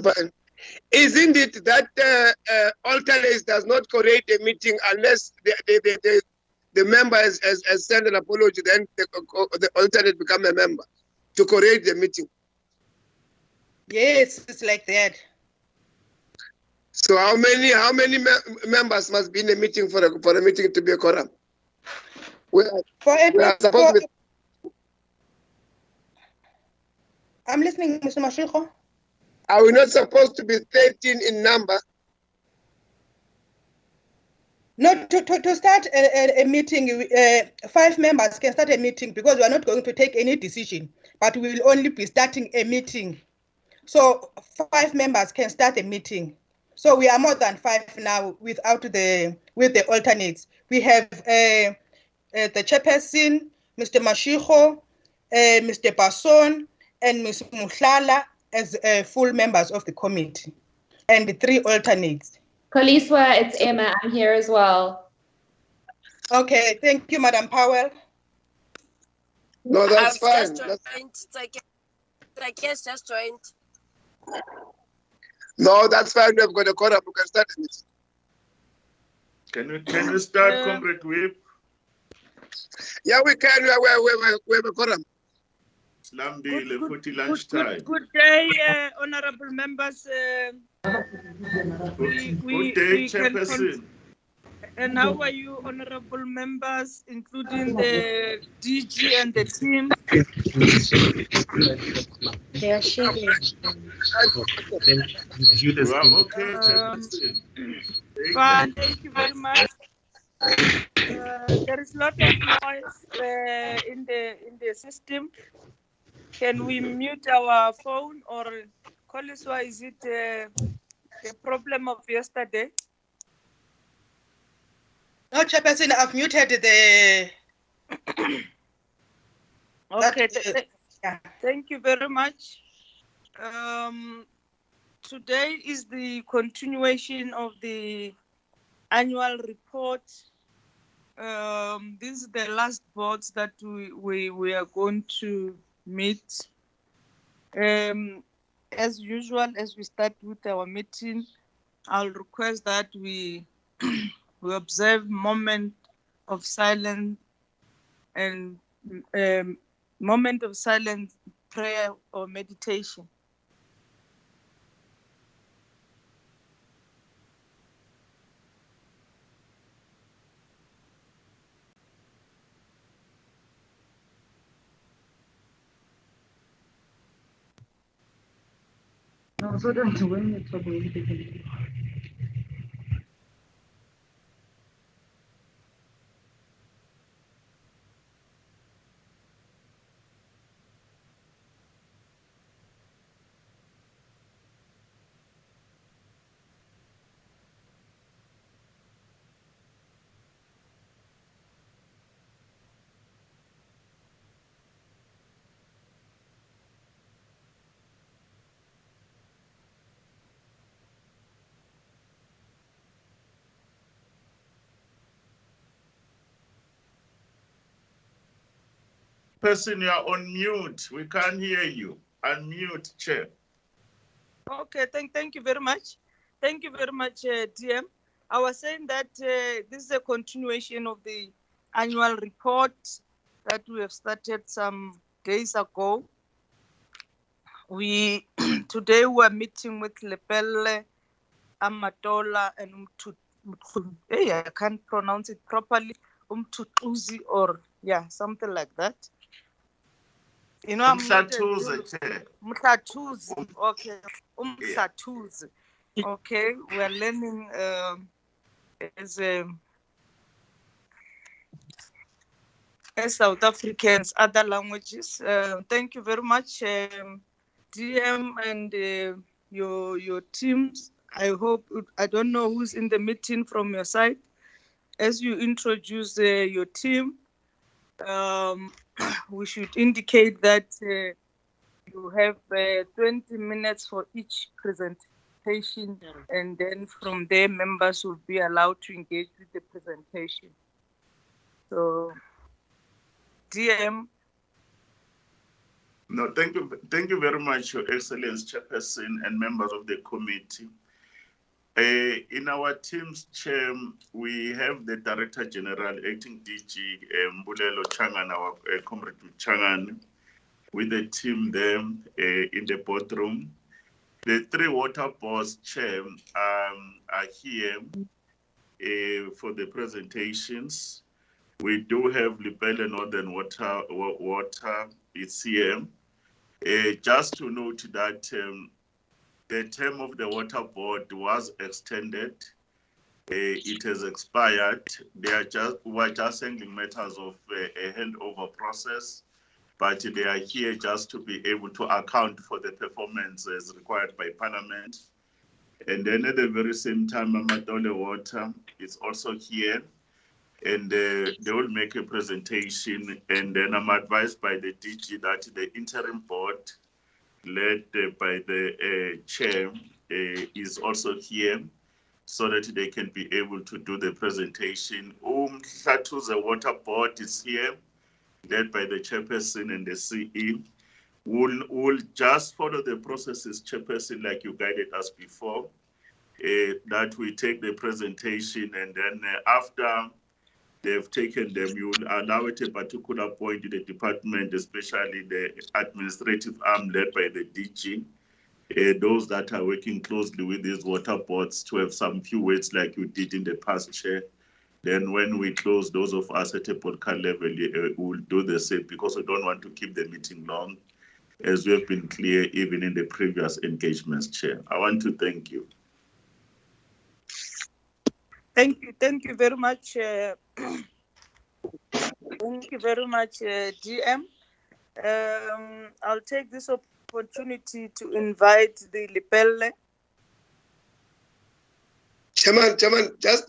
Fine. Isn't it that alternate does not create a meeting unless the member has sent an apology, then the alternate become a member to create the meeting? Yes, it's like that. So how many members must be in a meeting for a meeting to be a quorum? I'm listening, Mr. Mashiko. Are we not supposed to be 13 in number? No, to start a meeting, 5 members can start a meeting because we are not going to take any decision, but we will only be starting a meeting. So 5 members can start a meeting. So we are more than 5 now with the alternates. We have the chairperson, Mr. Mashiko, Mr. Basson, and Ms. Muhlala as full members of the committee, and the 3 alternates. Koliswa, it's Emma. I'm here as well. Okay, thank you, Madam Powell. No, that's fine. I guess just joined. No, that's fine. We've got a quorum. We can start the meeting. Can you start, Comrade Whip? Yeah, we can. We have a quorum. Good day, honorable members. Good day, Chairperson. And how are you, honorable members, including the DG and the team? They are sharing. Okay, Chairperson. Fine, thank you very much. There is a lot of noise in the system. Can we mute our phone, or Koliswa, is it a problem of yesterday? No, Chairperson, I've muted the... Okay, thank you very much. Today is the continuation of the annual report. This is the last boards that we are going to meet. As usual, as we start with our meeting, I'll request that we we observe moment of silence and moment of silence, prayer or meditation. No, so don't win it for the Person, you are on mute. We can't hear you. Unmute, Chair. Okay, thank you very much. Thank you very much, DM. I was saying that this is a continuation of the annual report that we have started some days ago. Today we are meeting with Lepelle, Amatola, and hey, I can't pronounce it properly. Umtutuzi, or yeah, something like that. You know, Mhlatuzi. Okay. Mhlatuzi. Okay, we are learning as South Africans other languages. Thank you very much, DM and your teams. I hope, I don't know who's in the meeting from your side. As you introduce your team, we should indicate that you have 20 minutes for each presentation, and then from there, members will be allowed to engage with the presentation. So, DM, No, thank you very much, Your Excellency, Chairperson, and members of the committee. In our team's chair, we have the Director General, Acting DG, Mbulelo Changan, our Comrade Changan, with the team there in the boardroom. The three water boards chair are here for the presentations. We do have Lepelle Northern Water is here. Just to note that the term of the water board was extended. It has expired. We're just handling matters of a handover process, but they are here just to be able to account for the performance as required by Parliament. And then at the very same time, Amadole Water is also here, and they will make a presentation. And then I'm advised by the DG that the interim board, led by the chair, is also here, so that they can be able to do the presentation. The water board is here, led by the chairperson and the CE. We'll just follow the processes, chairperson, like you guided us before, that we take the presentation, and then after they've taken them, you will allow at a particular point in the department, especially the administrative arm led by the DG, those that are working closely with these water boards, to have some few words like you did in the past, Chair. Then when we close, those of us at a podcast level will do the same, because we don't want to keep the meeting long, as we have been clear even in the previous engagements, Chair. I want to thank you. Thank you very much. Thank you very much, DM. I'll take this opportunity to invite the Lepelle. Chairman, just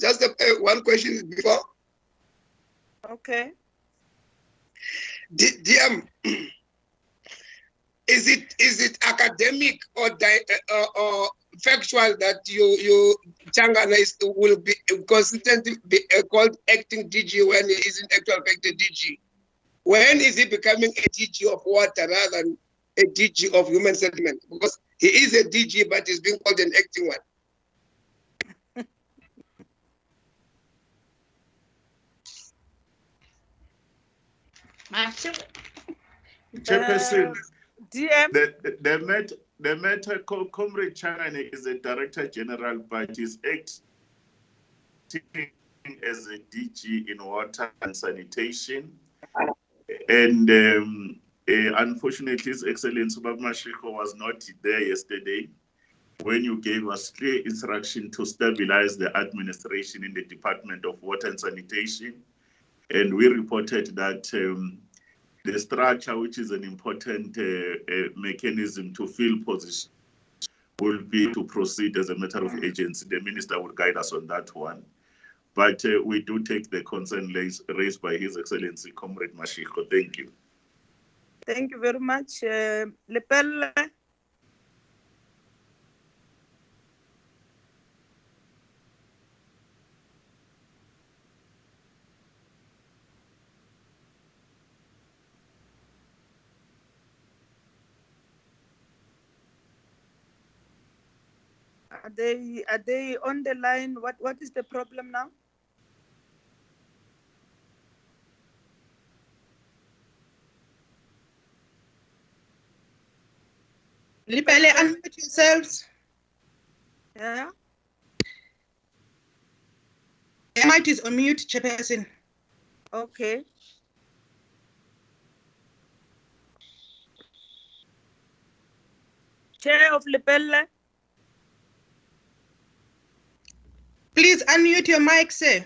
one question before. Okay. DM, is it academic or factual that you Changana will be consistently called acting DG when he is in actual fact a DG? When is he becoming a DG of water rather than a DG of human settlement? Because he is a DG, but he's being called an acting one. Chairperson, DM? the matter, Comrade Changane is the Director General, but is acting as a DG in water and sanitation. And unfortunately, His Excellency Mashiko was not there yesterday when you gave us clear instruction to stabilize the administration in the Department of Water and Sanitation. And we reported that the structure, which is an important mechanism to fill position, will be to proceed as a matter of agency. The Minister will guide us on that one. But we do take the concern raised by His Excellency, Comrade Mashiko. Thank you. Thank you very much. Lepelle. Are they on the line? What is the problem now? Lepelle, unmute yourselves. Yeah. The mic is on mute, Chairperson. Okay. Chair of Lepelle. Please unmute your mic, sir.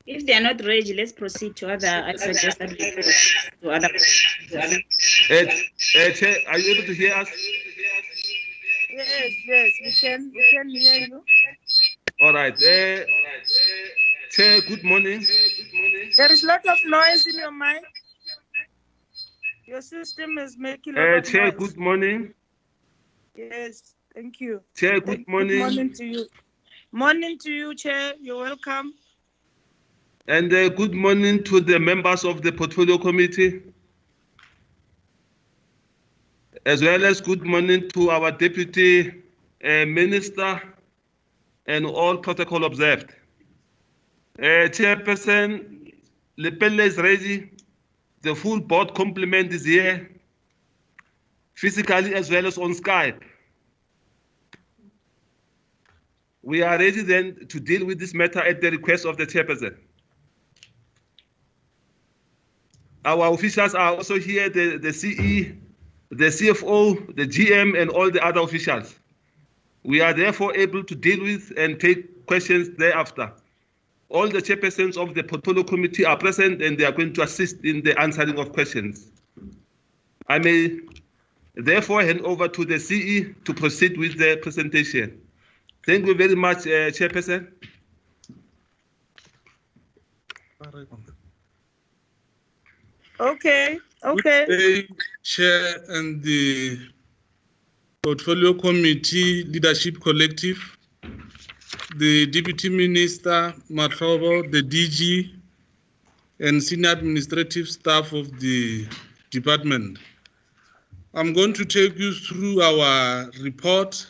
If they are not ready, let's proceed to other. I suggest that we go to other. Chair, are you able to hear us? Yes, we can hear you. All right. Chair, good morning. There is a lot of noise in your mic. Your system is making a lot of Chair, noise. good morning. Yes, thank you. Chair, good morning. Good morning to you. Morning to you, Chair. You're welcome. And good morning to the members of the Portfolio Committee, as well as good morning to our Deputy Minister and all protocol observed. Chairperson Lepelle is ready. The full board complement is here, physically as well as on Skype. We are ready then to deal with this matter at the request of the chairperson. Our officials are also here, the CE, the CFO, the GM, and all the other officials. We are therefore able to deal with and take questions thereafter. All the chairpersons of the Portfolio Committee are present and they are going to assist in the answering of questions. I may therefore hand over to the CE to proceed with the presentation. Thank you very much, Chairperson. Okay. Good day, Chair and the Portfolio Committee Leadership Collective, the Deputy Minister, Mahlobo, the DG, and senior administrative staff of the department. I'm going to take you through our report,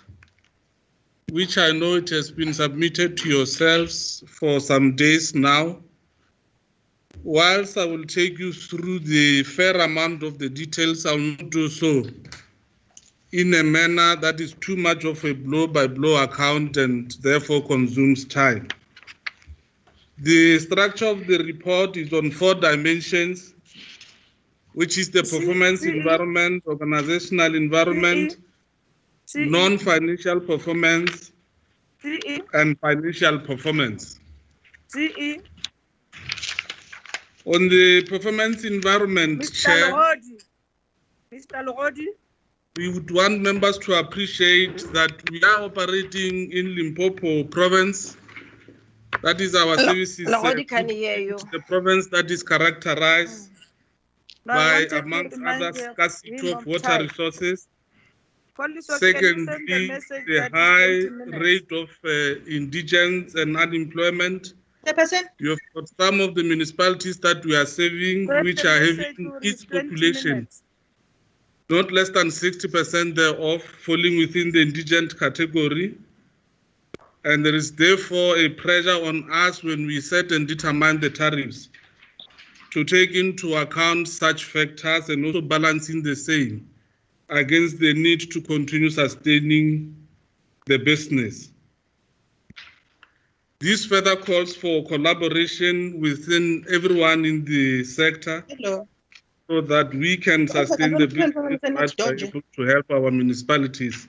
which I know it has been submitted to yourselves for some days now. Whilst I will take you through the fair amount of the details, I will not do so in a manner that is too much of a blow-by-blow account and therefore consumes time. The structure of the report is on 4 dimensions, which is the performance environment, organizational environment, non-financial performance, and financial performance. On the performance environment, Chair, Mr. Logodi, we would want members to appreciate that we are operating in Limpopo province. That is our services. Logodi can hear you. The province that is characterized by, amongst others, scarcity of water resources. Secondly, the high rate of indigence and unemployment. You have got some of the municipalities that we are serving, which are having its population, not less than 60% thereof, falling within the indigent category. And there is therefore a pressure on us when we set and determine the tariffs to take into account such factors and also balancing the same against the need to continue sustaining the business. This further calls for collaboration within everyone in the sector so that we can sustain the business and be able to help our municipalities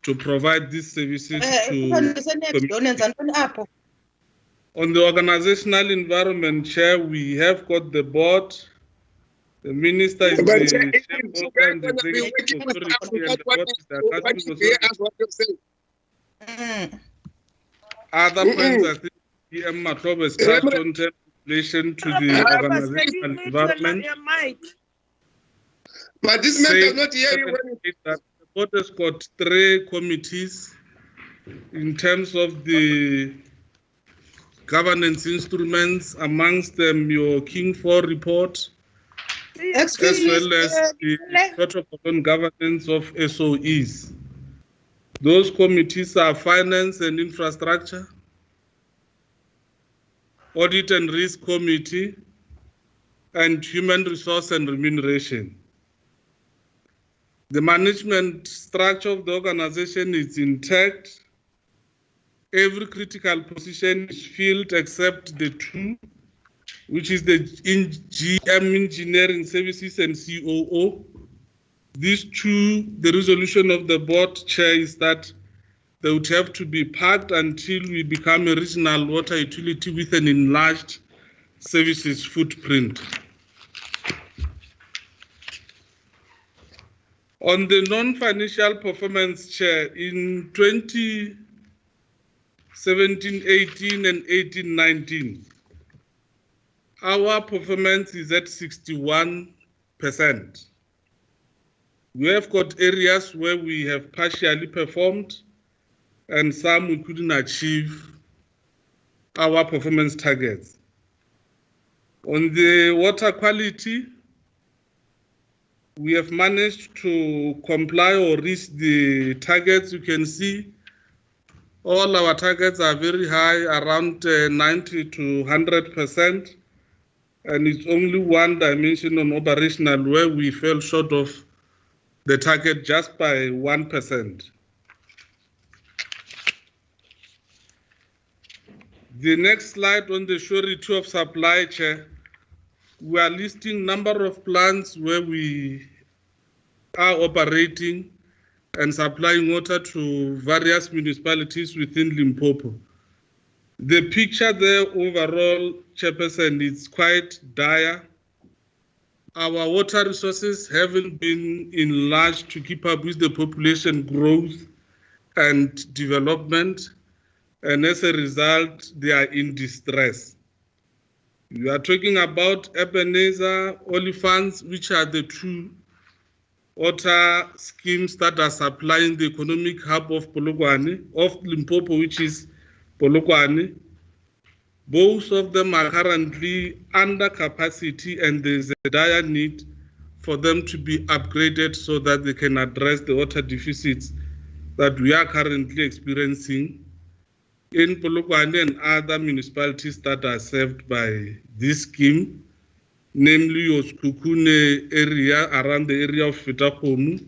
to provide these services to communities. On the organizational environment, Chair, we have got the board. The minister is the chairperson, the executive authority, and the board is the accounting authority. Other points, I think PM Mahlobo has touched on in relation to the organizational environment. But this man does not hear you. The board has got 3 committees in terms of the governance instruments, amongst them your King 4 report, as well as the protocol on governance of SOEs. Those committees are Finance and Infrastructure, Audit and Risk Committee, and Human Resource and Remuneration. The management structure of the organization is intact. Every critical position is filled except the 2, which is the GM Engineering Services and COO. These 2, the resolution of the board, Chair, is that they would have to be parked until we become a regional water utility with an enlarged services footprint. On the non-financial performance, Chair, in 2017-18 and 18-19, our performance is at 61%. We have got areas where we have partially performed, and some we couldn't achieve our performance targets. On the water quality, we have managed to comply or reach the targets. You can see all our targets are very high, around 90 to 100%. And it's only one dimension on operational where we fell short of the target just by 1%. The next slide on the surety of supply, Chair, we are listing number of plants where we are operating and supplying water to various municipalities within Limpopo. The picture there overall, Chairperson, is quite dire. Our water resources haven't been enlarged to keep up with the population growth and development, and as a result, they are in distress. We are talking about Ebenezer, Olifants, which are the two water schemes that are supplying the economic hub of Polokwane, of Limpopo, which is Polokwane. Both of them are currently under capacity, and there is a dire need for them to be upgraded so that they can address the water deficits that we are currently experiencing in Polokwane and other municipalities that are served by this scheme, namely Oskukune area, around the area of Fitakomu,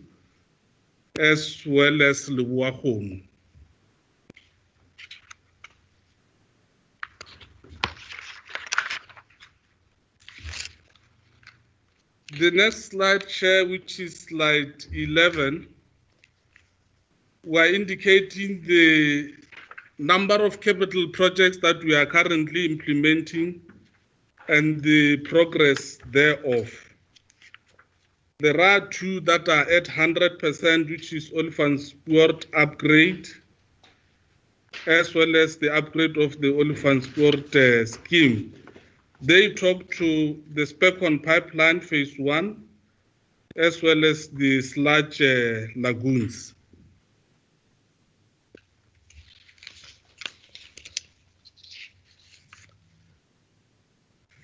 as well as Lebuakomu. The next slide, Chair, which is slide 11, we're indicating the number of capital projects that we are currently implementing and the progress thereof. There are two that are at 100%, which is Olifantspoort upgrade, as well as the upgrade of the Olifantspoort scheme. They talk to the Spekon pipeline phase 1, as well as the sludge lagoons.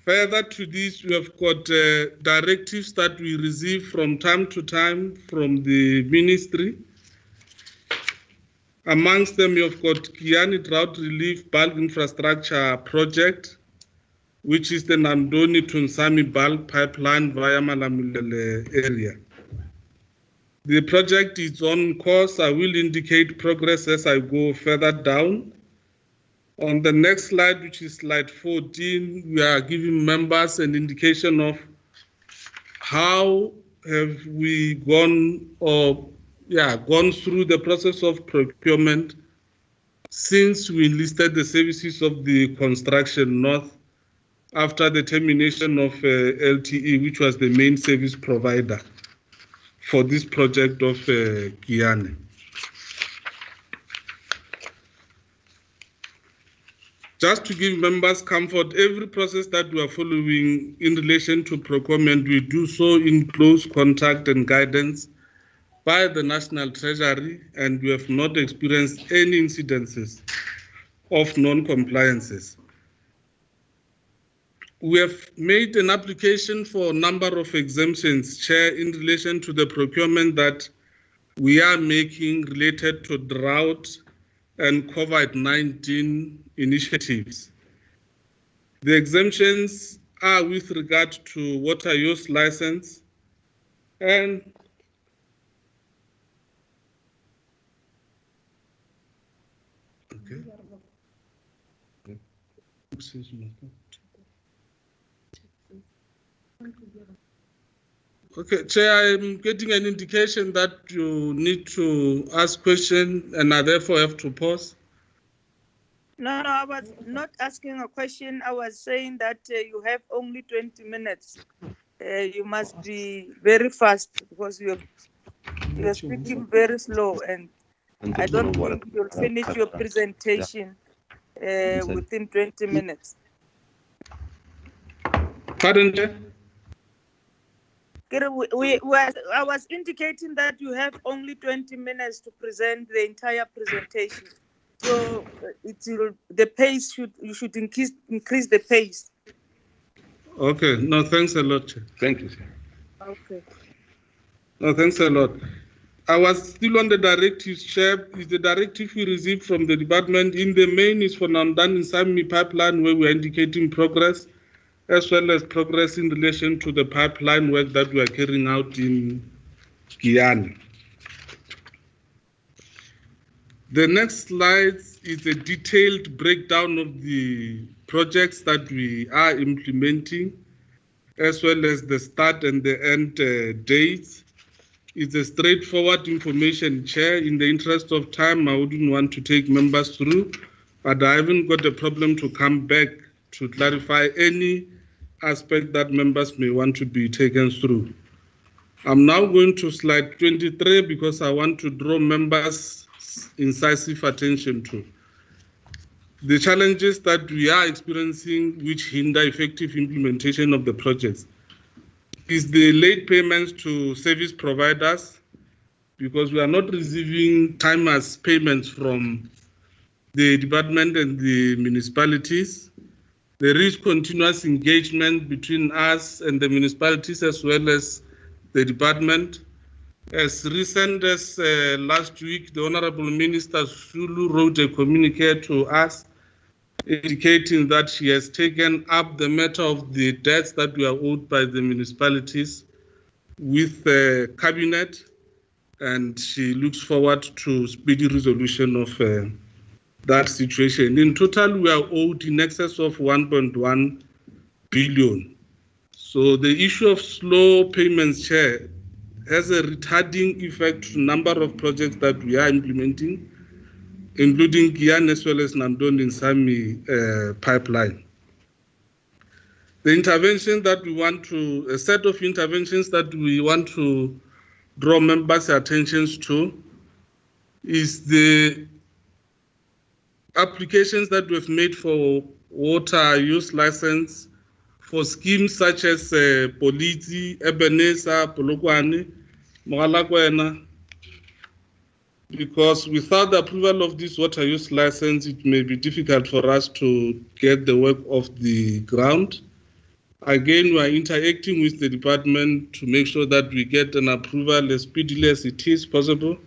Further to this, we have got directives that we receive from time to time from the ministry. Amongst them, you have got Kiani Drought Relief Bulk Infrastructure Project, which is the Nandoni-Tunsami bulk pipeline via Malamulele area. The project is on course. I will indicate progress as I go further down. On the next slide, which is slide 14, we are giving members an indication of how have we gone through the process of procurement since we enlisted the services of the Construction North after the termination of LTE, which was the main service provider for this project of Kiane. Just to give members comfort, every process that we are following in relation to procurement, we do so in close contact and guidance by the National Treasury, and we have not experienced any incidences of non-compliances. We have made an application for a number of exemptions, Chair, in relation to the procurement that we are making related to drought and COVID-19 initiatives. The exemptions are with regard to water use license and Okay, Chair, I'm getting an indication that you need to ask questions and I therefore have to pause. No, I was not asking a question. I was saying that you have only 20 minutes. You must be very fast because you're speaking very slow, and I don't think you'll finish your presentation within 20 minutes. Pardon, Chair? I was indicating that you have only 20 minutes to present the entire presentation. So the pace you should increase the pace. Okay. No, thanks a lot, Chair. Thank you, Chair. Okay. No, thanks a lot. I was still on the directives, Chair. Is the directive we received from the department in the main is for Namdan in Sami pipeline, where we are indicating progress, as well as progress in relation to the pipeline work that we are carrying out in Guyana. The next slide is a detailed breakdown of the projects that we are implementing, as well as the start and the end dates. It's a straightforward information, Chair. In the interest of time, I wouldn't want to take members through, but I haven't got a problem to come back to clarify any aspect that members may want to be taken through. I'm now going to slide 23 because I want to draw members' incisive attention to the challenges that we are experiencing which hinder effective implementation of the projects. Is the late payments to service providers, because we are not receiving timers payments from the department and the municipalities. There is continuous engagement between us and the municipalities as well as the department. As recent as last week, the Honorable Minister Sulu wrote a communique to us indicating that she has taken up the matter of the debts that were owed by the municipalities with the cabinet, and she looks forward to speedy resolution of that situation. In total, we are owed in excess of 1.1 billion. So the issue of slow payments, Chair, has a retarding effect to a number of projects that we are implementing, including Guyana as well as Namdon in Sami pipeline. The intervention that we want to, a set of interventions that we want to draw members' attentions to is the applications that we've made for water use license for schemes such as Politi, Ebenezer, Polokwane, Mogalakwena, because without the approval of this water use license, it may be difficult for us to get the work off the ground. Again, we are interacting with the department to make sure that we get an approval as speedily as it is possible.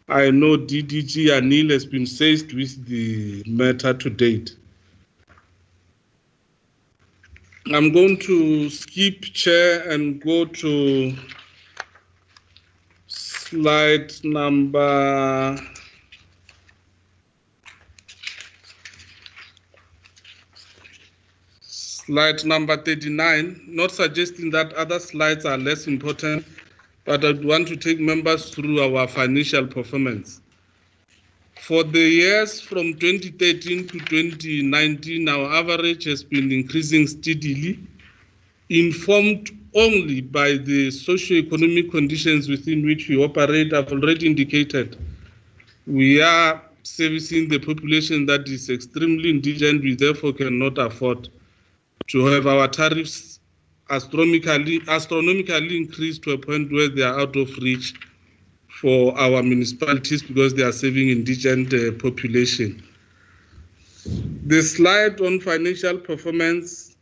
I know DDG Anil has been seized with the matter to date. I'm going to skip, Chair, and go to slide number 39, not suggesting that other slides are less important, but I want to take members through our financial performance. For the years from 2013 to 2019, our average has been increasing steadily, informed only by the socio-economic conditions within which we operate. I've already indicated we are servicing the population that is extremely indigent. We therefore cannot afford to have our tariffs astronomically increased to a point where they are out of reach for our municipalities because they are serving indigent population. The slide on financial performance.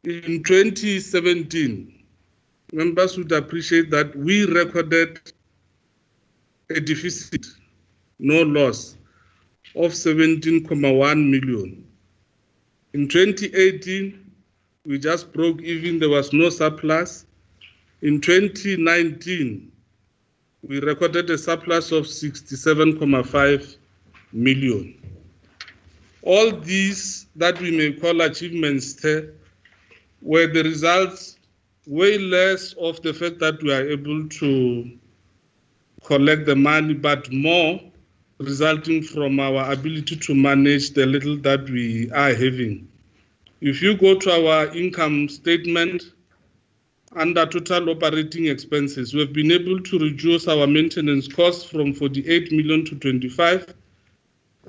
In 2017, members would appreciate that we recorded a deficit, no loss, of 17.1 million. In 2018, we just broke even, there was no surplus. In 2019, we recorded a surplus of 67.5 million. All these that we may call achievements were the results way less of the fact that we are able to collect the money, but more resulting from our ability to manage the little that we are having. If you go to our income statement, under total operating expenses, we've been able to reduce our maintenance costs from 48 million to 25,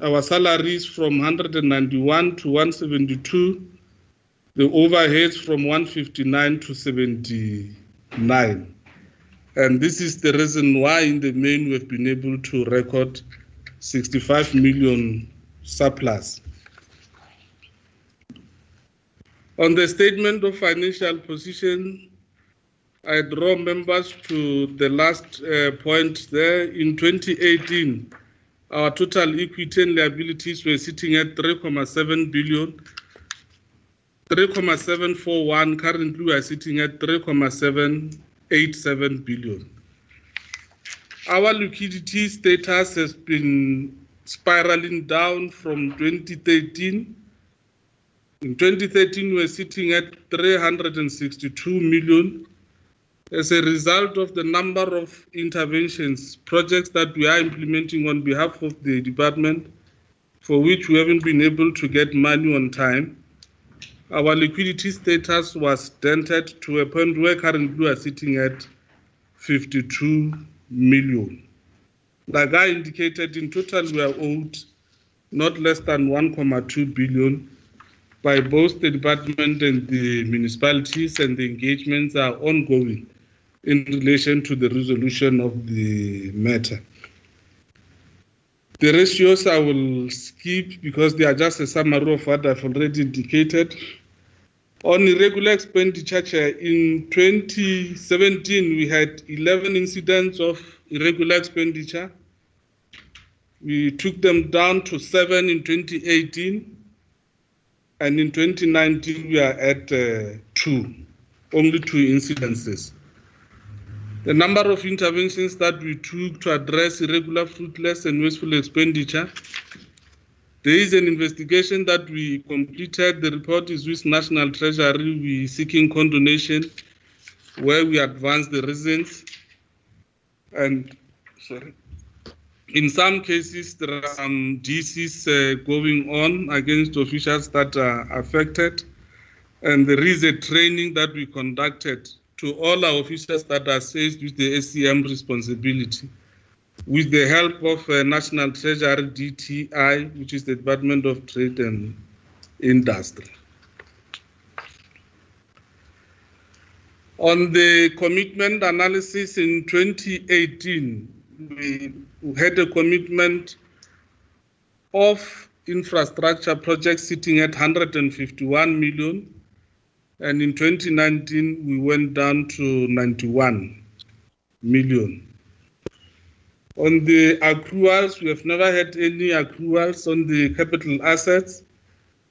our salaries from 191 to 172, the overheads from 159 to 79. And this is the reason why in the main we've been able to record 65 million surplus. On the statement of financial position, I draw members to the last point there. In 2018, our total equity and liabilities were sitting at 3.7 billion. 3.741, currently we are sitting at 3.787 billion. Our liquidity status has been spiraling down from 2013. In 2013, we were sitting at 362 million. As a result of the number of interventions, projects that we are implementing on behalf of the department, for which we haven't been able to get money on time, our liquidity status was dented to a point where currently we are sitting at 52 million. Like I indicated, in total we are owed not less than 1.2 billion by both the department and the municipalities, and the engagements are ongoing in relation to the resolution of the matter. The ratios I will skip because they are just a summary of what I've already indicated. On irregular expenditure, in 2017, we had 11 incidents of irregular expenditure. We took them down to 7 in 2018, and in 2019, we are at 2, only 2 incidences. The number of interventions that we took to address irregular, fruitless, and wasteful expenditure. There is an investigation that we completed. The report is with National Treasury. We seeking condonation where we advance the reasons. And in some cases, there are some DCs going on against officials that are affected. And there is a training that we conducted to all our officers that are seized with the SCM responsibility, with the help of National Treasury DTI, which is the Department of Trade and Industry. On the commitment analysis in 2018, we had a commitment of infrastructure projects sitting at 151 million. And in 2019, we went down to 91 million. On the accruals, we have never had any accruals on the capital assets.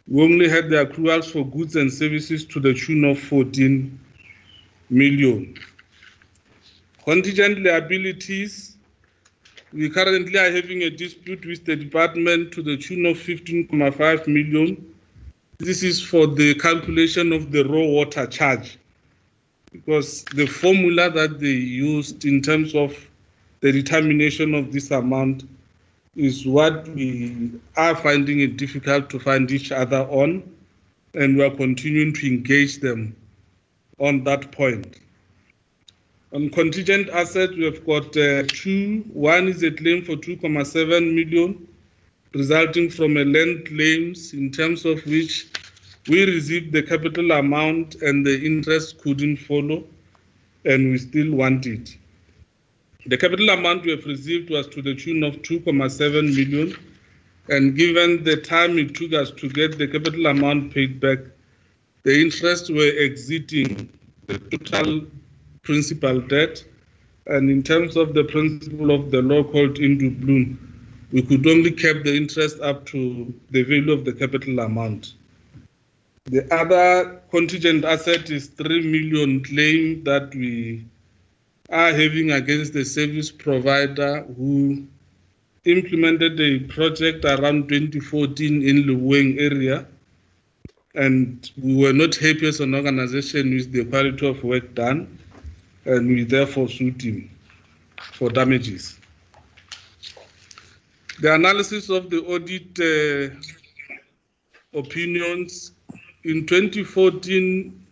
We only had the accruals for goods and services to the tune of 14 million. Contingent liabilities, we currently are having a dispute with the department to the tune of 15.5 million. This is for the calculation of the raw water charge, because the formula that they used in terms of the determination of this amount is what we are finding it difficult to find each other on, and we are continuing to engage them on that point. On contingent assets, we have got 2. One is a claim for 2.7 million, resulting from a land claims in terms of which we received the capital amount and the interest couldn't follow, and we still want it. The capital amount we have received was to the tune of 2.7 million, and given the time it took us to get the capital amount paid back, the interests were exceeding the total principal debt, and in terms of the principle of the law called Indu Bloom, we could only cap the interest up to the value of the capital amount. The other contingent asset is 3 million claim that we are having against the service provider who implemented a project around 2014 in Luweng area, and we were not happy as an organization with the quality of work done, and we therefore sued him for damages. The analysis of the audit opinions in 2014,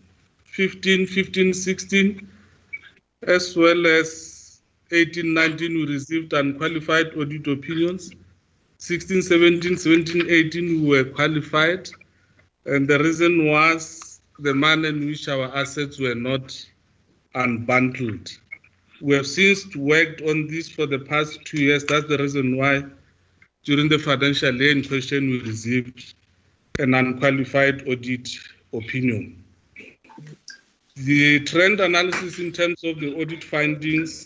15, 16, as well as 18, 19, we received unqualified audit opinions. 16, 17, 18, we were qualified. And the reason was the manner in which our assets were not unbundled. We have since worked on this for the past 2 years. That's the reason why during the financial year in question, we received an unqualified audit opinion. The trend analysis in terms of the audit findings,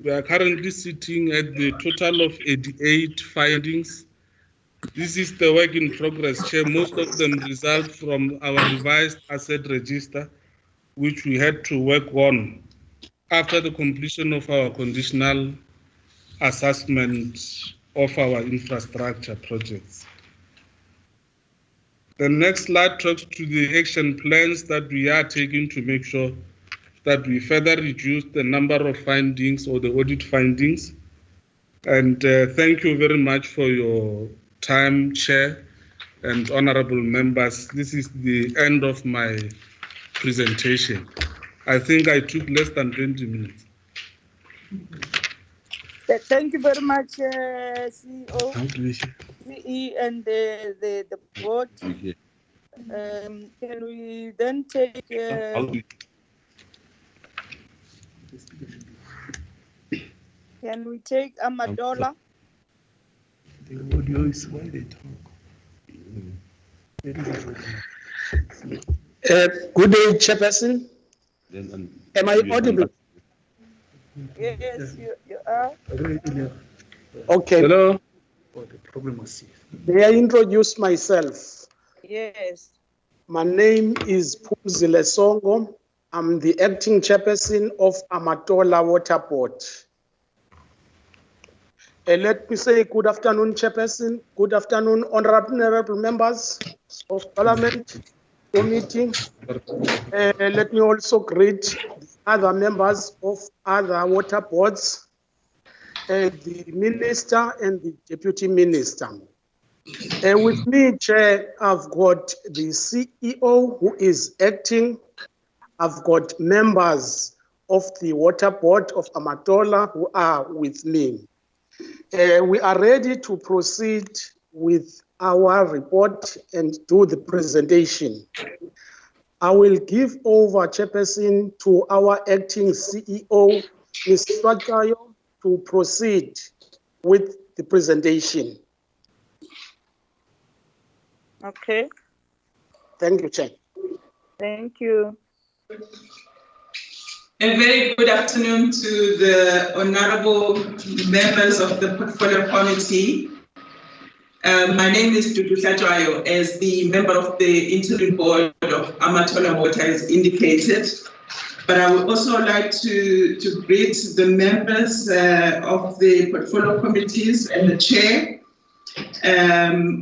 we are currently sitting at the total of 88 findings. This is the work in progress, Chair. Most of them result from our revised asset register, which we had to work on after the completion of our conditional assessment of our infrastructure projects. The next slide talks to the action plans that we are taking to make sure that we further reduce the number of findings or the audit findings. And thank you very much for your time, Chair and honorable members. This is the end of my presentation. I think I took less than 20 minutes. Thank you very much, CEO, CE, and the board. Can we then take... Can we take Amadola? The audio is why they talk. Good day, Chairperson. Am I audible? Yes, you are. Okay. Hello. Oh, the problem was May I introduce myself? Yes. My name is Phumzile Songo. I'm the acting chairperson of Amatola Water Board. Let me say good afternoon, Chairperson. Good afternoon, honorable members of Parliament Committee. Let me also greet other members of other water boards, the Minister and the Deputy Minister. With me, Chair, I've got the CEO who is acting. I've got members of the Water Board of Amatola who are with me. We are ready to proceed with our report and do the presentation. I will give over, Chairperson, to our acting CEO, Ms. Swatayo, to proceed with the presentation. Okay. Thank you, Chair. Thank you. A very good afternoon to the honorable members of the Portfolio Committee. My name is Dudu Hlatshwayo, as the member of the interim board of Amatola Water is indicated. But I would also like to greet the members of the Portfolio Committees and the chair,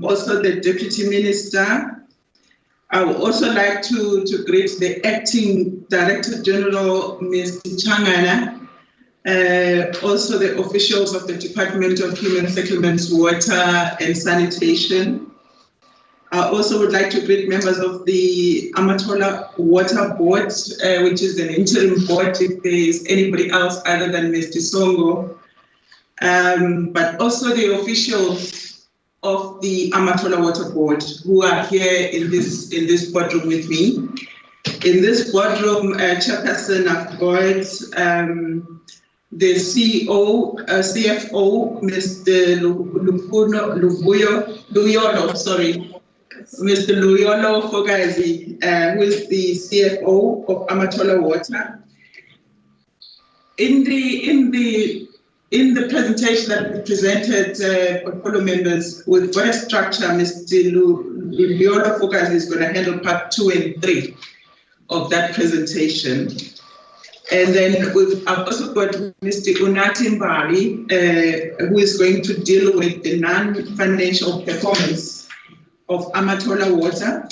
also the Deputy Minister. I would also like to greet the Acting Director General, Mr. Changana, also the officials of the Department of Human Settlements, Water and Sanitation. I also would like to greet members of the Amatola Water Board, which is an interim board if there is anybody else other than Mr. Songo, but also the officials of the Amatola Water Board who are here in this boardroom with me. In this boardroom, Chairperson, I've got the CEO, CFO, Mr. Mr. Luyolo Fogazi, who is the CFO of Amatola Water. In the presentation that we presented, portfolio members, with what a structure Mr. Luyolo Fogazi is going to handle part 2 and 3 of that presentation. And then I've also got Mr. Unati Mbali, who is going to deal with the non-financial performance of Amatola Water.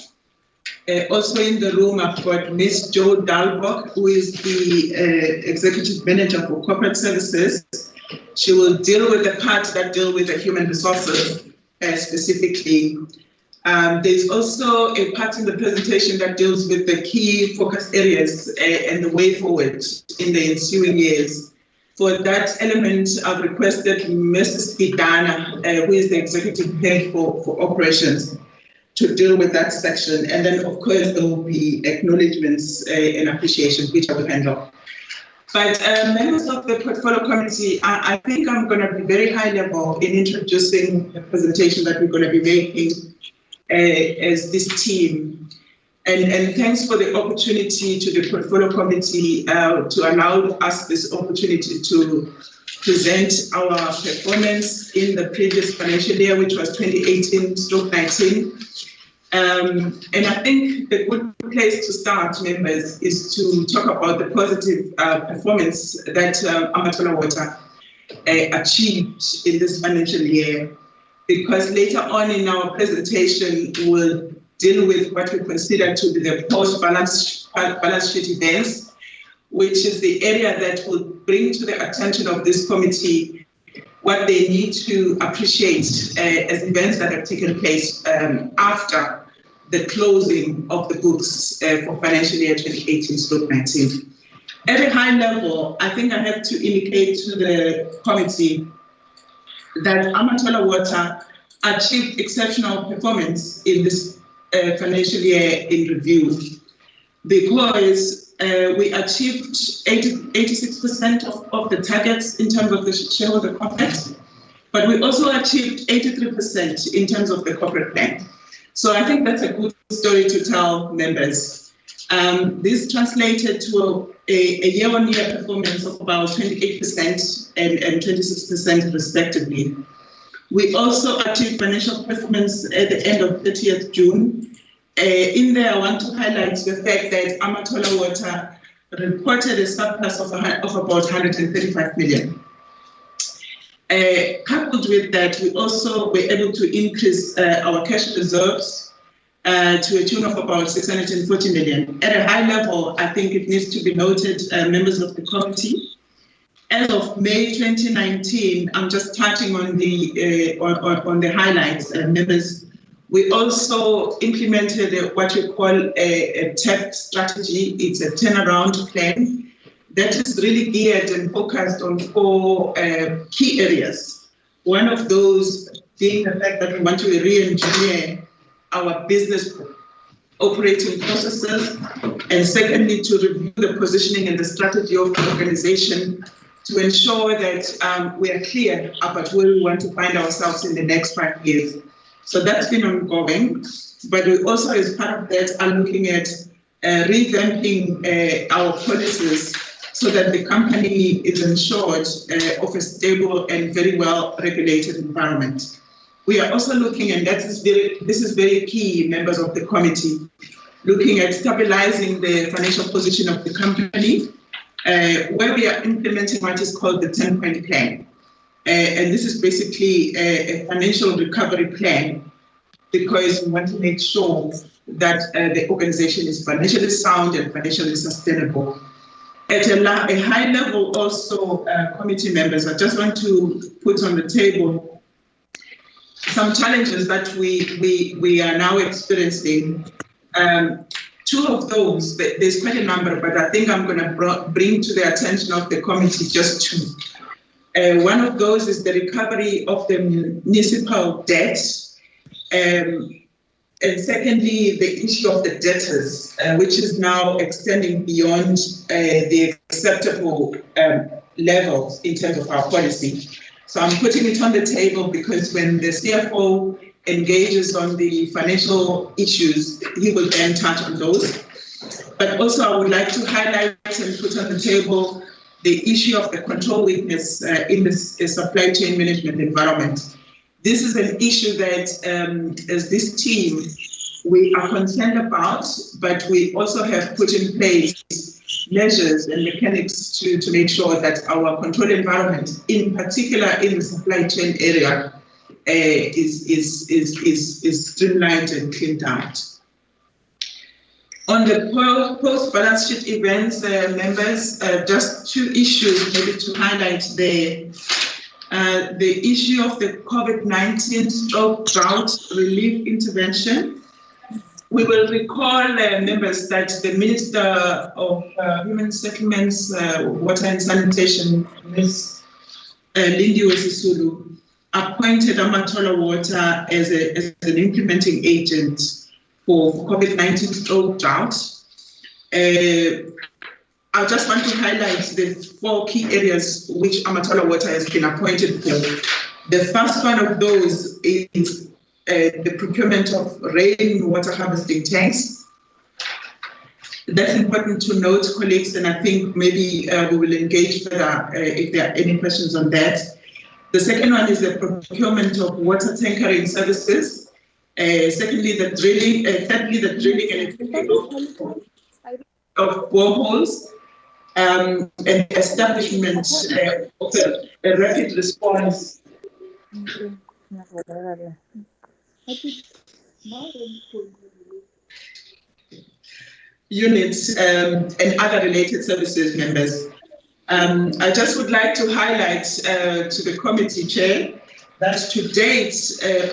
Also in the room, I've got Ms. Jo Dalbok, who is the Executive Manager for Corporate Services. She will deal with the parts that deal with the human resources specifically. There's also a part in the presentation that deals with the key focus areas and the way forward in the ensuing years. For that element, I've requested Mrs. Spidana, who is the Executive Head for Operations, to deal with that section. And then, of course, there will be acknowledgements and appreciation, which I will handle. But members of the portfolio committee, I think I'm going to be very high level in introducing the presentation that we're going to be making as this team. And thanks for the opportunity to the portfolio committee to allow us this opportunity to present our performance in the previous financial year, which was 2018-19. And I think the good place to start, members, is to talk about the positive performance that Amatola Water achieved in this financial year, because later on in our presentation, we'll deal with what we consider to be the post-balance sheet events, which is the area that will bring to the attention of this committee what they need to appreciate as events that have taken place after the closing of the books for financial year 2018-19. At a high level, I think I have to indicate to the committee that Amatola Water achieved exceptional performance in this financial year in review, because we achieved 86% of the targets in terms of the shareholder profit, but we also achieved 83% in terms of the corporate plan. So I think that's a good story to tell members. This translated to a year-on-year performance of about 28% and 26% respectively. We also achieved financial performance at the end of 30th June. In there, I want to highlight the fact that Amatola Water reported a surplus of about 135 million. Coupled with that, we also were able to increase our cash reserves to a tune of about 640 million. At a high level, I think it needs to be noted, members of the committee, as of May 2019, I'm just touching on the highlights, members. We also implemented what we call a TAP strategy. It's a turnaround plan that is really geared and focused on 4 key areas. One of those being the fact that we want to re-engineer our business operating processes, and secondly, to review the positioning and the strategy of the organization to ensure that we are clear about where we want to find ourselves in the next 5 years. So that's been ongoing, but we also, as part of that, are looking at revamping our policies so that the company is ensured of a stable and very well regulated environment. We are also looking, and this is very key, members of the committee, looking at stabilizing the financial position of the company, where we are implementing what is called the 10-point plan. And this is basically a financial recovery plan, because we want to make sure that the organization is financially sound and financially sustainable. At a high level also, committee members, I just want to put on the table some challenges that we are now experiencing. 2 of those, there's quite a number, but I think I'm going to bring to the attention of the committee just 2. One of those is the recovery of the municipal debt. And secondly, the issue of the debtors, which is now extending beyond the acceptable levels in terms of our policy. So I'm putting it on the table because when the CFO engages on the financial issues, he will then touch on those. But also I would like to highlight and put on the table the issue of the control weakness in the supply chain management environment. This is an issue that, as this team, we are concerned about, but we also have put in place measures and mechanics to make sure that our control environment, in particular in the supply chain area, is streamlined and cleaned out. On the post-balance sheet events, members, just 2 issues maybe to highlight there. The issue of the COVID-19 drought relief intervention. We will recall, members, that the Minister of Human Settlements, Water and Sanitation, Ms. Breede-Gouritz, appointed Amatola Water as an implementing agent for COVID-19 drought. I just want to highlight the 4 key areas which Amatola Water has been appointed for. The first one of those is the procurement of rainwater harvesting tanks. That's important to note, colleagues, and I think maybe we will engage further if there are any questions on that. The second one is the procurement of water tankering services. Thirdly, the drilling of boreholes, and establishment of a rapid response units and other related services, members. I just would like to highlight to the committee chair that to date,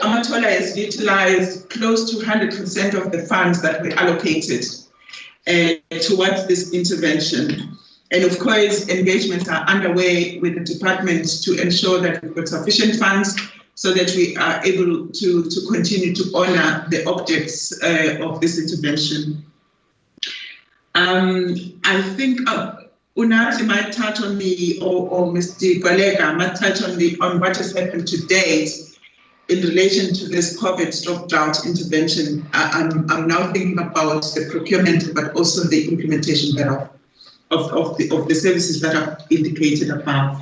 Amatola has utilized close to 100% of the funds that were allocated towards this intervention. And of course, engagements are underway with the department to ensure that we've got sufficient funds so that we are able to continue to honor the objects of this intervention. I think Unati might touch on or Mr. Gwalega might touch on what has happened to date in relation to this COVID/drought intervention. I'm now thinking about the procurement, but also the implementation thereof of the services that are indicated above.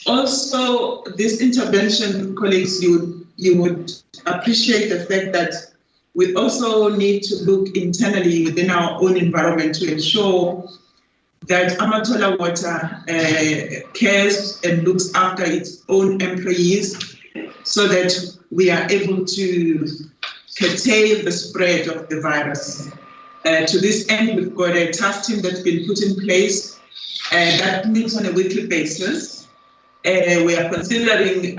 Also, this intervention, colleagues, you would appreciate the fact that we also need to look internally within our own environment to ensure that Amatola Water cares and looks after its own employees so that we are able to curtail the spread of the virus. To this end, we've got a task team that's been put in place that meets on a weekly basis. We are considering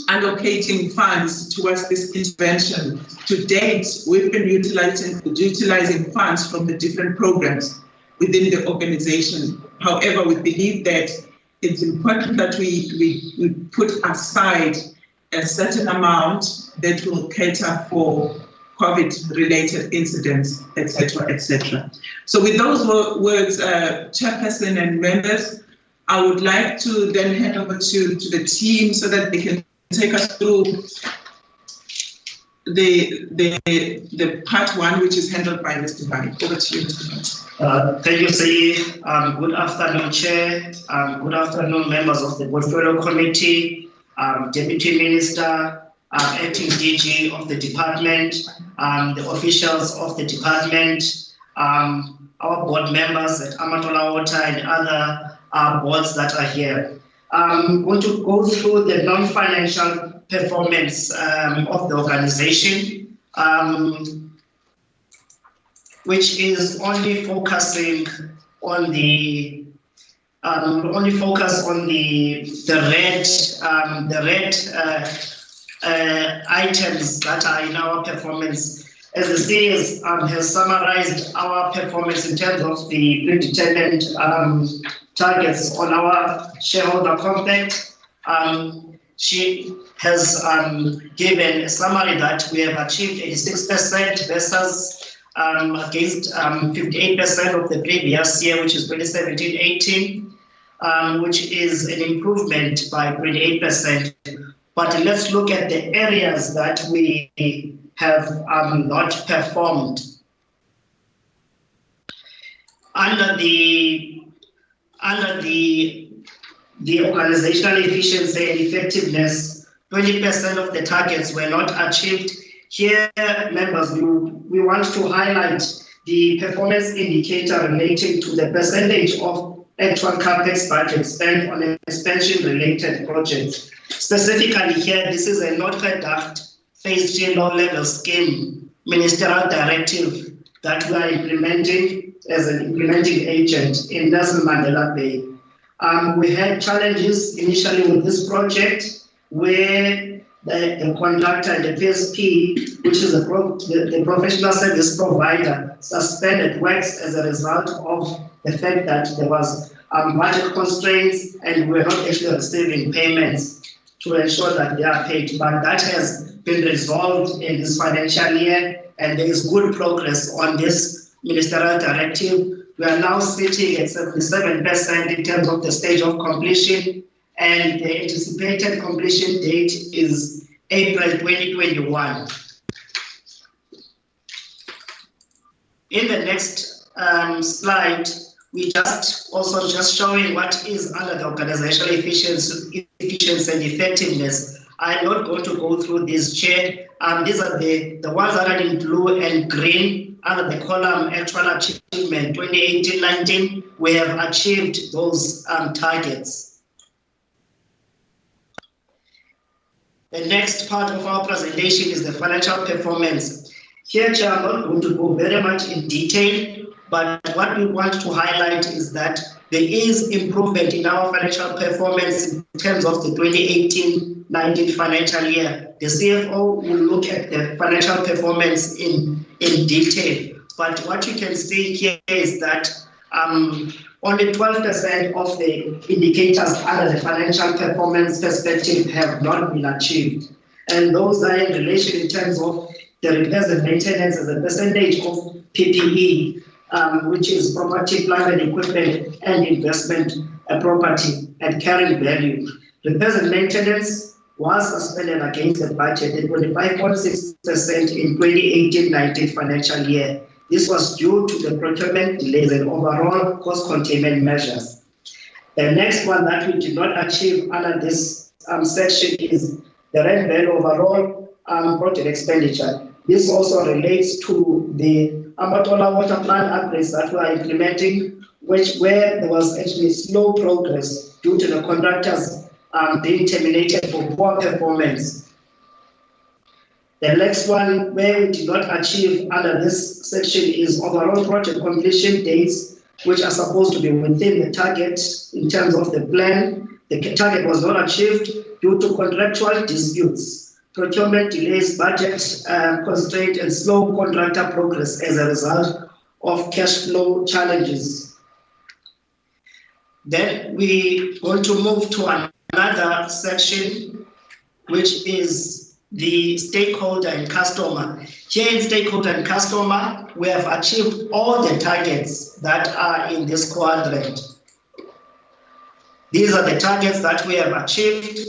allocating funds towards this intervention. To date, we've been utilizing funds from the different programs within the organization. However, we believe that it's important that we put aside a certain amount that will cater for COVID-related incidents, etc., etc. So with those words, Chairperson and members, I would like to then hand over to the team so that they can take us through the part 1, which is handled by Mr. Bani. Over to you, Mr. Bani. Thank you, Sayi. Good afternoon, Chair. Good afternoon, members of the Portfolio Committee, Deputy Minister, Acting DG of the department, the officials of the department, our board members at Amatola Water and other boards that are here. I'm going to go through the non-financial performance of the organization, which is only focusing on the red items that are in our performance. As the CS has summarized our performance in terms of the predetermined targets on our shareholder compact, she has given a summary that we have achieved 86% versus against 58% of the previous year, which is 2017-18, which is an improvement by 28%. But let's look at the areas that we have not performed. Under the organizational efficiency and effectiveness, 20% of the targets were not achieved. Here, members, we want to highlight the performance indicator relating to the percentage of actual CapEx budget spent on expansion-related projects. Specifically here, this is a not-redact phase 3 low-level scheme ministerial directive that we are implementing as an implementing agent in Nelson Mandela Bay. We had challenges initially with this project where the contractor and the PSP, which is the professional service provider, suspended works as a result of the fact that there was budget constraints and we were not actually receiving payments to ensure that they are paid. But that has been resolved in this financial year, and there is good progress on this ministerial directive. We are now sitting at 77% in terms of the stage of completion, and the anticipated completion date is April 2021. In the next slide, we just showing what is under the organizational efficiency and effectiveness. I'm not going to go through this, Chair. These are the ones that are in blue and green under the column actual achievement 2018-19. We have achieved those targets. The next part of our presentation is the financial performance. Here, Chair, I'm not going to go very much in detail, but what we want to highlight is that there is improvement in our financial performance in terms of the 2018-19 financial year. The CFO will look at the financial performance in detail. But what you can see here is that only 12% of the indicators under the financial performance perspective have not been achieved. And those are in relation in terms of the repairs and maintenance as a percentage of PPE, which is property, plant and equipment, and investment property and carrying value. Repairs and maintenance was suspended against the budget at 25.6% in 2018-19 financial year. This was due to the procurement delays and overall cost containment measures. The next one that we did not achieve under this section is the rent value overall project expenditure. This also relates to the Amatola water plant upgrades that we are implementing, where there was actually slow progress due to the contractors being terminated for poor performance. The next one where we did not achieve under this section is overall project completion dates, which are supposed to be within the target in terms of the plan. The target was not achieved due to contractual disputes, procurement delays, budget constraint, and slow contractor progress as a result of cash flow challenges. Then we want to move to another section, which is the stakeholder and customer. Here in stakeholder and customer, we have achieved all the targets that are in this quadrant. These are the targets that we have achieved.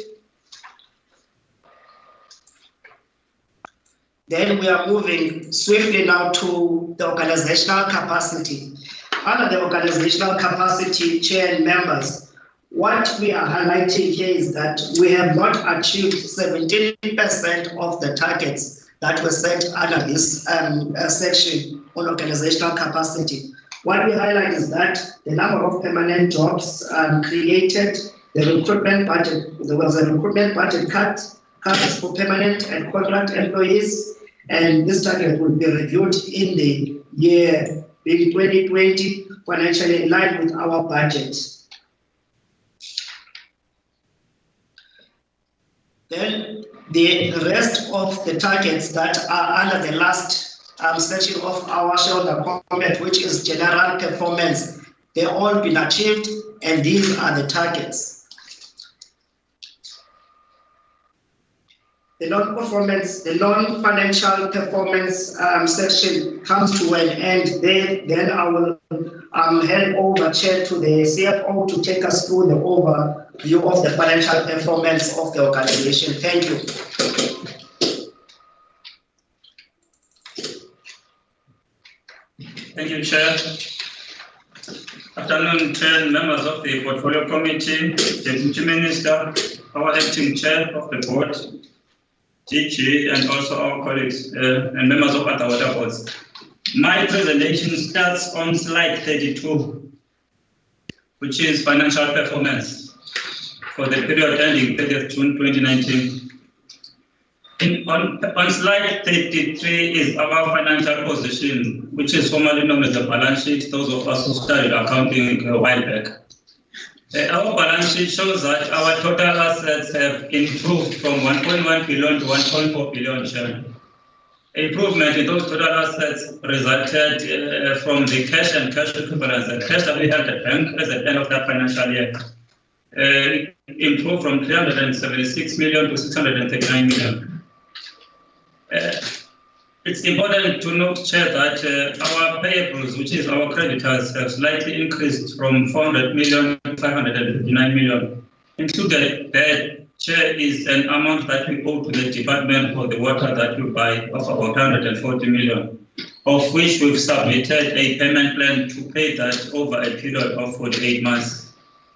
Then we are moving swiftly now to the organizational capacity. Under the organizational capacity, Chair and members, what we are highlighting here is that we have not achieved 17% of the targets that were set under this section on organizational capacity. What we highlight is that the number of permanent jobs created, the recruitment budget, there was a recruitment budget cut for permanent and contract employees, and this target will be reviewed in the year 2020, financially in line with our budget. Then the rest of the targets that are under the last section of our shareholder comment, which is general performance, they've all been achieved, and these are the targets. The non-financial performance section comes to an end there. Then I will hand over, Chair, to the CFO to take us through the overview of the financial performance of the organization. Thank you. Thank you, Chair. Afternoon, Chair, members of the Portfolio Committee, Deputy Minister, our acting Chair of the Board, DG, and also our colleagues and members of other water boards. My presentation starts on slide 32, which is financial performance for the period ending 30th June 2019. On slide 33 is our financial position, which is formerly known as the balance sheet, those of us who studied accounting a while back. Our balance sheet shows that our total assets have improved from 1.1 billion to 1.4 billion. Improvement in those total assets resulted from the cash and cash equivalents, the cash that we had at the bank at the end of that financial year, improved from 376 million to 639 million. It's important to note, Chair, that our payables, which is our creditors, have slightly increased from 400 million to 559 million. Included there, Chair, is an amount that we owe to the Department for the water that we buy of about 140 million, of which we've submitted a payment plan to pay that over a period of 48 months.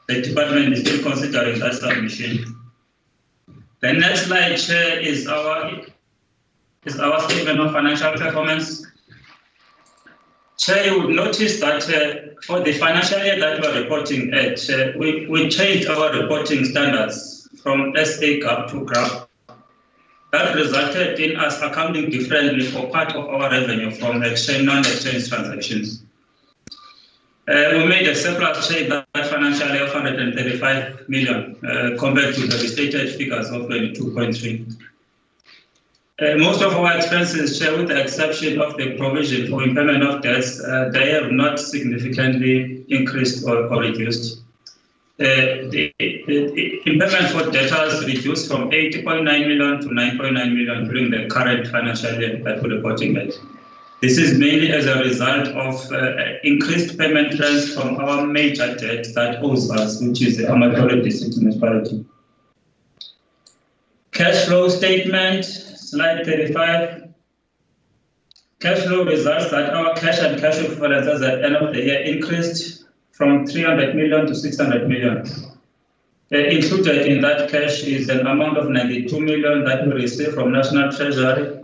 The Department is still considering that submission. The next slide, Chair, is our statement of financial performance. Chair, you would notice that for the financial year that we're reporting at, we changed our reporting standards from SA GAAP to GRAP. That resulted in us accounting differently for part of our revenue from exchange, non-exchange transactions. We made a surplus trade that financial year of 135 million compared to the restated figures of 22.3. Most of our expenses, Chair, with the exception of the provision for impairment of debts, they have not significantly increased or reduced. The impairment for debtors reduced from 80.9 million to 9.9 million during the current financial year that we're reporting at. This is mainly as a result of increased payment trends from our major debt that owes us, which is the Amatori District Municipality. Cash flow statement, slide 35. Cash flow results that our cash and cash equivalents at the end of the year increased from 300 million to 600 million. Included in that cash is an amount of 92 million that we received from National Treasury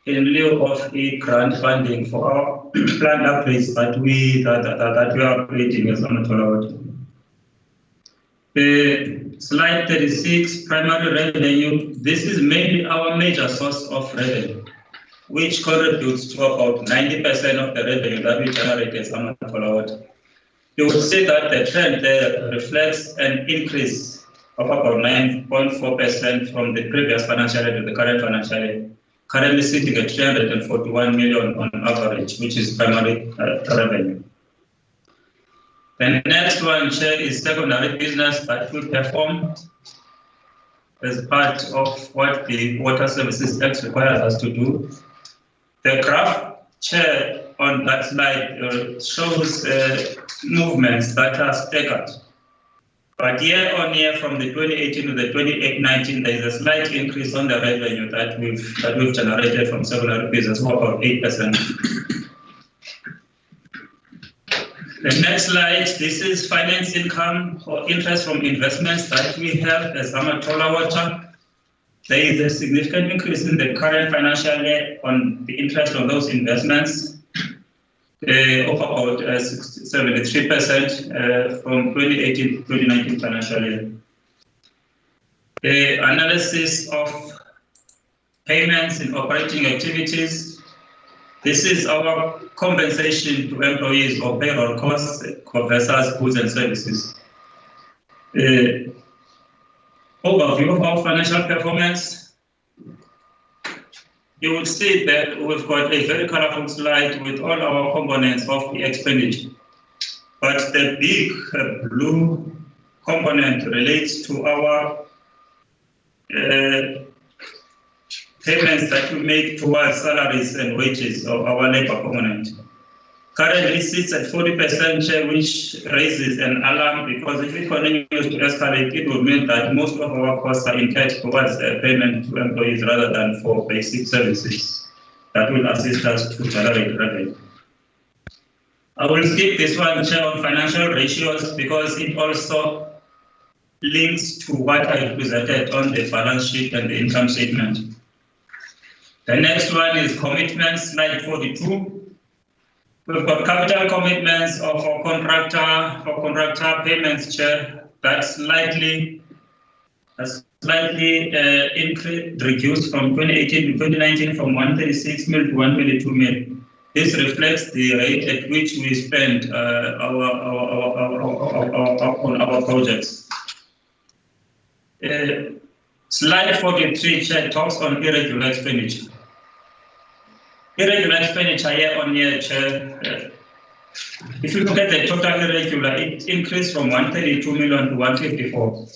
in lieu of a grant funding for our planned upgrades that we are upgrading as Amatori. Slide 36, primary revenue. This is mainly our major source of revenue, which contributes to about 90% of the revenue that we generate as Amatori. You will see that the trend there reflects an increase of about 9.4% from the previous financial year to the current financial year, currently sitting at 341 million on average, which is primary revenue. The next one, Chair, is secondary business that we perform as part of what the Water Services Act requires us to do. The graph, Chair, on that slide shows movements that are staggered. But year on year, from the 2018 to the 2019, there is a slight increase on the revenue that we've generated from secondary business, for about 8%. The next slide, this is finance income or interest from investments that we have as Amatori Water. There is a significant increase in the current financial year on the interest on those investments of about 73% from 2018 to 2019 financial year. The analysis of payments in operating activities. This is our compensation to employees or payroll costs versus goods and services. Overview of our financial performance. You will see that we've got a very colorful slide with all our components of the expenditure. But the big blue component relates to our payments that we make towards salaries and wages of our labor component. Currently sits at 40%, Chair, which raises an alarm because if it continues to escalate, it will mean that most of our costs are incurred towards payment to employees rather than for basic services that will assist us to generate revenue. I will skip this one, Chair, on financial ratios because it also links to what I presented on the balance sheet and the income statement. The next one is commitments, slide 42. We've got capital commitments of our contractor payments, Chair, that's slightly reduced from 2018 to 2019 from 136 mil to 122 mil. This reflects the rate at which we spend on our projects. Slide 43, Chair, talks on irregular expenditure. Irregular expenditure year on year, Chair. If you look at the total irregular, it increased from 132 million to 154.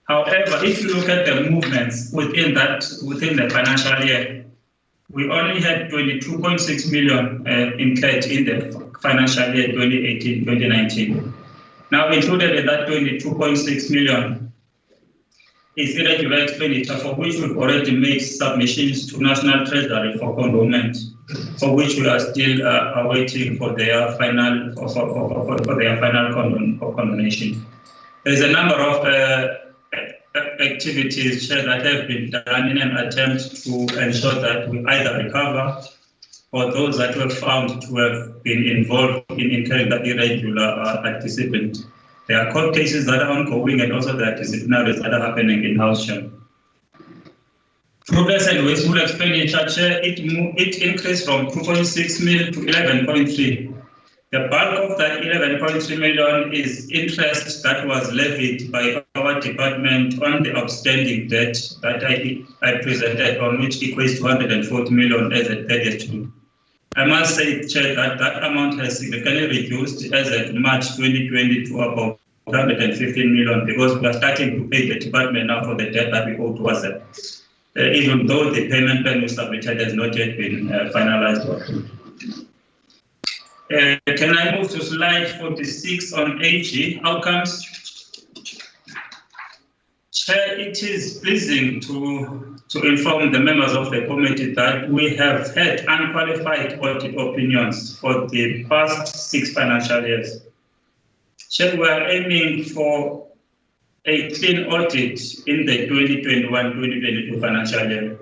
However, if you look at the movements within the financial year, we only had 22.6 million incurred in the financial year 2018-2019. Now included in that 22.6 million is irregular expenditure for which we've already made submissions to National Treasury for condonment, for which we are still awaiting for their final condonation. There's a number of activities that have been done in an attempt to ensure that we either recover or those that were found to have been involved in incurring the irregular participant. There are court cases that are ongoing and also there are disciplinaries that are happening in house share. Progress and wasteful expenditure, it increased from 2.6 million to 11.3. The bulk of that 11.3 million is interest that was levied by our department on the outstanding debt that I presented, on which equates to 140 million as at 30th June. I must say, Chair, that amount has significantly reduced as at March 2020 to about 115 million, because we are starting to pay the department now for the debt that we owe towards them, even though the payment plan we submitted has not yet been finalized or approved. Can I move to slide 46 on AG outcomes? Chair, it is pleasing to inform the members of the committee that we have had unqualified audit opinions for the past 6 financial years. Chair, we are aiming for a clean audit in the 2021-2022 financial year.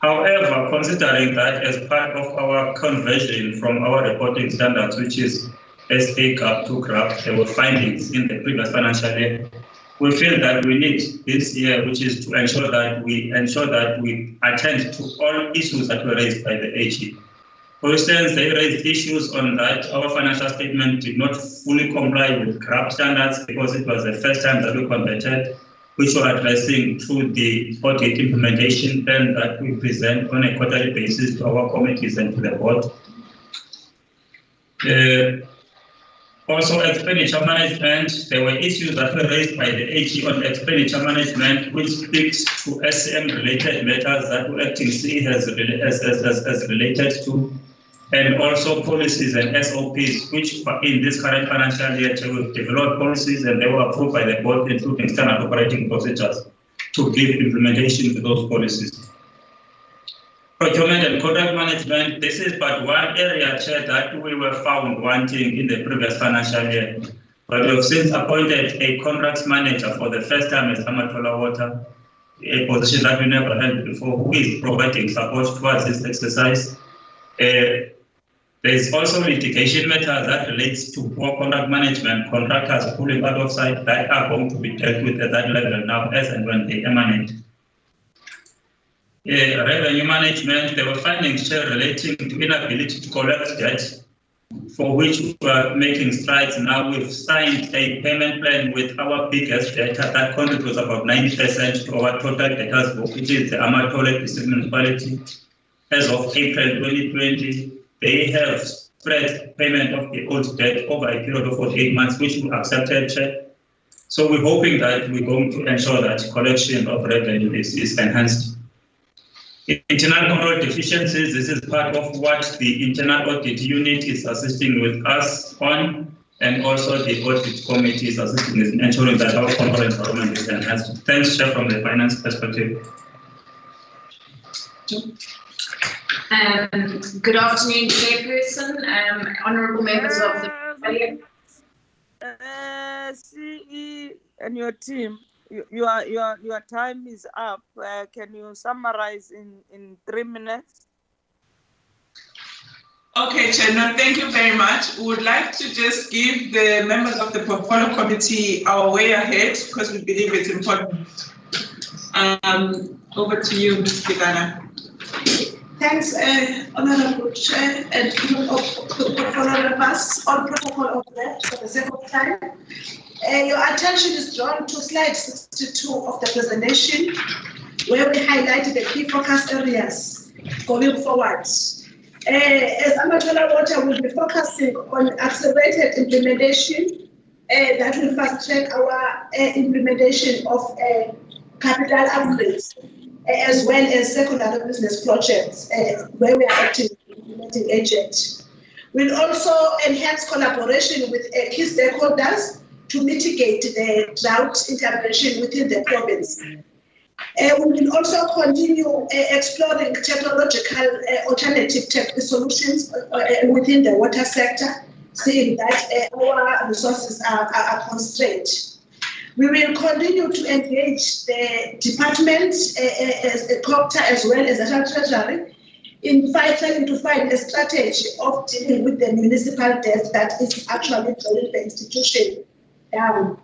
However, considering that as part of our conversion from our reporting standards, which is SA GAP to GRAP, there were findings in the previous financial year. We feel that we need this year, which is to ensure that we attend to all issues that were raised by the AG. For instance, they raised issues on that our financial statement did not fully comply with GRAP standards because it was the first time that we converted, which we're addressing through the audit implementation plan that we present on a quarterly basis to our committees and to the board. Also, expenditure management, there were issues that were raised by the AG on expenditure management, which speaks to SCM-related matters that the acting CE has related to, and also policies and SOPs, which in this current financial year we've developed policies and they were approved by the board, including standard operating procedures to give implementation to those policies. Procurement and contract management, this is but one area, Chair, that we were found wanting in the previous financial year. But we have since appointed a contracts manager for the first time at Amatola Water, a position that we never had before, who is providing support towards this exercise. There is also litigation matters that relates to poor contract management, contractors pulling out of site that are going to be dealt with at that level now as and when they emanate. Revenue management, there were findings relating to inability to collect debt, for which we are making strides now. We've signed a payment plan with our biggest debtor that contributes about 90% to our total debtors book, which is the Amatola District Municipality. As of April 2020, they have spread payment of the old debt over a period of 48 months, which we accepted. So we're hoping that we're going to ensure that collection of revenue is enhanced. Internal control deficiencies, this is part of what the internal audit unit is assisting with us on, and also the audit committee is assisting in ensuring that our control environment is enhanced. Thanks, Chair, from the finance perspective. Good afternoon, Chairperson, honourable members of the CE and your team. Your time is up. Can you summarize in 3 minutes? Okay, Chair, no, thank you very much. We would like to just give the members of the Portfolio Committee our way ahead because we believe it's important. Over to you, Ms. Kigana. Thanks, Honourable Chair and group of the portfolio members. On protocol of that, for the sake of time, your attention is drawn to slide 62 of the presentation, where we highlighted the key focus areas going forward. As Amatola Water will be focusing on accelerated implementation that will fast track our implementation of capital upgrades. as well as secondary business projects where we are acting as implementing agent. We'll also enhance collaboration with key stakeholders to mitigate the drought intervention within the province. We will also continue exploring technological alternative solutions within the water sector, seeing that our resources are constrained. We will continue to engage the department, COPTA, as well as the Treasury, in trying to find a strategy of dealing with the municipal debt that is actually drawing the institution down.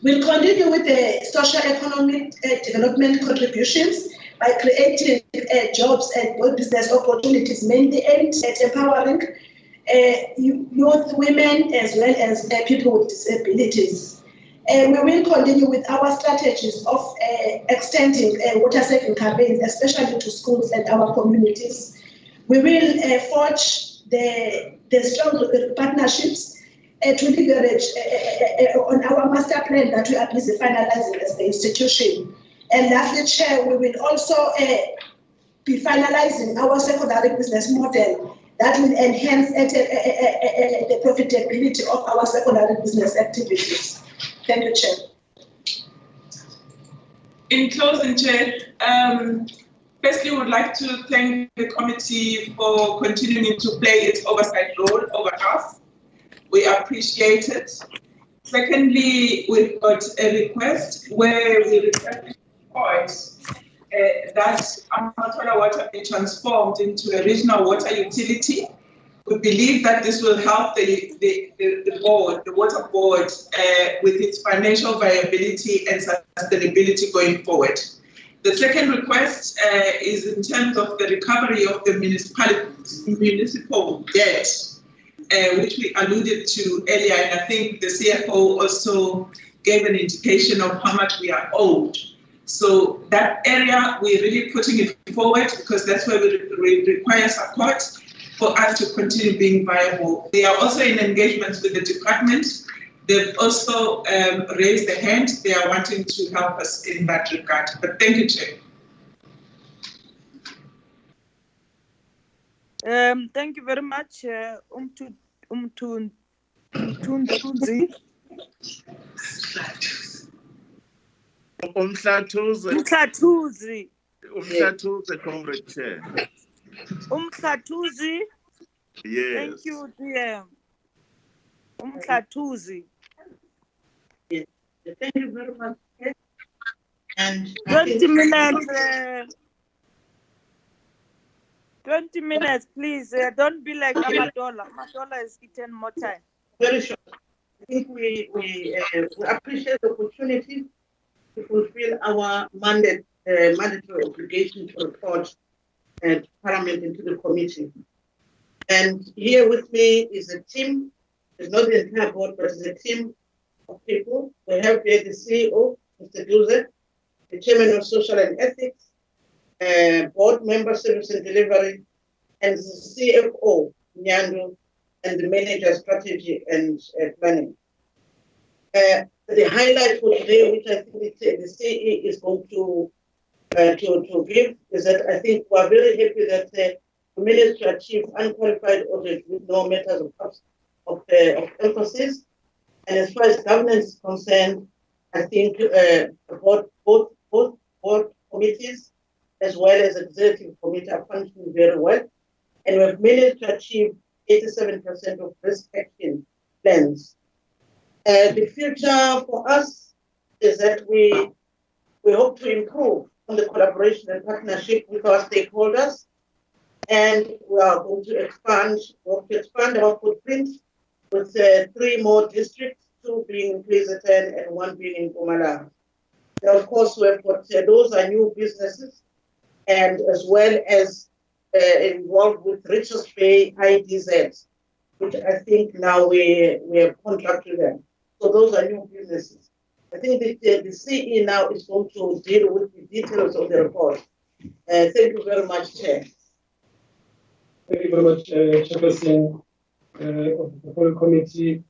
We'll continue with the socio-economic development contributions by creating jobs and business opportunities, mainly aimed at empowering youth, women, as well as people with disabilities. We will continue with our strategies of extending water saving campaigns, especially to schools and our communities. We will forge the strong partnerships to leverage on our master plan that we are busy finalizing as the institution. And lastly, Chair, we will also be finalizing our secondary business model that will enhance the profitability of our secondary business activities. Thank you, Chair. In closing, Chair, firstly, we would like to thank the committee for continuing to play its oversight role over us. We appreciate it. Secondly, we've got a request where we request that Amatola water be transformed into a regional water utility. We believe that this will help the board, the water board, with its financial viability and sustainability going forward. The second request is in terms of the recovery of the municipal debt, which we alluded to earlier, and I think the CFO also gave an indication of how much we are owed. So that area, we're really putting it forward because that's where we require support for us to continue being viable. They are also in engagements with the department. They've also raised their hand. They are wanting to help us in that regard. But thank you, Chair. Thank you very much, Umthunzi. Umhlathuze, Comrade Chair. Umhlathuzi. Yes. Thank you, DM. Umhlathuzi. Yes. Thank you very much. And 20 minutes. 20 minutes, please. Don't be like Amatola. Amatola is eating more time. Very short. I think we appreciate the opportunity to fulfill our mandatory obligation to report to Parliament and to the committee. And here with me is a team. It's not the entire board, but it's a team of people. We have here the CEO, Mr. Duze, the Chairman of Social and Ethics, board member, Service and Delivery, and the CFO, Nyando, and the Manager, Strategy and Planning. The highlight for today, which I think the CE is going to give, is that I think we are very happy that we managed to achieve unqualified audit with no matters of emphasis. And as far as governance is concerned, I think both board committees as well as executive committee are functioning very well. And we've managed to achieve 87% of risk action plans. The future for us is that we hope to improve on the collaboration and partnership with our stakeholders, and we are going to expand our footprint with 3 more districts, 2 being in KZN and 1 being in Mpumalanga. Now, of course, we've got those are new businesses, and as well as involved with Richards Bay IDZ, which I think now we have contracted them. So those are new businesses. I think the CE now is going to deal with the details of the report. Thank you very much, Chair. Thank you very much, Chairperson of the Portfolio Committee,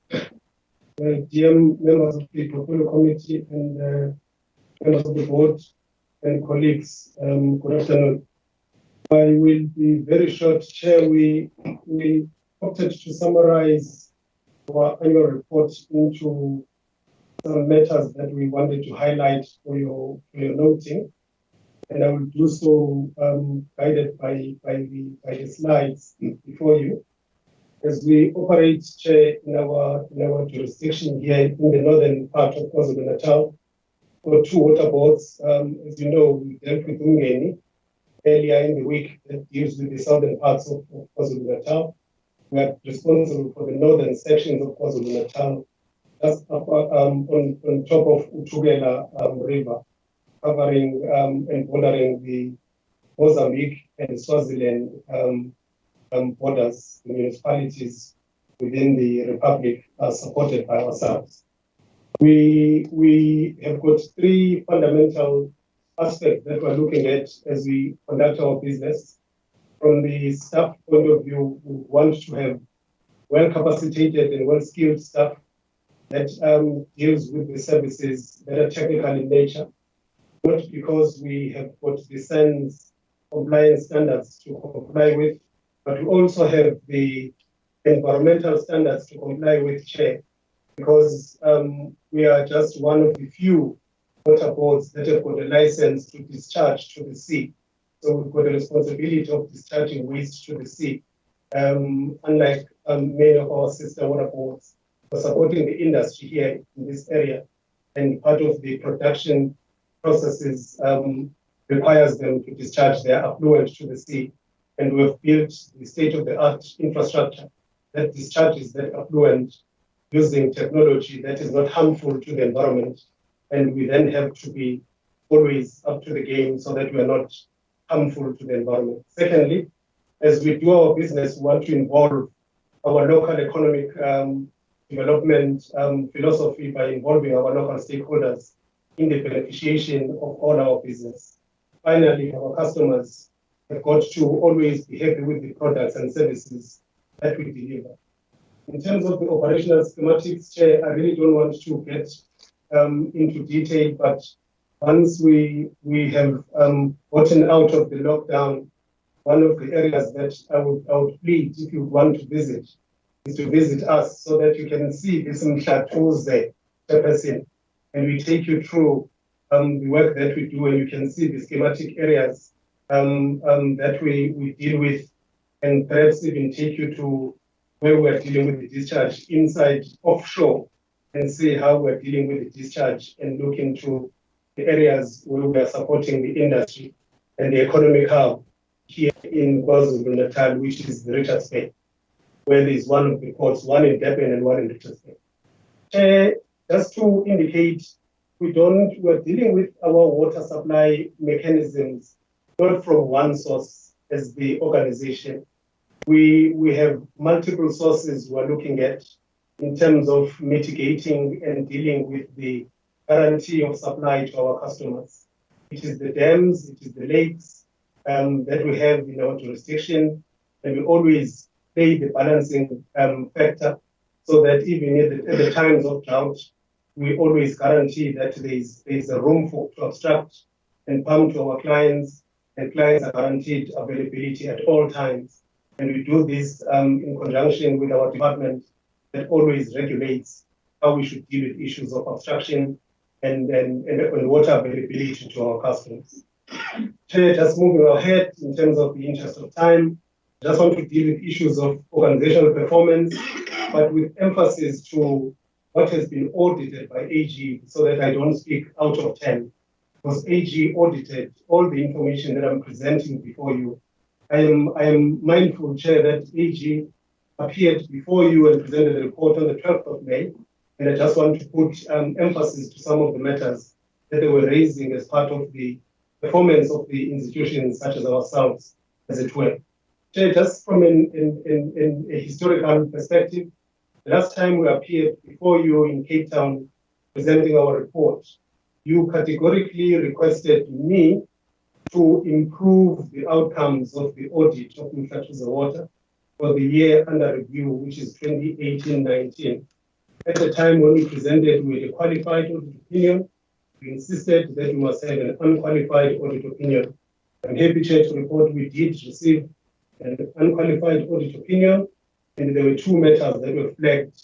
GM members of the Portfolio Committee, and members of the board. and colleagues, good afternoon. I will be very short, Chair. We opted to summarize our annual report into some matters that we wanted to highlight for your noting, and I will do so guided by the slides before you. As we operate, Chair, in our jurisdiction here in the northern part of KwaZulu-Natal, for 2 water boards, as you know, we dealt with Umgeni earlier in the week that deals with the southern parts of KwaZulu-Natal. We are responsible for the northern sections of KwaZulu-Natal, just on top of Utugela River, covering and bordering the Mozambique and Swaziland borders, the municipalities within the Republic are supported by ourselves. We have got 3 fundamental aspects that we're looking at as we conduct our business. From the staff point of view, we want to have well-capacitated and well-skilled staff that deals with the services that are technical in nature, not because we have got the SANS compliance standards to comply with, but we also have the environmental standards to comply with, Chair, because we are just one of the few water boards that have got a license to discharge to the sea. So we've got a responsibility of discharging waste to the sea. Unlike many of our sister water boards, we're supporting the industry here in this area, and part of the production processes requires them to discharge their affluent to the sea. And we've built the state-of-the-art infrastructure that discharges that affluent using technology that is not harmful to the environment. And we then have to be always up to the game so that we are not harmful to the environment. Secondly, as we do our business, we want to involve our local economic development philosophy by involving our local stakeholders in the beneficiation of all our business. Finally, our customers have got to always be happy with the products and services that we deliver. In terms of the operational schematics, Chair, I really don't want to get into detail, but once we have gotten out of the lockdown, one of the areas that I would plead, if you want to visit, is to visit us so that you can see the plateaus there, Chairperson, and we take you through the work that we do, and you can see the schematic areas that we deal with, and perhaps even take you to where we're dealing with the discharge inside offshore, and see how we're dealing with the discharge, and look into the areas where we are supporting the industry and the economic hub here in KwaZulu-Natal, which is the Richards Bay, where there is one of the ports, one in Durban and one in Richards Bay. Just to indicate, we're dealing with our water supply mechanisms not from one source as the organization. We have multiple sources we're looking at in terms of mitigating and dealing with the guarantee of supply to our customers. It is the dams, it is the lakes that we have in our jurisdiction, and we always play the balancing factor so that even at the times of drought, we always guarantee that there's a room to obstruct and pump to our clients, and clients are guaranteed availability at all times. And we do this in conjunction with our department that always regulates how we should deal with issues of obstruction and water availability to our customers. Just moving ahead in terms of the interest of time, I just want to deal with issues of organizational performance, but with emphasis to what has been audited by AG, so that I don't speak out of 10. Because AG audited all the information that I'm presenting before you. I am mindful, Chair, that AG appeared before you and presented the report on the 12th of May, and I just want to put emphasis to some of the matters that they were raising as part of the performance of the institutions such as ourselves, as it were. Chair, just from a historical perspective, the last time we appeared before you in Cape Town presenting our report, you categorically requested me to improve the outcomes of the audit of Umhlathuze Water for the year under review, which is 2018-19. At the time when we presented, we had a qualified audit opinion, we insisted that we must have an unqualified audit opinion. I'm happy, Chair, to report we did receive an unqualified audit opinion, and there were two matters that were flagged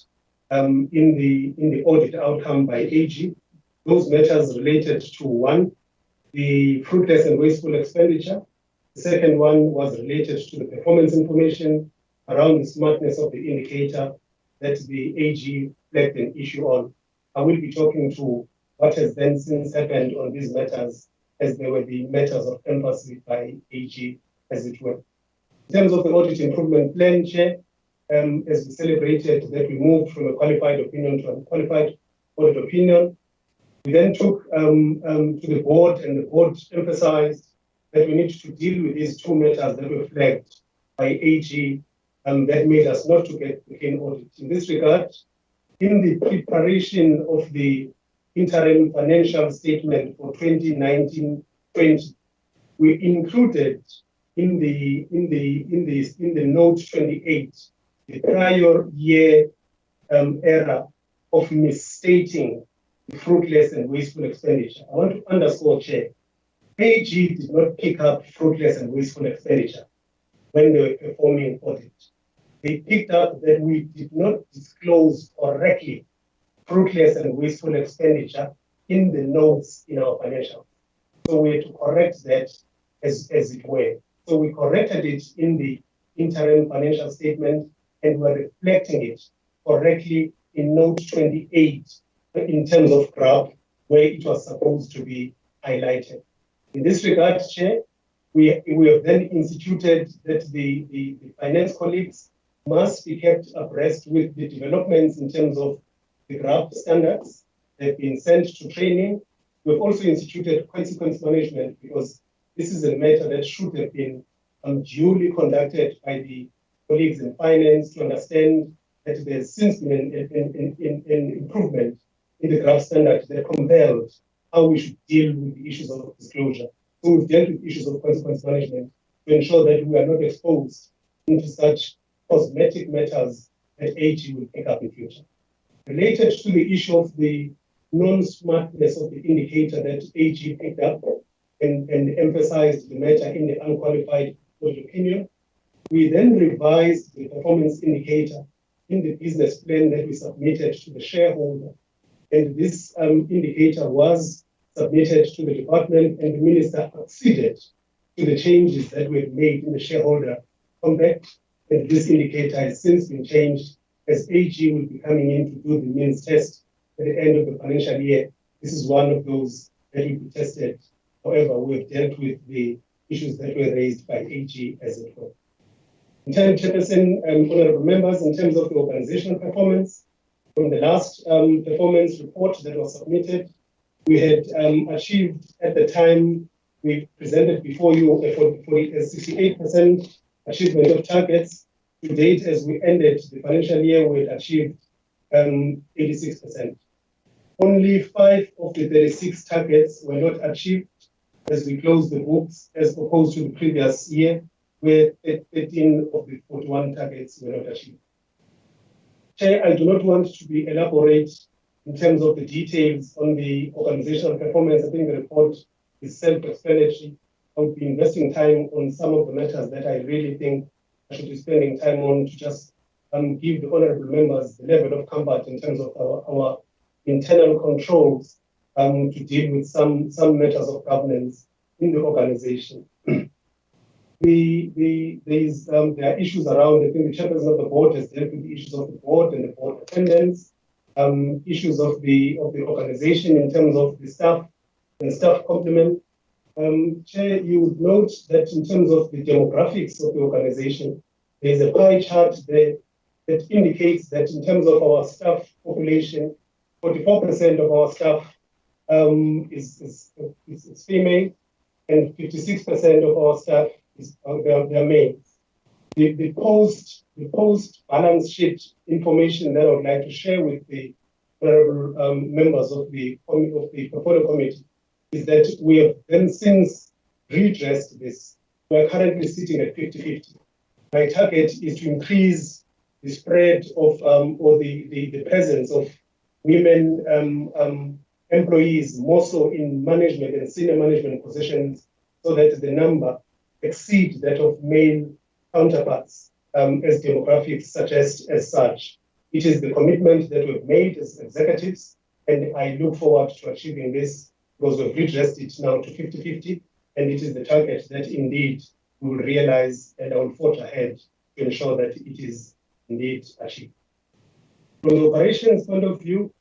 in the audit outcome by AG. Those matters related to, one, the fruitless and wasteful expenditure. The second one was related to the performance information around the smartness of the indicator that the AG flagged an issue on. I will be talking to what has then since happened on these matters, as they were the matters of emphasis by AG, as it were. In terms of the audit improvement plan, Chair, as we celebrated that we moved from a qualified opinion to an unqualified audit opinion, we then took to the board, and the board emphasized that we need to deal with these two matters that were flagged by AG that made us not to get the clean audit. In this regard, in the preparation of the interim financial statement for 2019-20, we included in the note 28 the prior year error of misstating the fruitless and wasteful expenditure. I want to underscore, Chair, AG did not pick up fruitless and wasteful expenditure when they were performing audit. They picked up that we did not disclose correctly fruitless and wasteful expenditure in the notes in our financials. So we had to correct that as it were. So we corrected it in the interim financial statement, and we're reflecting it correctly in note 28 in terms of graph where it was supposed to be highlighted. In this regard, Chair, we have then instituted that the finance colleagues must be kept abreast with the developments in terms of the graph standards. They've been sent to training. We've also instituted consequence management, because this is a matter that should have been duly conducted by the colleagues in finance to understand that there's since been an improvement in the graph standard that compelled how we should deal with the issues of disclosure. So we've dealt with issues of consequence management to ensure that we are not exposed into such cosmetic matters that AG will pick up in future. Related to the issue of the non-smartness of the indicator that AG picked up and emphasized the matter in the unqualified audit opinion, we then revised the performance indicator in the business plan that we submitted to the shareholder. And this indicator was submitted to the department, and the minister acceded to the changes that were made in the shareholder compact. And this indicator has since been changed, as AG will be coming in to do the means test at the end of the financial year. This is one of those that will be tested. However, we have dealt with the issues that were raised by AG as it were. In terms, Chairperson and honorable members, in terms of the organizational performance, from the last performance report that was submitted, we had achieved at the time we presented before you a 68% achievement of targets. To date, as we ended the financial year, we had achieved 86%. Only 5 of the 36 targets were not achieved as we closed the books, as opposed to the previous year, where 13 of the 41 targets were not achieved. Chair, I do not want to be elaborate in terms of the details on the organizational performance. I think the report is self-explanatory. I'll be investing time on some of the matters that I really think I should be spending time on to just give the honorable members the level of comfort in terms of our internal controls to deal with some matters of governance in the organization. There are issues around, I think the chairperson of the board has dealt with the issues of the board and the board attendance, issues of the organization in terms of the staff and staff complement. Chair, you would note that in terms of the demographics of the organization, there's a pie chart there that indicates that in terms of our staff population, 44% of our staff is female, and 56% of our staff is they're male. The post balance sheet information that I would like to share with the honorable members of the portfolio committee is that we have then since redressed this. We are currently sitting at 50-50. My target is to increase the spread of or the presence of women employees, more so in management and senior management positions, so that the number exceeds that of male counterparts, as demographics suggest as such. It is the commitment that we've made as executives, and I look forward to achieving this because we've redressed it now to 50-50, and it is the target that indeed we will realize, and I will forge ahead to ensure that it is indeed achieved. From the operations point of view,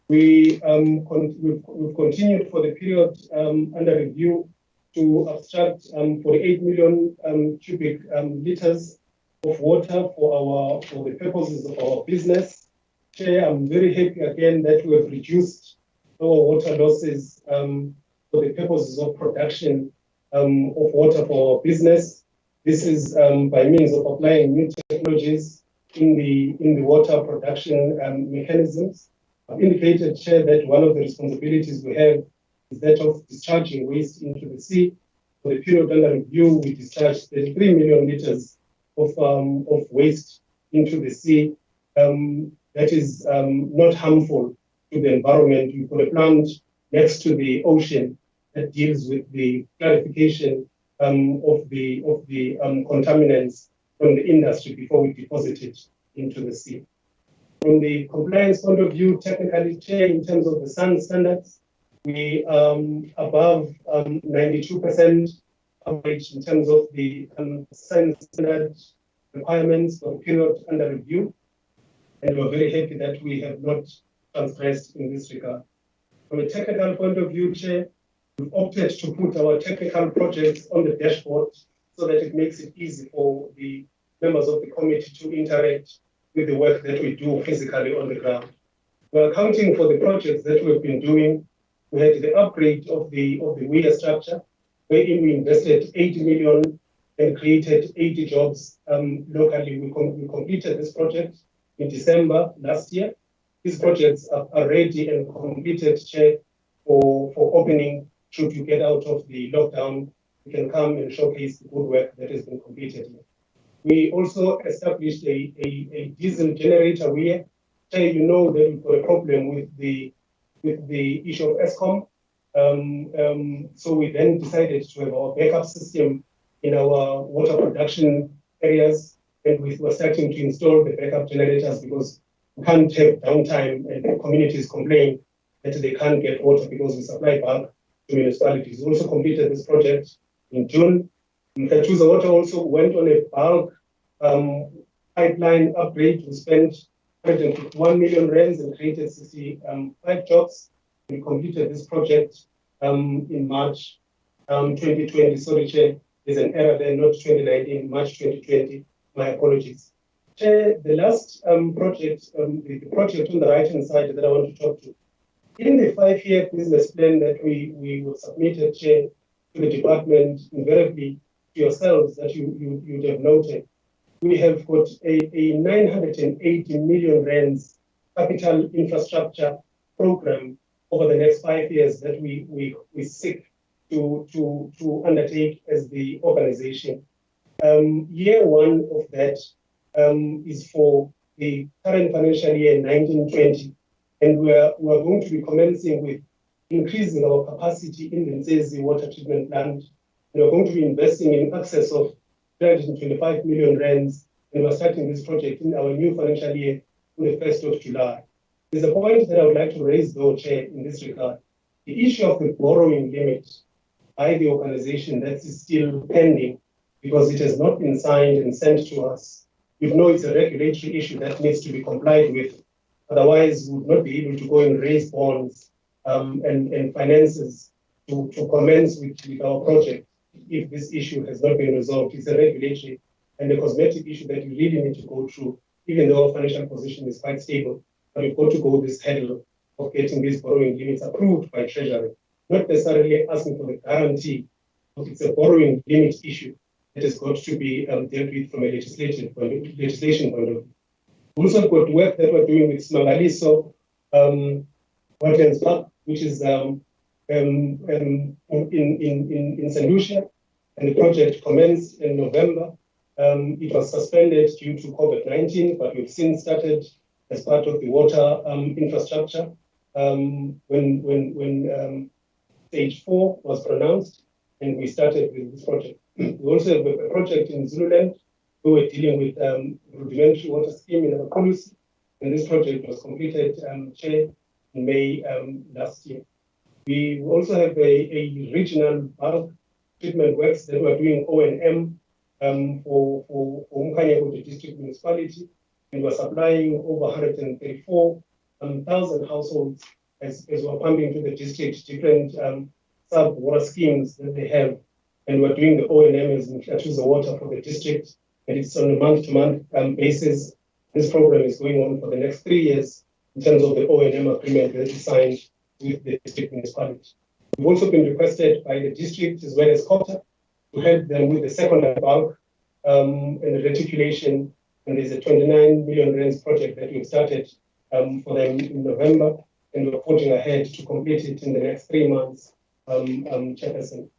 we've continued for the period under review to abstract 48 million cubic liters of water for the purposes of our business. Chair, I'm very happy again that we have reduced our water losses for the purposes of production of water for our business. This is by means of applying new technologies in the water production mechanisms. I've indicated, Chair, that one of the responsibilities we have is that of discharging waste into the sea. For the period under review, we discharged 33 million liters of waste into the sea. That is not harmful to the environment. We put a plant next to the ocean that deals with the clarification of the contaminants from the industry before we deposit it into the sea. From the compliance point of view, technically, Chair, in terms of the SAN standards, we above 92% coverage in terms of the SAN standard requirements for the period under review. And we're very happy that we have not transgressed in this regard. From a technical point of view, Chair, we've opted to put our technical projects on the dashboard so that it makes it easy for the members of the committee to interact with the work that we do physically on the ground. We're accounting for the projects that we've been doing. We had the upgrade of the weir structure, wherein we invested 80 million and created 80 jobs locally. We completed this project in December last year. These projects are ready and completed, Chair, for opening. Should you get out of the lockdown, you can come and showcase the good work that has been completed. We also established a diesel generator weir. Chair, you know that we've got a problem with the issue of ESCOM. So we then decided to have our backup system in our water production areas, and we were starting to install the backup generators because we can't have downtime, and the communities complain that they can't get water because we supply bulk to municipalities. We also completed this project in June. Kachuza Water also went on a bulk pipeline upgrade. We spent 151 million rands and created 65 jobs. We completed this project in March 2020. Sorry, Chair, there's an error there, not 2019, March 2020. My apologies. Chair, the last project, the project on the right-hand side that I want to talk to. In the 5-year business plan that we were submitted, Chair, to the department, invariably to yourselves that you'd have noted, we have got a 980 million rands capital infrastructure program over the next 5 years that we seek to undertake as the organization. Year one of that is for the current financial year 1920, and we're going to be commencing with increasing our capacity in the Nsezi water treatment plant. We're going to be investing in excess of 325 million rands, and we're starting this project in our new financial year on the 1st of July. There's a point that I would like to raise, though, Chair, in this regard. The issue of the borrowing limit by the organization that is still pending because it has not been signed and sent to us. You know it's a regulatory issue that needs to be complied with. Otherwise, we would not be able to go and raise bonds and finances to commence with our project if this issue has not been resolved. It's a regulatory and a cosmetic issue that we really need to go through, even though our financial position is quite stable. But we've got to go this hurdle of getting these borrowing limits approved by Treasury, not necessarily asking for the guarantee, but it's a borrowing limit issue that has got to be dealt with from a legislation point of view. We also got work that we're doing with Smangaliso Wetlands Park, which is in St. Lucia, and the project commenced in November. It was suspended due to COVID-19, but we've since started as part of the water infrastructure when stage 4 was pronounced, and we started with this project. We also have a project in Zululand who were dealing with rudimentary water scheme in our policy, and this project was completed, Chair, in May last year. We also have a regional bulk treatment works that we're doing O&M for Umkanyako, the district municipality, and we're supplying over 134,000 households as we're pumping to the district different sub-water schemes that they have, and we're doing the O&M as in the water for the district, and it's on a month-to-month basis. This program is going on for the next 3 years in terms of the O&M agreement that is signed with the district municipality. We've also been requested by the district as well as COPTA to help them with the secondary bulk and the reticulation, and there's a 29 million rands project that we've started for them in November, and we're forging ahead to complete it in the next 3 months, Chairperson.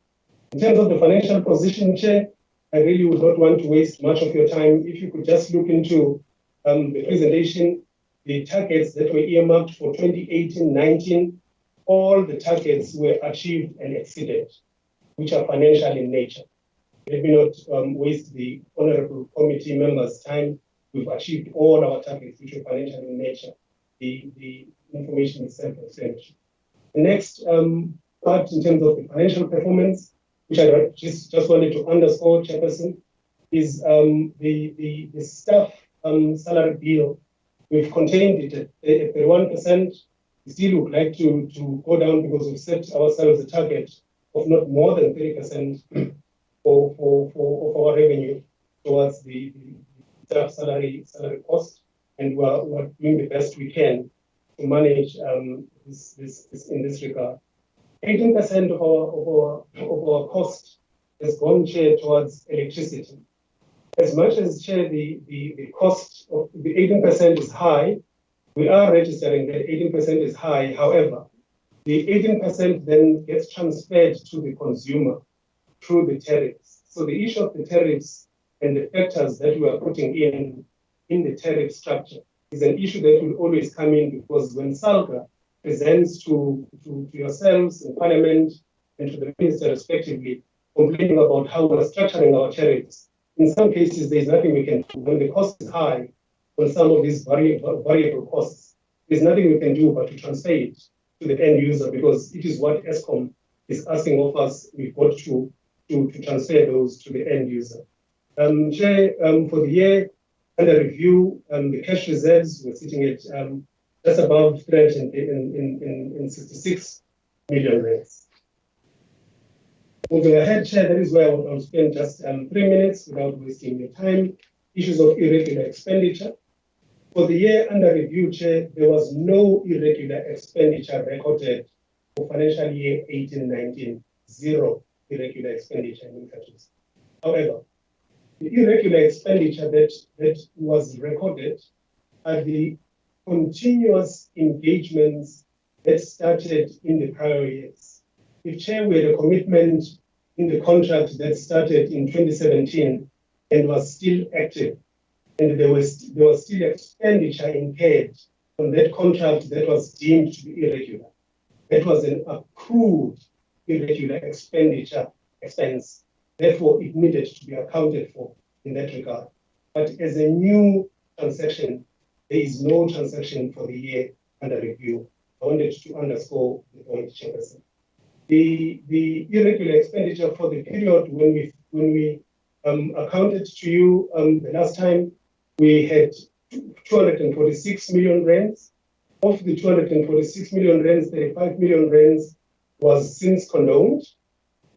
In terms of the financial position, Chair, I really would not want to waste much of your time. If you could just look into the presentation, the targets that were earmarked for 2018-19, all the targets were achieved and exceeded, which are financial in nature. Let me not waste the honorable committee members' time. We've achieved all our targets, which are financial in nature. The information is self-explanatory. The next part in terms of the financial performance, which I just wanted to underscore, Chairperson, is the staff salary bill. We've contained it at 31%. We still would like to go down because we've set ourselves a target of not more than 30% of our revenue towards the staff salary cost, and we're doing the best we can to manage this in this regard. 18% of our cost has gone, Chair, towards electricity. As much as, Chair, the cost of the 18% is high, we are registering that 18% is high. However, the 18% then gets transferred to the consumer through the tariffs. So the issue of the tariffs and the factors that we are putting in the tariff structure is an issue that will always come in, because when SALGA presents to yourselves in Parliament and to the Minister respectively, complaining about how we're structuring our tariffs, in some cases there's nothing we can do. When the cost is high on some of these variable costs, there's nothing we can do but to transfer it to the end user, because it is what ESCOM is asking of us. We've got to transfer those to the end user. Chair, for the year under review, the cash reserves were sitting at just above 366 million rands. Moving ahead, Chair, that is where I'll spend just 3 minutes without wasting your time. Issues of irregular expenditure. For the year under review, Chair, there was no irregular expenditure recorded for financial year 18-19, zero irregular expenditure in countries. However, the irregular expenditure that was recorded are the continuous engagements that started in the prior years. If, Chair, we had a commitment in the contract that started in 2017 and was still active, and there was still expenditure incurred on that contract that was deemed to be irregular. That was an accrued irregular expense. Therefore, it needed to be accounted for in that regard. But as a new transaction, there is no transaction for the year under review. I wanted to underscore the point, Chairperson. The irregular expenditure for the period when we accounted to you the last time, we had 246 million rands. Of the 246 million rands, 35 million rands was since condoned.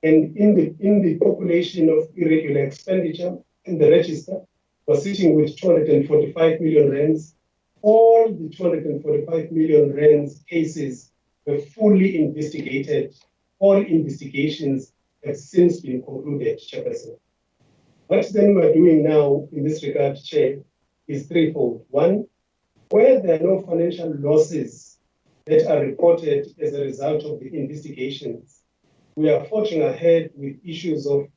And in the population of irregular expenditure in the register, was sitting with 245 million rands. All the 245 million rands cases were fully investigated. All investigations have since been concluded, Chairperson. What then we're doing now in this regard, Chair, is threefold. One, where there are no financial losses that are reported as a result of the investigations, we are forging ahead with issues of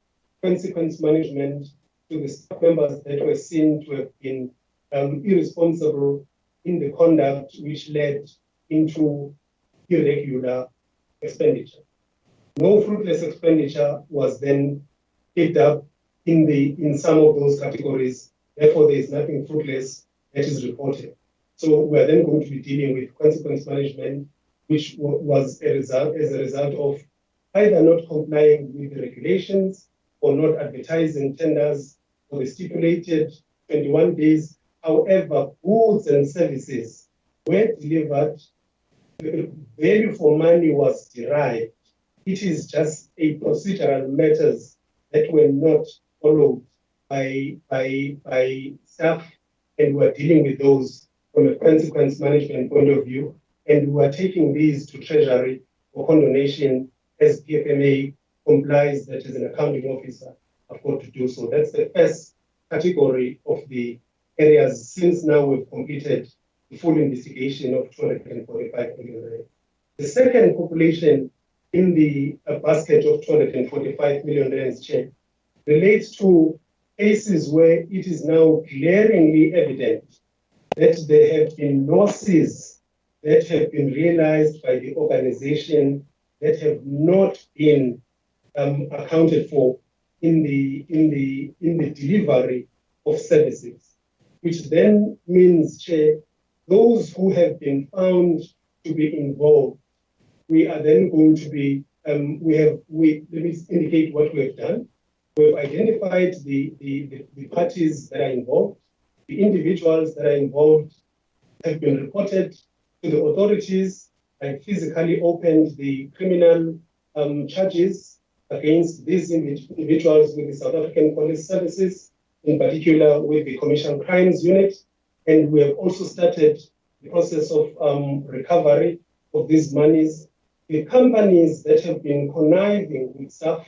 consequence management to the staff members that were seen to have been irresponsible in the conduct which led into irregular expenditure. No fruitless expenditure was then picked up in some of those categories. Therefore, there is nothing fruitless that is reported. So we are then going to be dealing with consequence management, which was as a result of either not complying with the regulations or not advertising tenders for the stipulated 21 days. However, goods and services were delivered, the value for money was derived. It is just a procedural matters that were not followed by staff, and we're dealing with those from a consequence management point of view, and we are taking these to Treasury for condonation as PFMA complies that as an accounting officer I've got to do so. That's the first category of the areas since now we've completed the full investigation of 245 million. The second population in the basket of 245 million rands check relates to cases where it is now glaringly evident that there have been losses that have been realized by the organization that have not been accounted for in the delivery of services, which then means, Chair, those who have been found to be involved, we are then going to be, let me indicate what we have done. We've identified the parties that are involved. The individuals that are involved have been reported to the authorities. I physically opened the criminal charges against these individuals with the South African Police Services, in particular with the Commission Crimes Unit. And we have also started the process of recovery of these monies. The companies that have been conniving with staff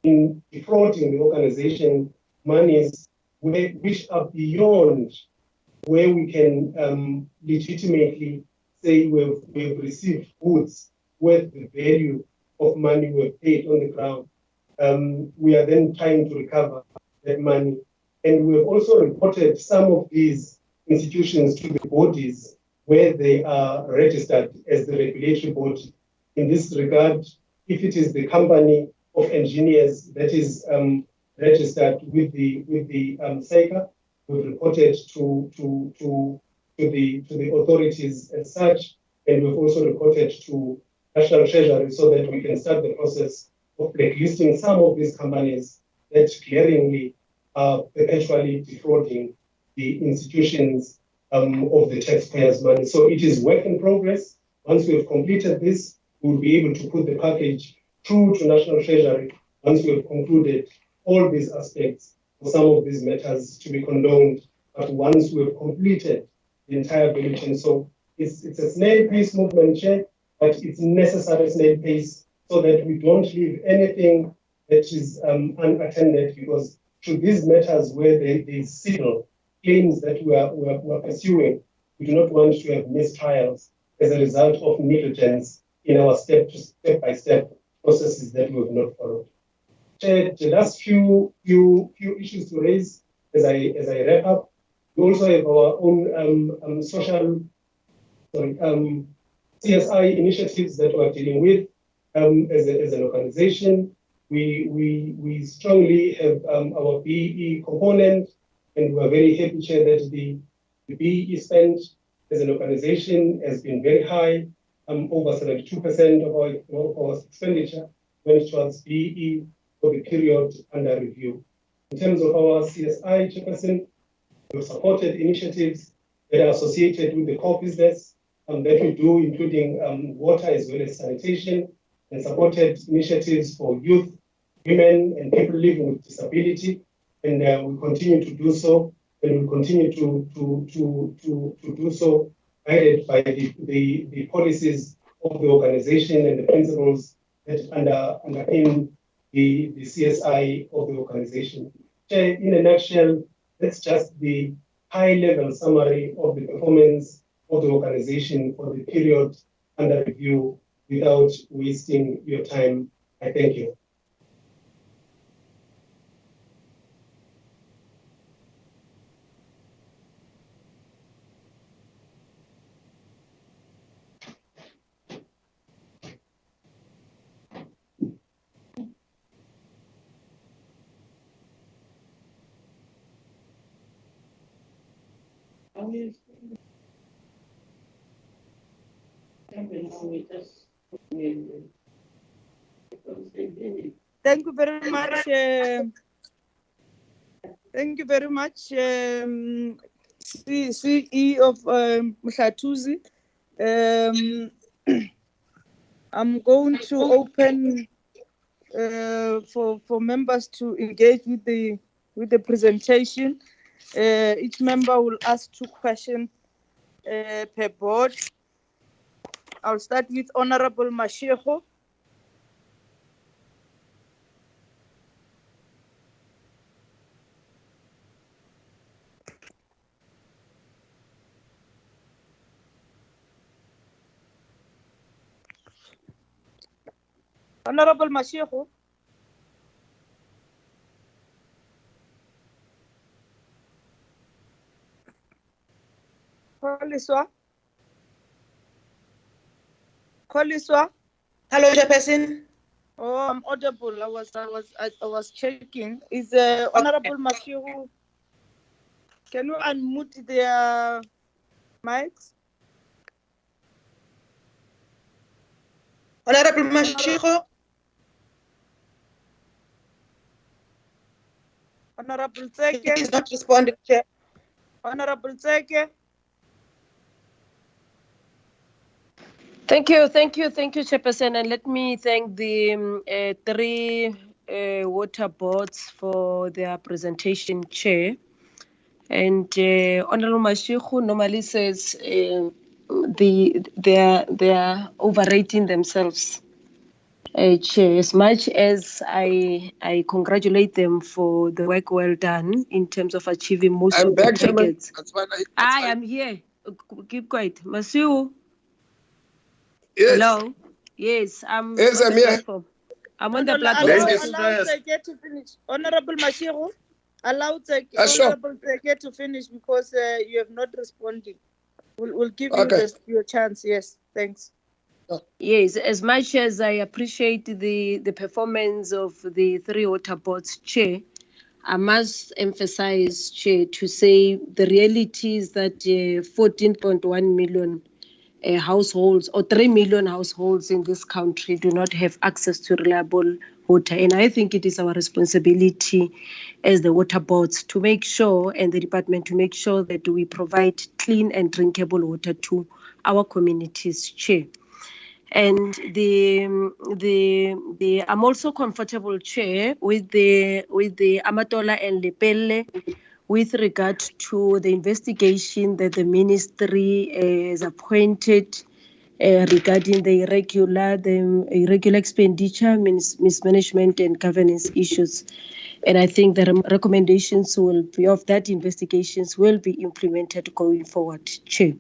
in defrauding the organization monies which are beyond where we can legitimately say we've received goods worth the value of money we've paid on the ground. We are then trying to recover that money. And we have also reported some of these institutions to the bodies where they are registered as the regulatory body. In this regard, if it is the company of engineers that is registered with the SECA, we've reported to the authorities as such, and we've also reported to National Treasury so that we can start the process of blacklisting some of these companies that glaringly are perpetually defrauding the institutions of the taxpayers' money. So it is work in progress. Once we have completed this, we'll be able to put the package through to National Treasury once we have concluded all these aspects for some of these matters to be condoned, but once we have completed the entire value chain. So it's a snail pace movement, Chair, but it's necessary snail pace so that we don't leave anything that is unattended, because to these matters where they signal claims that we are pursuing, we do not want to have mistrials as a result of negligence in our step-by-step processes that we have not followed. Chair, the last few issues to raise as I wrap up. We also have our own social CSI initiatives that we are dealing with as an organization. We strongly have our BEE component, and we are very happy, Chair, that the BEE spend as an organization has been very high. Over 72% of our expenditure went towards BEE for the period under review. In terms of our CSI, Chairperson, we've supported initiatives that are associated with the core business that we do, including water as well as sanitation, and supported initiatives for youth, women, and people living with disability. And we continue to do so, and we continue to do so, guided by the policies of the organization and the principles that underpin the CSI of the organization. Chair, in a nutshell, that's just the high-level summary of the performance of the organization for the period under review. Without wasting your time, I thank you. Thank you very much. Thank you very much, CE of Mhlathuzi. I'm going to open for members to engage with the presentation. Each member will ask 2 questions per board. I'll start with Honorable Mashego. Honorable Mashego. Koliswa. Hello, Chairperson. Oh, I'm audible. I was checking. Is Honorable Mashego? Can you unmute their mics? Honorable Mashego. Honorable Tseke. He's not responding, Chair. Honorable Tseke. Thank you, Chairperson, and let me thank the 3 water boards for their presentation, Chair. And Honorable Mashego normally says they are overrating themselves, Chair. As much as I congratulate them for the work well done in terms of achieving most of the targets. I am here. Keep quiet, Masiu. Yes. Hello. Yes, I'm. Yes, I'm here. I'm on the platform. Allow Tseke to finish. Honorable Mashego, allow Honorable Tseke to finish because you have not responded. We'll give you your chance. Yes, thanks. Yes, as much as I appreciate the performance of the 3 water boards, Chair, I must emphasize, Chair, to say the reality is that 14.1 million households or 3 million households in this country do not have access to reliable water. And I think it is our responsibility as the water boards to make sure, and the department to make sure, that we provide clean and drinkable water to our communities, Chair. And I'm also comfortable, Chair, with the Amatola and Lepelle with regard to the investigation that the ministry has appointed regarding the irregular expenditure, mismanagement and governance issues. And I think the recommendations of that investigations will be implemented going forward, Chair.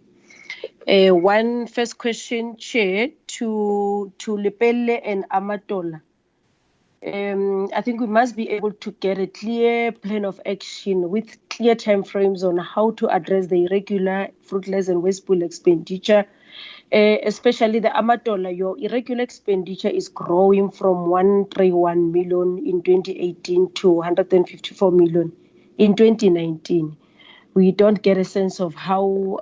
One first question, Chair, to Lepelle and Amatola. I think we must be able to get a clear plan of action with clear timeframes on how to address the irregular, fruitless and wasteful expenditure, especially the Amatola. Your irregular expenditure is growing from 131 million in 2018 to 154 million in 2019. We don't get a sense of how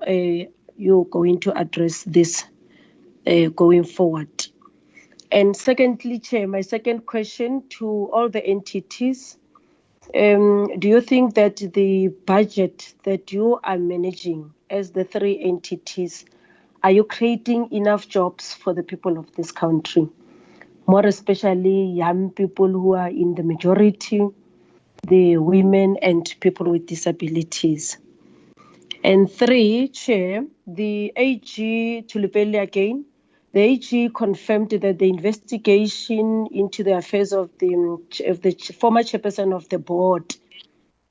you're going to address this going forward. And secondly, Chair, my second question to all the entities, do you think that the budget that you are managing as the 3 entities, are you creating enough jobs for the people of this country? More especially young people who are in the majority, the women and people with disabilities. And 3, Chair, the AG, to Lepelle again, the AG confirmed that the investigation into the affairs of the former chairperson of the board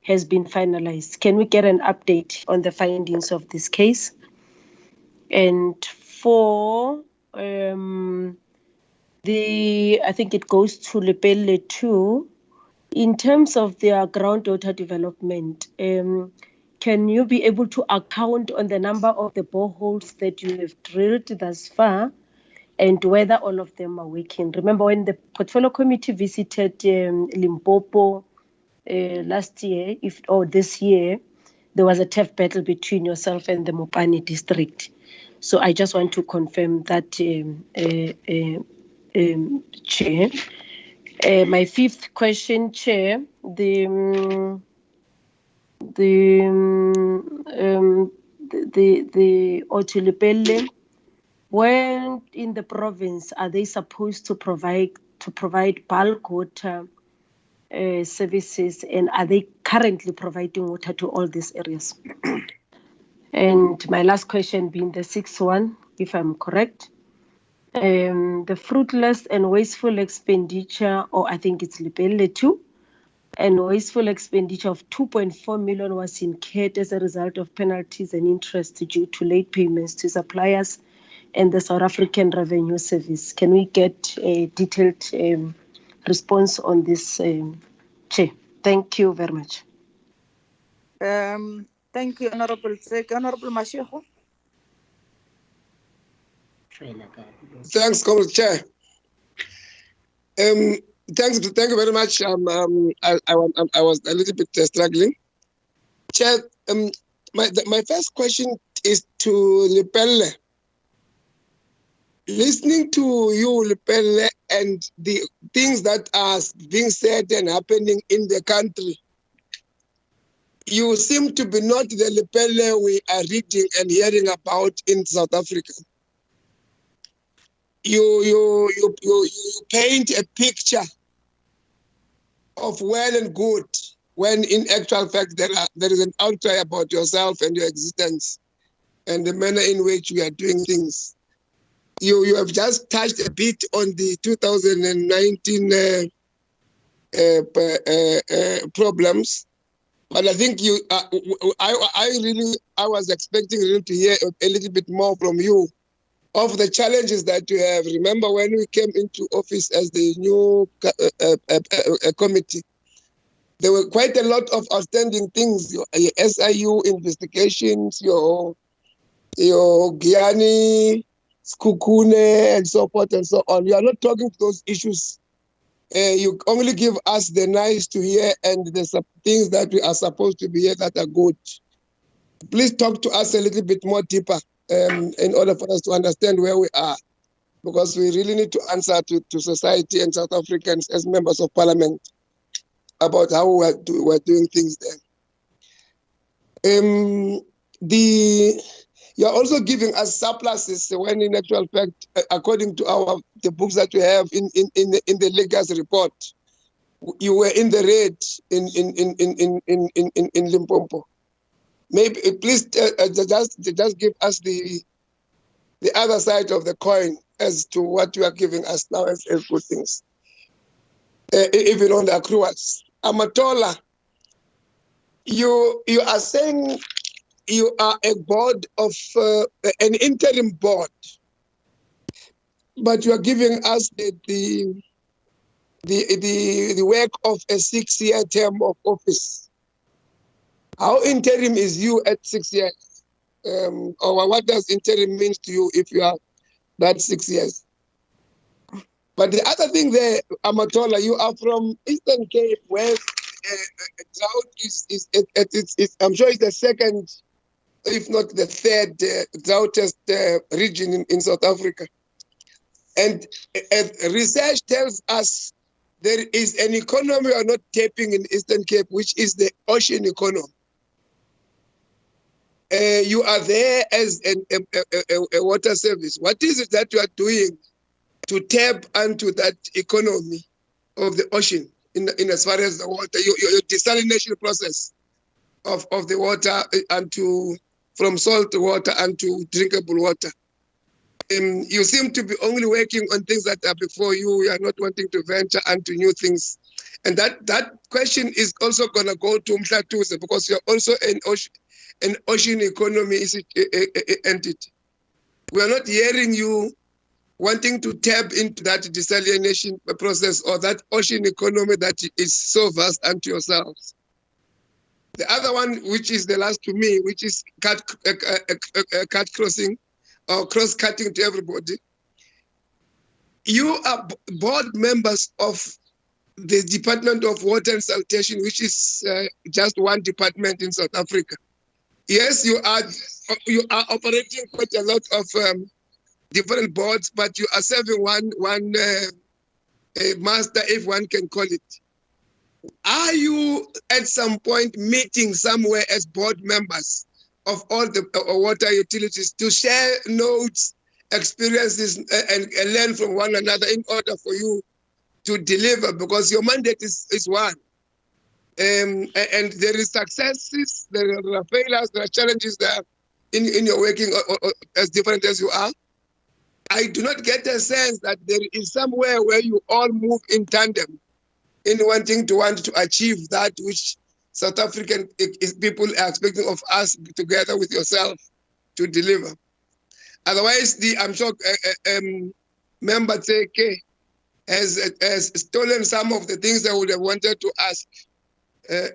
has been finalized. Can we get an update on the findings of this case? And 4, I think it goes to Lepelle too. In terms of their groundwater development, can you be able to account on the number of the boreholes that you have drilled thus far and whether all of them are working? Remember when the portfolio committee visited Limpopo last year, or this year, there was a tough battle between yourself and the Mopani district. So I just want to confirm that, Chair. My fifth question, Chair, the Otilipele, where in the province are they supposed to provide bulk water services, and are they currently providing water to all these areas? And my last question being the sixth one, if I'm correct, the fruitless and wasteful expenditure, or I think it's Lepelle 2, and wasteful expenditure of 2.4 million was incurred as a result of penalties and interest due to late payments to suppliers and the South African Revenue Service. Can we get a detailed response on this, Chair? Thank you very much. Thank you, Honorable Tsek. Honorable Mashego. Thanks, Comrade Chair. Thank you very much. I was a little bit struggling. Chair, my first question is to Lepelle. Listening to you, Lepelle, and the things that are being said and happening in the country, you seem to be not the Lepelle we are reading and hearing about in South Africa. You paint a picture of well and good, when in actual fact there is an outcry about yourself and your existence and the manner in which we are doing things. You have just touched a bit on the 2019 problems, but I think I was expecting really to hear a little bit more from you of the challenges that you have. Remember when we came into office as the new committee, there were quite a lot of outstanding things, your SIU investigations, your Guyani, Skukune, and so forth and so on. You are not talking to those issues. You only give us the nice to hear and the things that we are supposed to be here that are good. Please talk to us a little bit more deeper in order for us to understand where we are, because we really need to answer to society and South Africans as members of parliament about how we're doing things there. You're also giving us surpluses when in actual fact, according to the books that we have in the legacy report, you were in the red in Limpopo. Maybe please just give us the other side of the coin as to what you are giving us now as good things. Even on the accruals. Amatola, you are saying you are a board of an interim board, but you are giving us the work of a 6-year term of office. How interim is you at 6 years? Or what does interim mean to you if you are that 6 years? But the other thing there, Amatola, you are from Eastern Cape, where drought is I'm sure it's the second, if not the third droughtiest region in South Africa. And research tells us there is an economy we are not tapping in Eastern Cape, which is the ocean economy. You are there as a water service. What is it that you are doing to tap onto that economy of the ocean in as far as the water, your desalination process of the water from salt water and to drinkable water? You seem to be only working on things that are before you. You are not wanting to venture onto new things. And that question is also going to go to Mhlatuse, because you're also an ocean economy entity. We are not hearing you wanting to tap into that desalination process or that ocean economy that is so vast unto yourselves. The other one, which is the last to me, which is cut crossing or cross-cutting to everybody. You are board members of the Department of Water and Sanitation, which is just one department in South Africa. Yes, you are operating quite a lot of different boards, but you are serving one master, if one can call it. Are you at some point meeting somewhere as board members of all the water utilities to share notes, experiences, and learn from one another in order for you to deliver? Because your mandate is one. And there is successes, there are failures, there are challenges there in your working as different as you are. I do not get a sense that there is somewhere where you all move in tandem in wanting to achieve that which South African people are expecting of us together with yourself to deliver. Otherwise, I'm sure member TK has stolen some of the things they would have wanted to ask.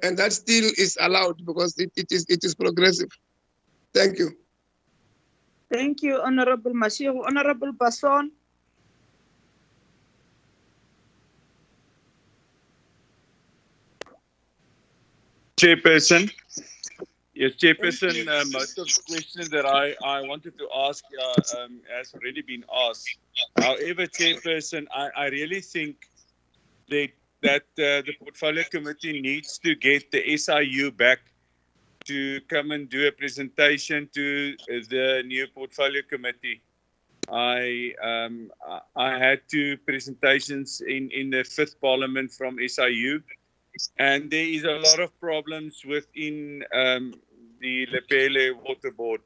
And that still is allowed because it is progressive. Thank you. Thank you, Honorable Mashiro. Honorable Basson. Chairperson. Yes, Chairperson, most of the questions that I wanted to ask has already been asked. However, Chairperson, I really think that the Portfolio Committee needs to get the SIU back to come and do a presentation to the new Portfolio Committee. I had 2 presentations in the 5th Parliament from SIU, and there is a lot of problems within the Lepelle Water Board.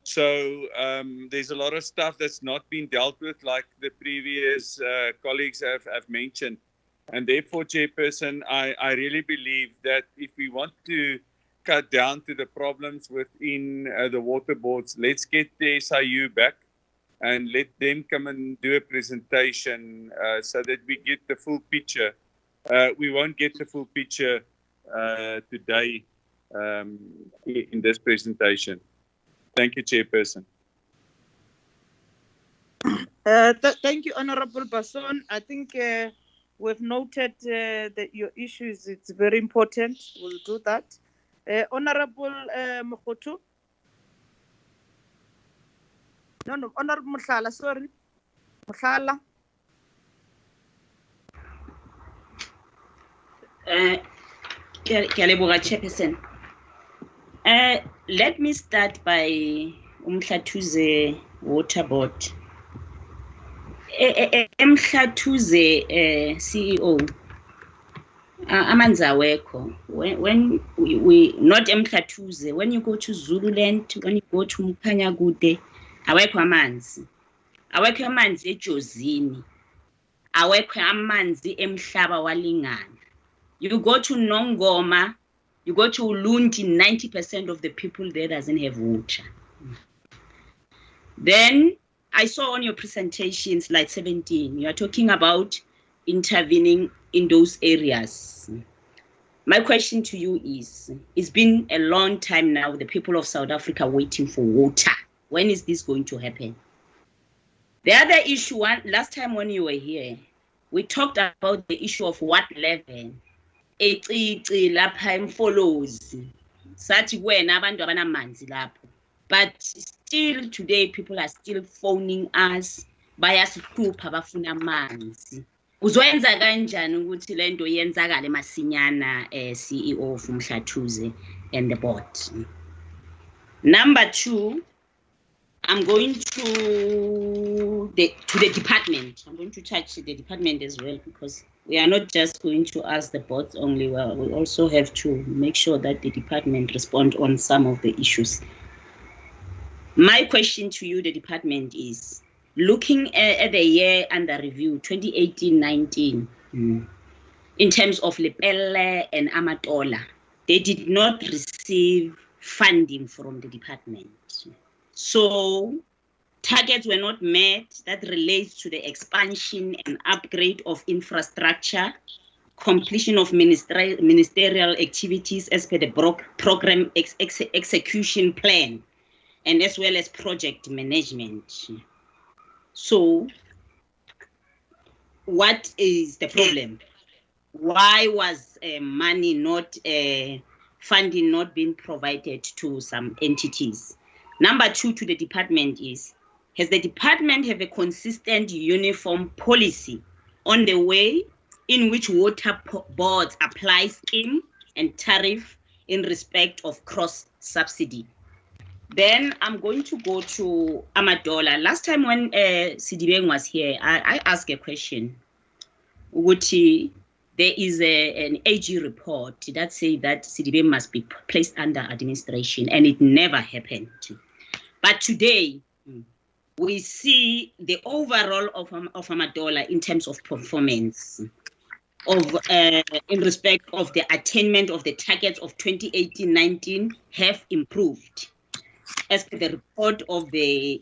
So there's a lot of stuff that's not been dealt with, like the previous colleagues have mentioned. And therefore, Chairperson, I really believe that if we want to cut down to the problems within the water boards, let's get the SIU back and let them come and do a presentation so that we get the full picture. We won't get the full picture today in this presentation. Thank you, Chairperson. Thank you, Honorable Basson. I think we've noted that your issues. It's very important. We'll do that. Honorable Mokhotu. No, Honorable Mhlala, sorry. Mhlala. Chairperson. Let me start by Umhlathuze Water Board. Umhlathuze CEO. Amanzi awekho. When we not Umhlathuze, when you go to Zululand, when you go to Mpanyagude, awekho amanzi. Awekho amanzi eJozini. Awekho amanzi emhlaba walingana. You go to Nongoma, you go to Ulundi, 90% of the people there doesn't have water. Then I saw on your presentation, slide 17, you are talking about intervening in those areas. My question to you is, it's been a long time now, the people of South Africa waiting for water. When is this going to happen? The other issue, last time when you were here, we talked about the issue of what level. Follows. But still today people are still phoning us bayasihlupha bafuna amanzi. Uzoyenza kanjani ukuthi lento yenzakale masinyana CEO of Umhlathuze and the board? Number 2, I'm going to the department. I'm going to touch the department as well, because we are not just going to ask the board only. Well, we also have to make sure that the department respond on some of the issues. My question to you, the department, is looking at the year under review, 2018-19, in terms of Lepelle and Amatola, they did not receive funding from the department. So targets were not met that relates to the expansion and upgrade of infrastructure, completion of ministerial activities as per the program execution plan, and as well as project management. So what is the problem? Why was money not funding not being provided to some entities. Number two to the department is, has the department have a consistent uniform policy on the way in which water boards apply scheme and tariff in respect of cross-subsidy? Then I'm going to go to Amadola. Last time when Sidibeng was here, I asked a question. There is an AG report that says that Sidibeng must be placed under administration, and it never happened. But today, we see the overall of Amadola in terms of performance, in respect of the attainment of the targets of 2018-19 have improved. As per the report of the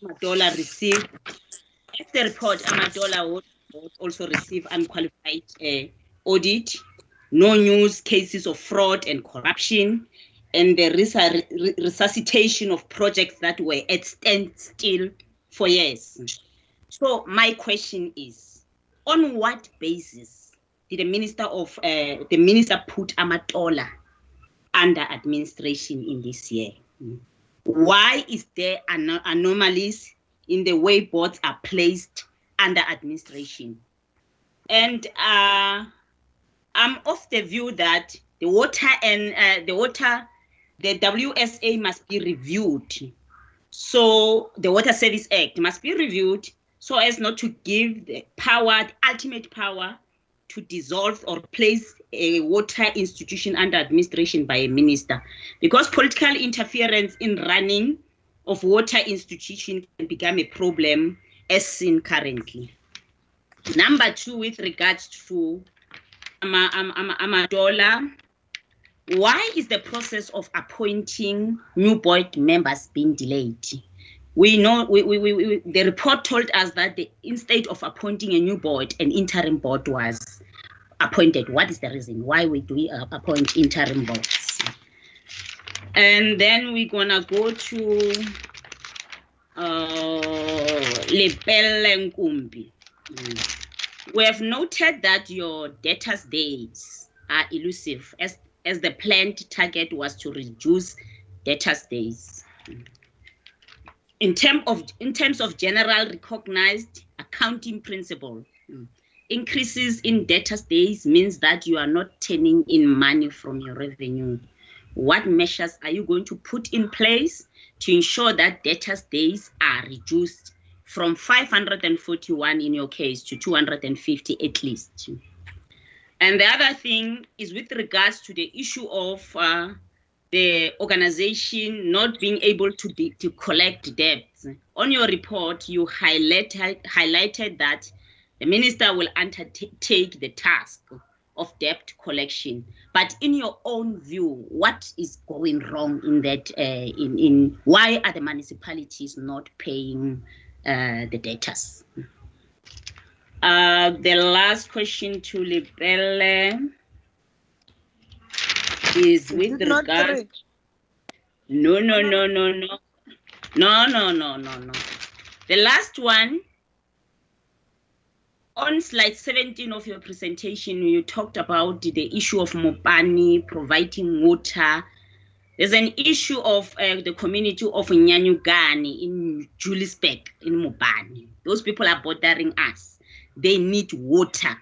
Amadola received, as the report, Amadola would also receive unqualified audit, no news cases of fraud and corruption, and the resuscitation of projects that were at standstill for years. So my question is, on what basis did the minister put Amadola under administration in this year? Why is there anomalies in the way boards are placed under administration? And I'm of the view that the WSA must be reviewed. So the Water Service Act must be reviewed so as not to give the power, the ultimate power, to dissolve or place a water institution under administration by a minister, because political interference in running of water institution can become a problem as seen currently. Number two, with regards to Amadola, why is the process of appointing new board members being delayed? We know the report told us that instead of appointing a new board, an interim board was appointed. What is the reason? Why do we appoint interim boards? And then we're gonna go to Lepelle Nkumbi. We have noted that your debtors days are elusive, as the planned target was to reduce debtors days. In terms of general recognized accounting principle, increases in debtors days means that you are not turning in money from your revenue. What measures are you going to put in place to ensure that debtors days are reduced from 541 in your case to 250 at least? And the other thing is with regards to the issue of the organization not being able to collect debts. On your report, you highlighted that the minister will undertake the task of debt collection. But in your own view, what is going wrong in that? Why are the municipalities not paying the debtors? The last question to Lepelle is with regard. No. The last one, on slide 17 of your presentation, you talked about the issue of Mopani providing water. There's an issue of the community of Nyanyugani in Juliusburg in Mopani. Those people are bothering us. They need water.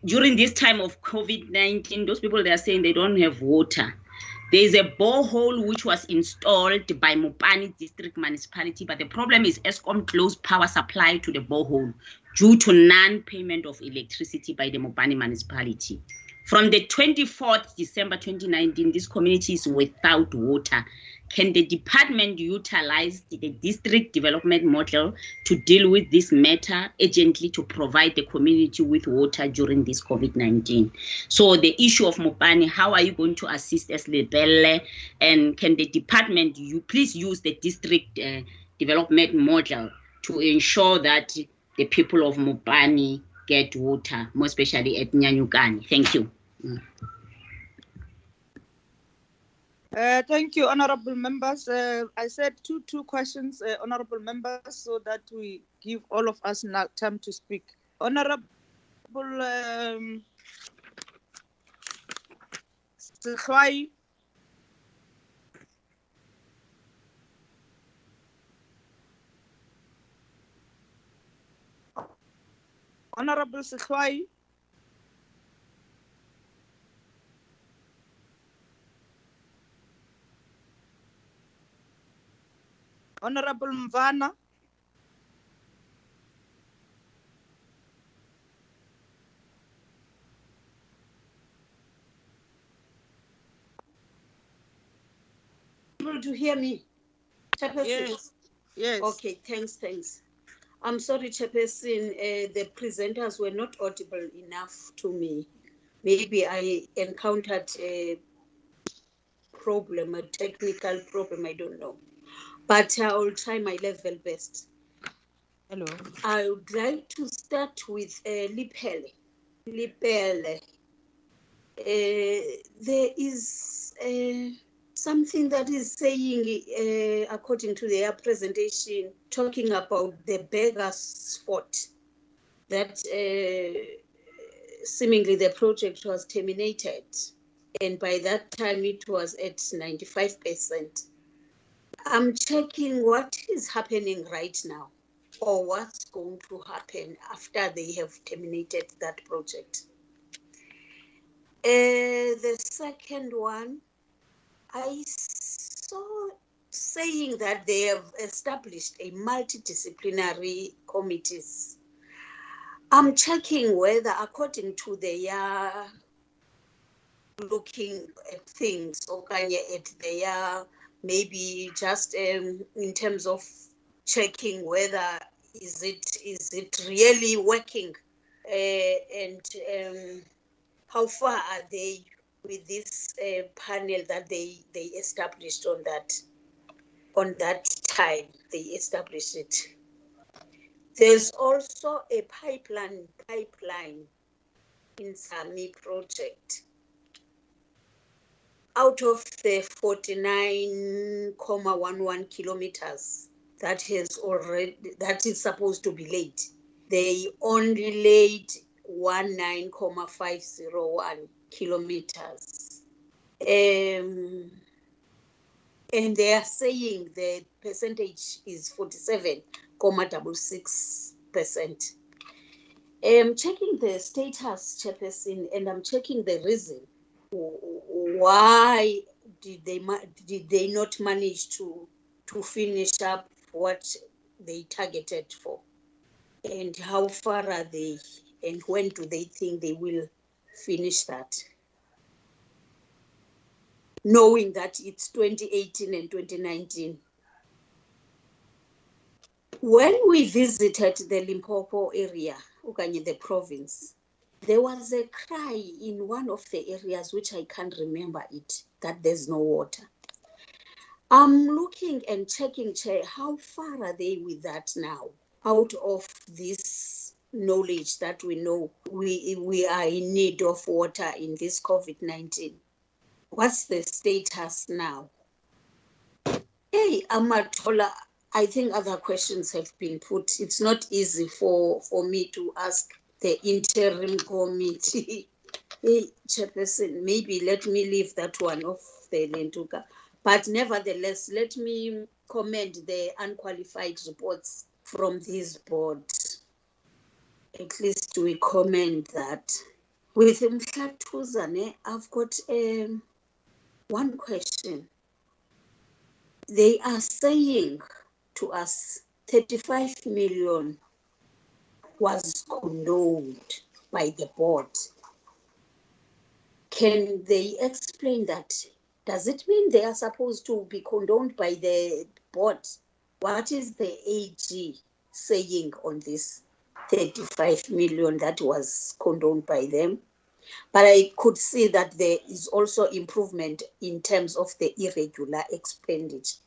During this time of COVID-19, those people, they are saying they don't have water. There is a borehole which was installed by Mopani District Municipality, but the problem is Eskom closed power supply to the borehole due to non-payment of electricity by the Mopani Municipality. From the 24th December 2019, this community is without water. Can the department utilize the district development model to deal with this matter urgently to provide the community with water during this COVID-19? So the issue of Mopani, how are you going to assist as Lepelle? And can the department, please use the district development model to ensure that the people of Mopani get water, more especially at Nyanyugani? Thank you. Thank you, honorable members. I said two questions, honorable members, so that we give all of us now time to speak. Honorable Sehwai. Honorable Sehwai. Honorable Mvana. Able to hear me? Chairperson? Yes. Yes. Okay, thanks. I'm sorry, Chairperson, the presenters were not audible enough to me. Maybe I encountered a problem, a technical problem, I don't know. But I will try my level best. Hello. I would like to start with Lipele. There is something that is saying, according to their presentation, talking about the beggar spot, that seemingly the project was terminated, and by that time it was at 95%. I'm checking what is happening right now, or what's going to happen after they have terminated that project. The second one, I saw saying that they have established a multidisciplinary committees. I'm checking whether, according to their looking at things, or at their maybe just in terms of checking whether is it really working, and how far are they with this panel that they established on that time they established it. There's also a pipeline in Sami project. Out of the 49.11 kilometers that is supposed to be laid, they only laid 19.501 kilometers. And they are saying the percentage is 47.66%. I'm checking the status, Chairperson, and I'm checking the reason. Why did they not manage to finish up what they targeted for? And how far are they? And when do they think they will finish that? Knowing that it's 2018 and 2019. When we visited the Limpopo area, the province, there was a cry in one of the areas, which I can't remember it, that there's no water. I'm looking and checking, Chair, how far are they with that now? Out of this knowledge that we know we are in need of water in this COVID-19. What's the status now? Hey, Amatola, I think other questions have been put. It's not easy for me to ask the interim committee. Hey, Chairperson, maybe let me leave that one off the Lentuka. But nevertheless, let me commend the unqualified reports from this board. At least we comment that. With Mhlatuzane, I've got one question. They are saying to us 35 million was condoned by the board. Can they explain that? Does it mean they are supposed to be condoned by the board? What is the AG saying on this 35 million that was condoned by them? But I could see that there is also improvement in terms of the irregular expenditure.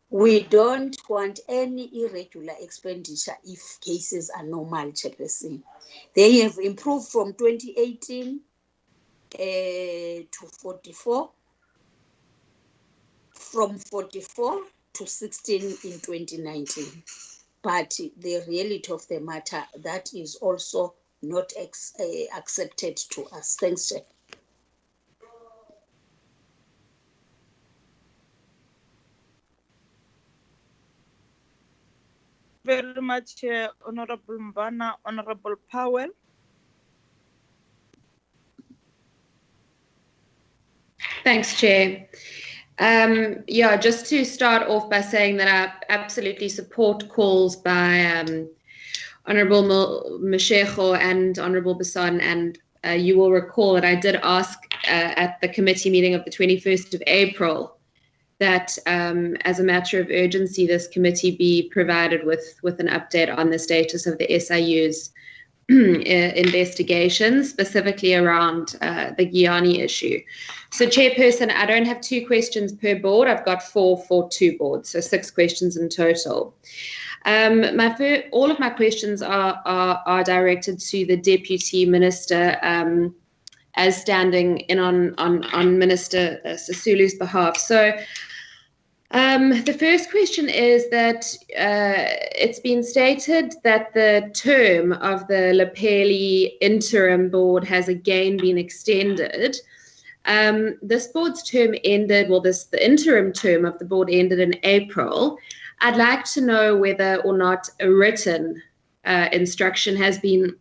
We don't want any irregular expenditure if cases are normal, Chairperson. They have improved from 2018 to 44, from 44 to 16 in 2019. But the reality of the matter, that is also not accepted to us. Thanks, Chair. very much, Honorable Mbana. Honorable Powell. Thanks, Chair. Yeah, just to start off by saying that I absolutely support calls by Honourable Mashego and Honourable Basson, and you will recall that I did ask at the committee meeting of the 21st of April that as a matter of urgency, this committee be provided with an update on the status of the SIU's investigation, specifically around the Guyani issue. So, Chairperson, I don't have 2 questions per board. I've got 4 for 2 boards, so 6 questions in total. All of my questions are directed to the Deputy Minister as standing in on Minister Sisulu's behalf. So, the first question is that it's been stated that the term of the Lepeli interim board has again been extended. This board's term ended, the interim term of the board ended in April. I'd like to know whether or not a written instruction has been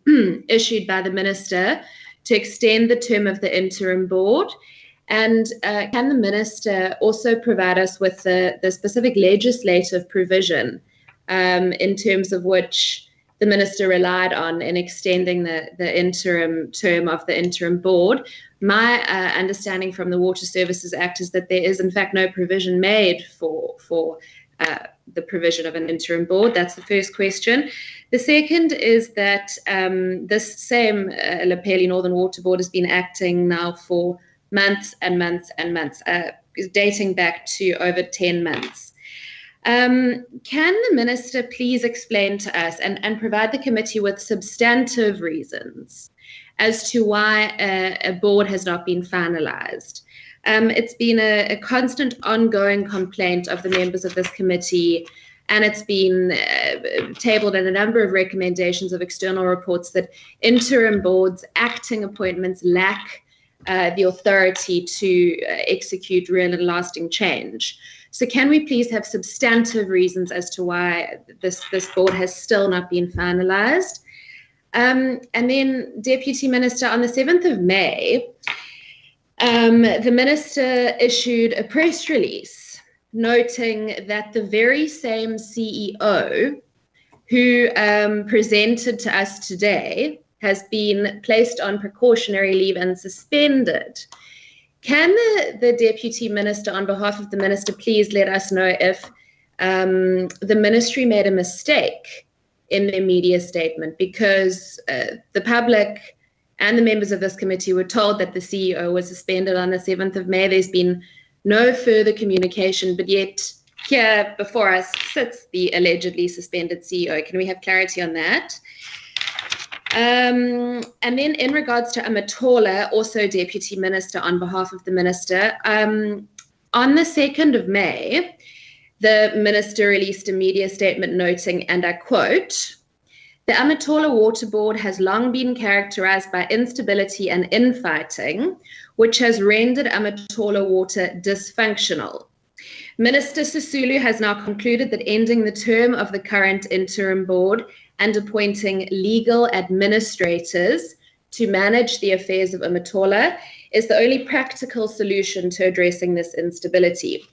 issued by the Minister to extend the term of the interim board. And can the Minister also provide us with the specific legislative provision in terms of which the Minister relied on in extending the interim term of the interim board? My understanding from the Water Services Act is that there is in fact no provision made for the provision of an interim board. That's the first question. The second is that this same Lepeli Northern Water Board has been acting now for months and months and months, dating back to over 10 months. Can the Minister please explain to us and provide the committee with substantive reasons as to why a board has not been finalised? It's been a constant ongoing complaint of the members of this committee, and it's been tabled in a number of recommendations of external reports that interim boards, acting appointments lack the authority to execute real and lasting change. So can we please have substantive reasons as to why this board has still not been finalised? And then, Deputy Minister, on the 7th of May, the Minister issued a press release noting that the very same CEO who presented to us today has been placed on precautionary leave and suspended. Can the Deputy Minister, on behalf of the Minister, please let us know if the Ministry made a mistake in their media statement, because the public and the members of this committee were told that the CEO was suspended on the 7th of May. There's been no further communication, but yet here before us sits the allegedly suspended CEO. Can we have clarity on that? And then in regards to Amatola, also Deputy Minister, on behalf of the Minister, on the 2nd of May, the Minister released a media statement noting, and I quote, "The Amatola Water Board has long been characterized by instability and infighting, which has rendered Amatola water dysfunctional. Minister Sisulu has now concluded that ending the term of the current interim board and appointing legal administrators to manage the affairs of Amatola is the only practical solution to addressing this instability."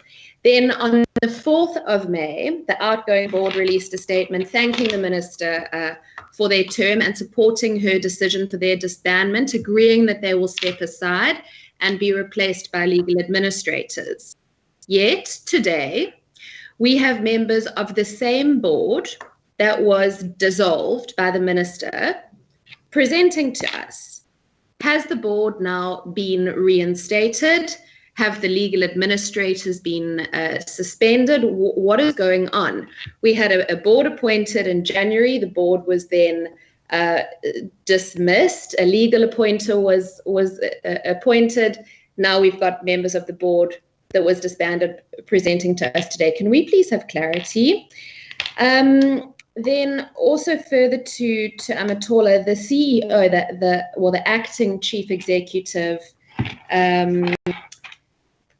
Then on the 4th of May, the outgoing board released a statement thanking the Minister for their term and supporting her decision for their disbandment, agreeing that they will step aside and be replaced by legal administrators. Yet today, we have members of the same board that was dissolved by the Minister presenting to us. Has the board now been reinstated? Have the legal administrators been suspended? What is going on? We had a board appointed in January. The board was then dismissed. A legal appointer was appointed. Now we've got members of the board that was disbanded presenting to us today. Can we please have clarity? Then also further to Amatola, the CEO, the acting chief executive,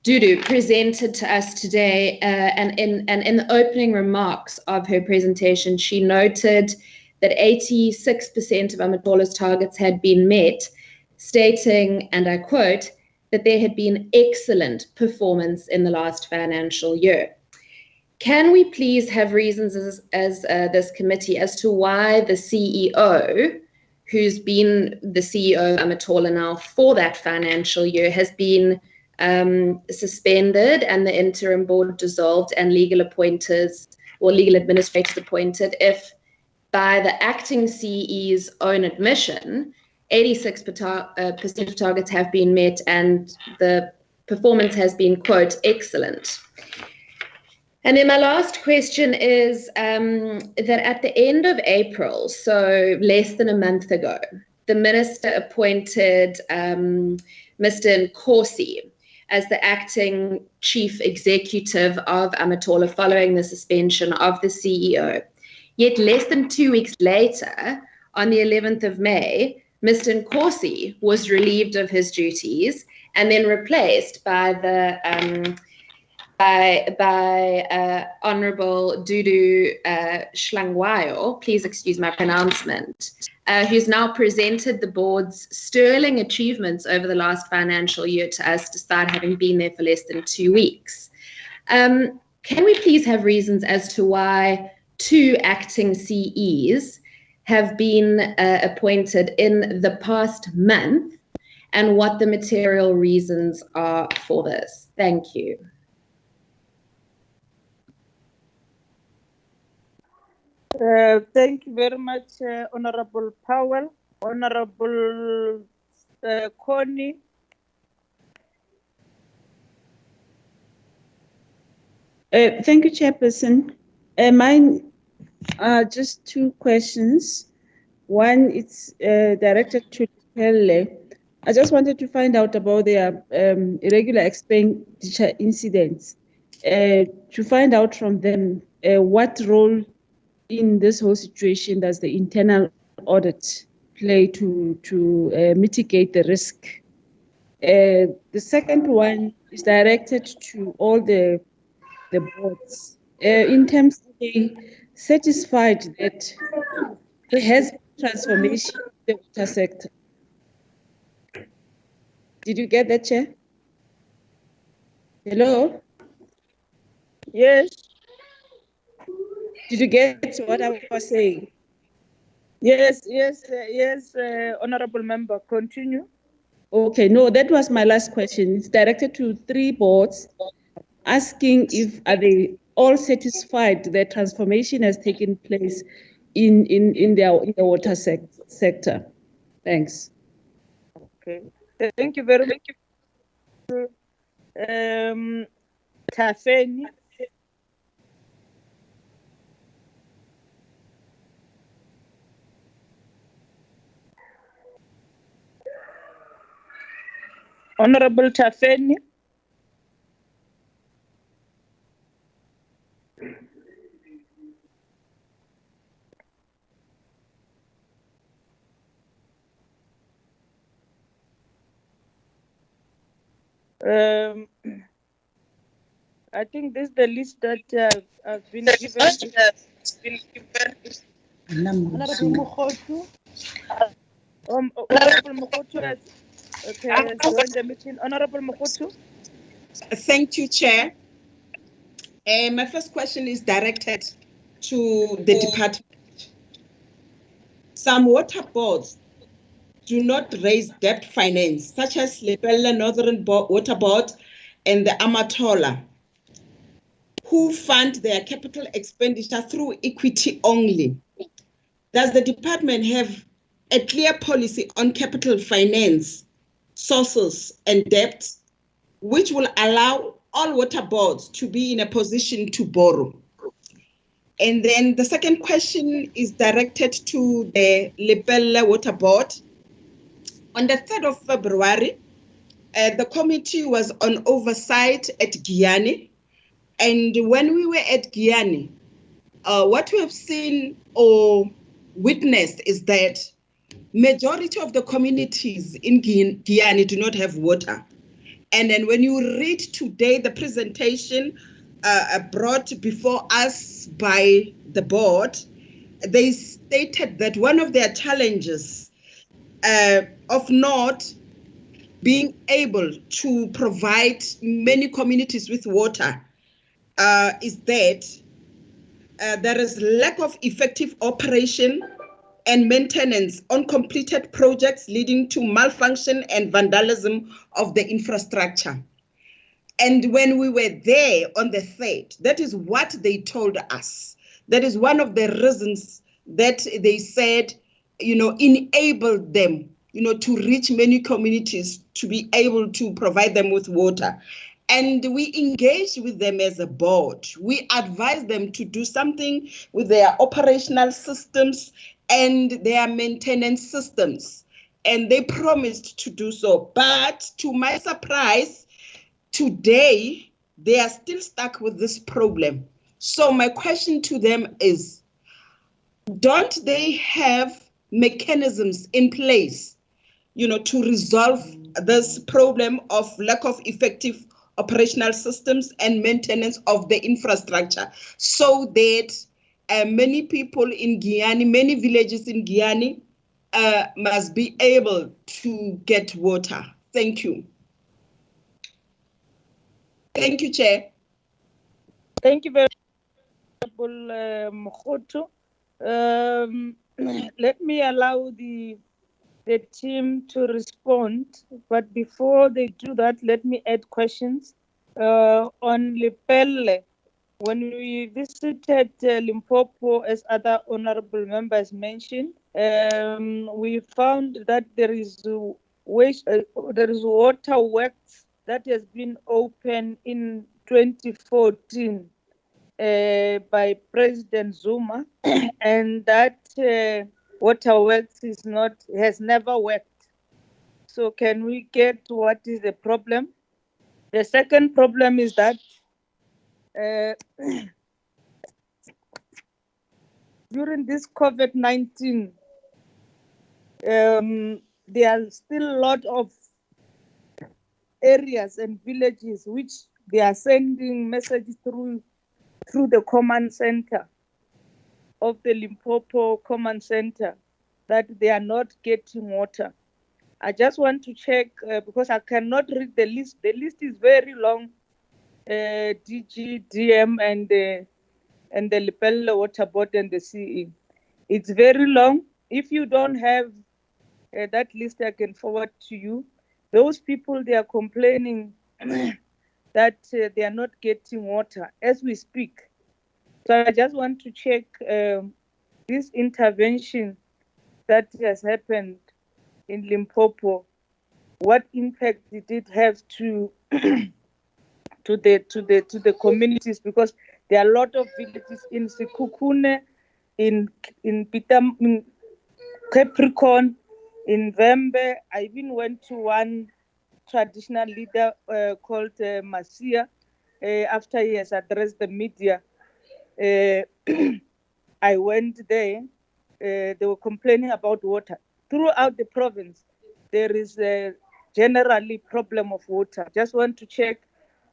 Dudu presented to us today, and in the opening remarks of her presentation, she noted that 86% of Amatola's targets had been met, stating, and I quote, that there had been excellent performance in the last financial year. Can we please have reasons as this committee as to why the CEO, who's been the CEO of Amatola now for that financial year, has been suspended and the interim board dissolved and legal appointers or legal administrators appointed, if by the acting CE's own admission, 86% of targets have been met and the performance has been, quote, excellent. And then my last question is that at the end of April, so less than a month ago, the minister appointed Mr. Inkomati as the acting chief executive of Amatola following the suspension of the CEO. Yet less than 2 weeks later, on the 11th of May, Mr. Inkomati was relieved of his duties and then replaced by the Honourable Dudu Shlangwayo, please excuse my pronouncement, who's now presented the board's sterling achievements over the last financial year to us, despite having been there for less than 2 weeks. Can we please have reasons as to why 2 acting CEs have been appointed in the past month and what the material reasons are for this? Thank you. Thank you very much, Honorable Powell. Honorable Connie. Thank you, Chairperson. Mine are just 2 questions. One is directed to Pelle. I just wanted to find out about their irregular expenditure incidents, to find out from them what role in this whole situation does the internal audit play to mitigate the risk. The second one is directed to all the boards. In terms of being satisfied that there has been transformation in the water sector. Did you get that, Chair? Hello? Yes. Did you get what I was saying? Yes, Honorable Member, continue. Okay, no, that was my last question. It's directed to 3 boards, asking if are they all satisfied that transformation has taken place in the water sector. Thanks. Okay, thank you very much. Tafeni. Honorable Tafeni. I think this is the list that I've been given. Honorable Mukhotu. Honorable Mukhotu has joined the meeting. Honorable Mukhotu. Thank you, Chair. My first question is directed to the department. Some water boards do not raise debt finance, such as Lepelle Northern Water Board and the Amatola, who fund their capital expenditure through equity only. Does the department have a clear policy on capital finance sources and debt, which will allow all water boards to be in a position to borrow? And then the second question is directed to the Lepelle Water Board. On the 3rd of February, the committee was on oversight at Giyani. And when we were at Giyani, what we have seen or witnessed is that majority of the communities in Giyani do not have water. And then when you read today the presentation brought before us by the board, they stated that one of their challenges of not being able to provide many communities with water is that there is lack of effective operation and maintenance on completed projects, leading to malfunction and vandalism of the infrastructure. And when we were there on the 3rd, that is what they told us. That is one of the reasons that they said, enabled them, to reach many communities to be able to provide them with water. And we engaged with them as a board. We advised them to do something with their operational systems and their maintenance systems. And they promised to do so. But to my surprise, today, they are still stuck with this problem. So my question to them is, don't they have mechanisms in place, to resolve this problem of lack of effective operational systems and maintenance of the infrastructure, so that many people in Guyana, many villages in Guyana must be able to get water? Thank you. Thank you, Chair. Thank you very much, Mokgoto. Let me allow the team to respond, but before they do that, let me add questions. On Lepelle, when we visited Limpopo, as other honorable members mentioned, we found that there is water works that has been opened in 2014 by President Zuma, and that water works has never worked. So can we get what is the problem? The second problem is that during this COVID-19, there are still a lot of areas and villages which they are sending messages through the command center of the Limpopo command center that they are not getting water. I just want to check because I cannot read the list. The list is very long. DG, DM, and the Lepelle Water Board and the CE. It's very long. If you don't have that list, I can forward to you. Those people, they are complaining that they are not getting water as we speak. So I just want to check this intervention that has happened in Limpopo. What impact did it have to the communities? Because there are a lot of villages in Sekhukhune, in Capricorn, in Vembe. I even went to one traditional leader called Masia after he has addressed the media. I went there. They were complaining about water. Throughout the province, there is a generally problem of water. Just want to check,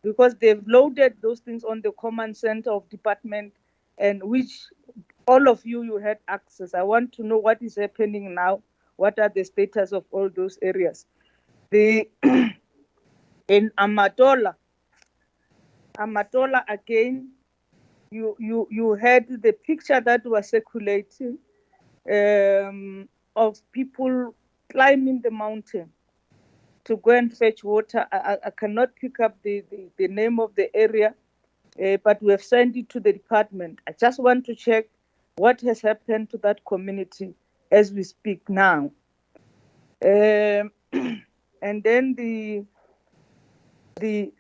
because they've loaded those things on the command center of department, and which all of you had access. I want to know what is happening now. What are the status of all those areas? In Amatola again, you had the picture that was circulating of people climbing the mountain to go and fetch water. I cannot pick up the name of the area, but we have sent it to the department. I just want to check what has happened to that community as we speak now. And then the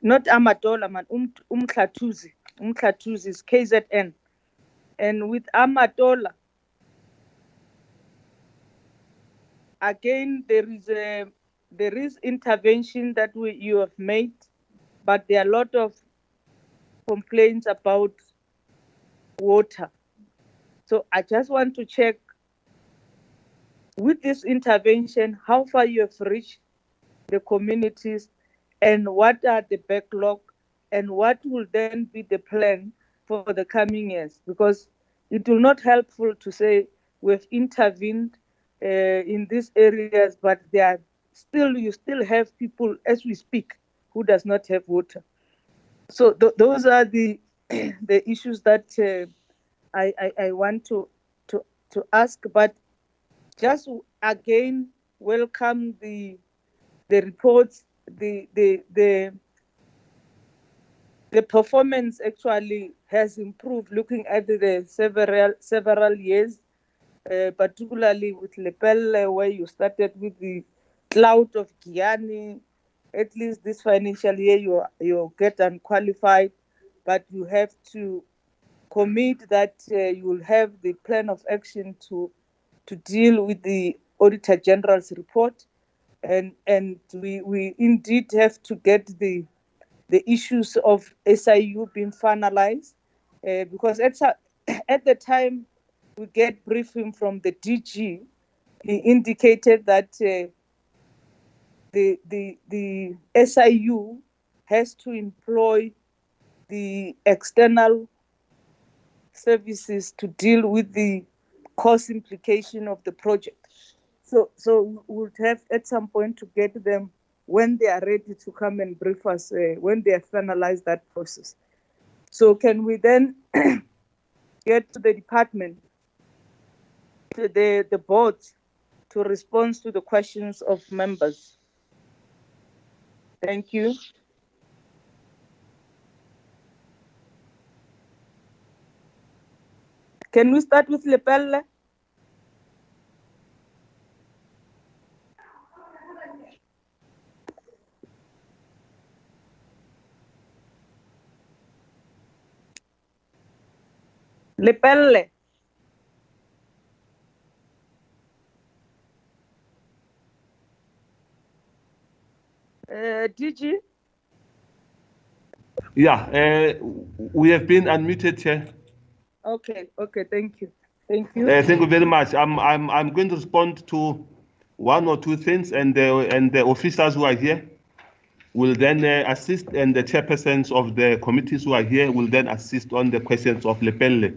not Amatola, man, Umtlatuzi is KZN. And with Amatola, again, there is intervention that you have made, but there are a lot of complaints about water. So I just want to check with this intervention, how far you have reached the communities, and what are the backlog, and what will then be the plan for the coming years? Because it will not helpful to say we've intervened in these areas, but you still have people as we speak who does not have water. So those are the the issues that I want to ask, but just again welcome the reports. The performance actually has improved looking at the several years, particularly with Lepelle, where you started with the cloud of Giyani. At least this financial year you get unqualified, but you have to commit that you will have the plan of action to deal with the Auditor General's report, and we indeed have to get the issues of SIU being finalized, because at the time we get briefing from the DG, he indicated that the SIU has to employ the external services to deal with the cost implication of the project. So we'll have at some point to get them when they are ready to come and brief us, when they have finalized that process. So can we then get to the department, to the board, to respond to the questions of members? Thank you. Can we start with Lepelle? Lepelle. DG? Yeah, we have been unmuted, Chair. Okay, thank you. Thank you. Thank you very much. I'm going to respond to one or two things, and the officers who are here will then assist, and the chairpersons of the committees who are here will then assist on the questions of Lepelle.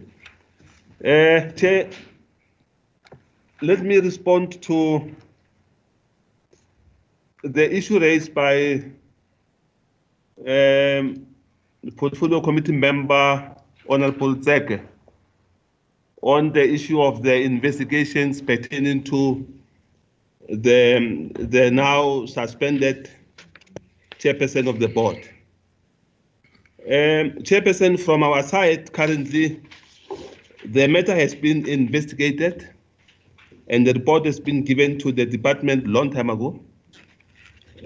Chair, let me respond to the issue raised by the Portfolio Committee member, Honorable Zeke, on the issue of the investigations pertaining to the now suspended chairperson of the board. Chairperson, from our side, currently, the matter has been investigated, and the report has been given to the department long time ago.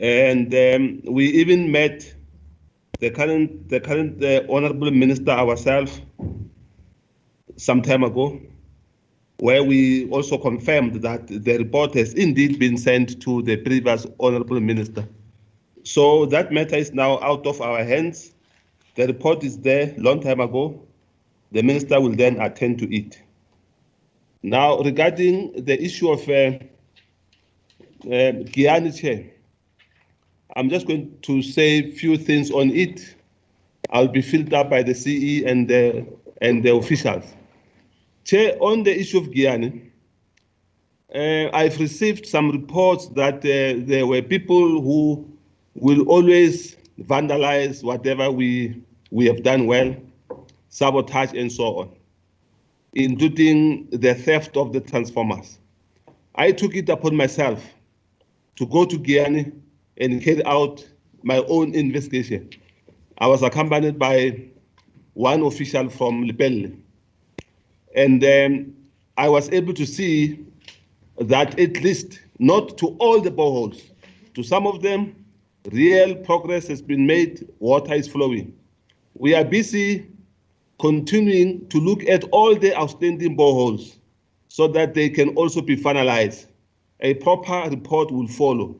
And we even met the current Honorable Minister ourselves some time ago, where we also confirmed that the report has indeed been sent to the previous Honorable Minister. So that matter is now out of our hands. The report is there long time ago. The Minister will then attend to it. Now, regarding the issue of Giyani, Chair, I'm just going to say a few things on it. I'll be filled up by the CE and the officials. Chair, on the issue of Giyani, I've received some reports that there were people who will always vandalize whatever we have done well, sabotage and so on, including the theft of the transformers. I took it upon myself to go to Giyani and carry out my own investigation. I was accompanied by one official from Lepelle. And I was able to see that at least, not to all the boreholes, to some of them, real progress has been made, water is flowing. We are busy continuing to look at all the outstanding boreholes so that they can also be finalized. A proper report will follow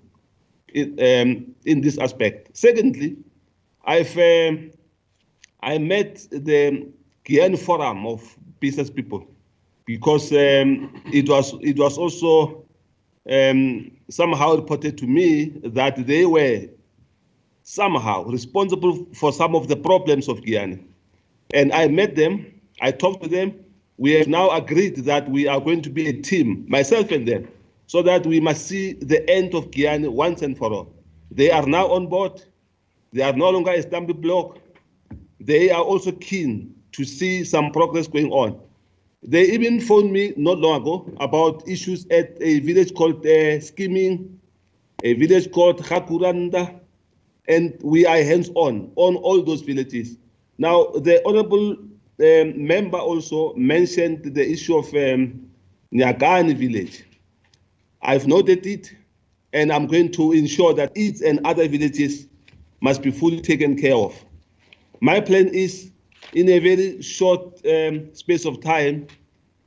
in this aspect. Secondly, I met the Giyani Forum of Business People because it was also somehow reported to me that they were somehow responsible for some of the problems of Guyana. And I met them, I talked to them. We have now agreed that we are going to be a team, myself and them, so that we must see the end of Guyana once and for all. They are now on board. They are no longer a stumbling block. They are also keen to see some progress going on. They even phoned me not long ago about issues at a village called Skimming, a village called Hakuranda, and we are hands-on on all those villages. Now, the honorable member also mentioned the issue of Nyagani village. I've noted it, and I'm going to ensure that it and other villages must be fully taken care of. My plan is, in a very short space of time,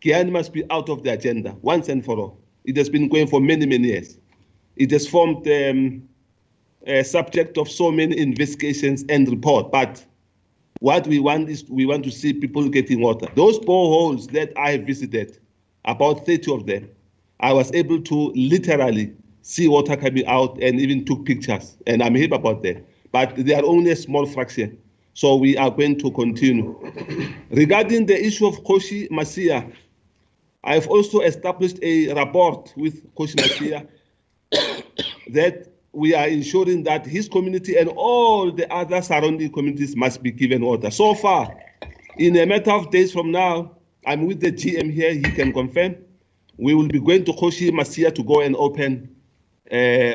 Guyana must be out of the agenda once and for all. It has been going for many, many years. It has formed a subject of so many investigations and reports, but what we want is we want to see people getting water. Those boreholes that I visited, about 30 of them, I was able to literally see water coming out and even took pictures, and I'm happy about that. But they are only a small fraction, so we are going to continue. Regarding the issue of Koshi Masia, I've also established a rapport with Koshi Masia that we are ensuring that his community and all the other surrounding communities must be given water. So far, in a matter of days from now, I'm with the GM here, he can confirm, we will be going to Koshi Masia to go and open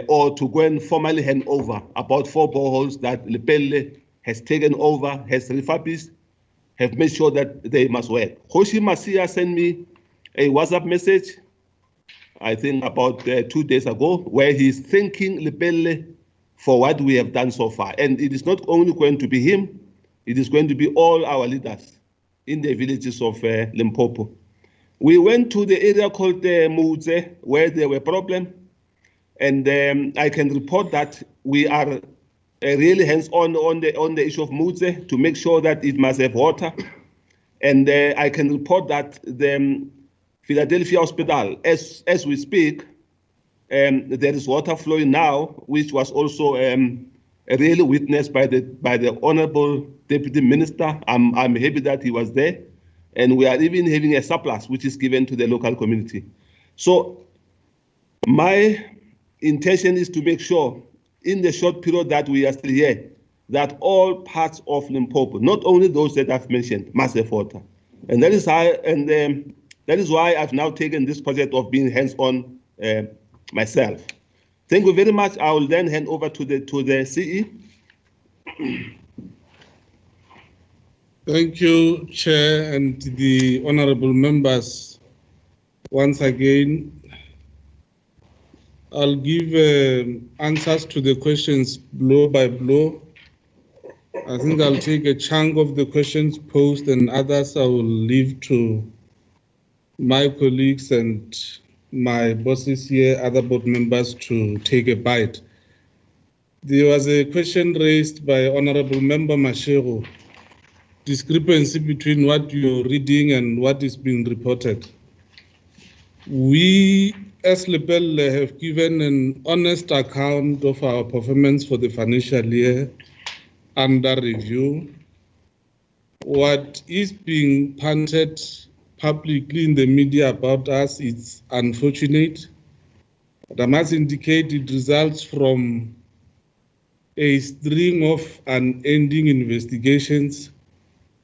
or to go and formally hand over about 4 boreholes that Lepelle has taken over, has refurbished, have made sure that they must work. Koshi Masia sent me a WhatsApp message, I think about 2 days ago, where he's thanking Lepelle for what we have done so far. And it is not only going to be him, it is going to be all our leaders in the villages of Limpopo. We went to the area called Mudze, where there were problems. And I can report that we are really hands-on on the issue of Mudze to make sure that it must have water. And I can report that the Philadelphia Hospital, as we speak, there is water flowing now, which was also really witnessed by the Honorable Deputy Minister. I'm happy that he was there, and we are even having a surplus which is given to the local community. So my intention is to make sure, in the short period that we are still here, that all parts of Limpopo, not only those that I've mentioned, must have water, and that is how that is why I've now taken this project of being hands-on myself. Thank you very much. I will then hand over to the CE. Thank you, Chair, and the honorable members. Once again, I'll give answers to the questions blow by blow. I think I'll take a chunk of the questions posed, and others I will leave to my colleagues and my bosses here, other board members, to take a bite. There was a question raised by Honorable Member Mashego, discrepancy between what you're reading and what is being reported. We, as Lepelle, have given an honest account of our performance for the financial year under review. What is being punted publicly in the media about us, it's unfortunate. But I must indicate it results from a string of unending investigations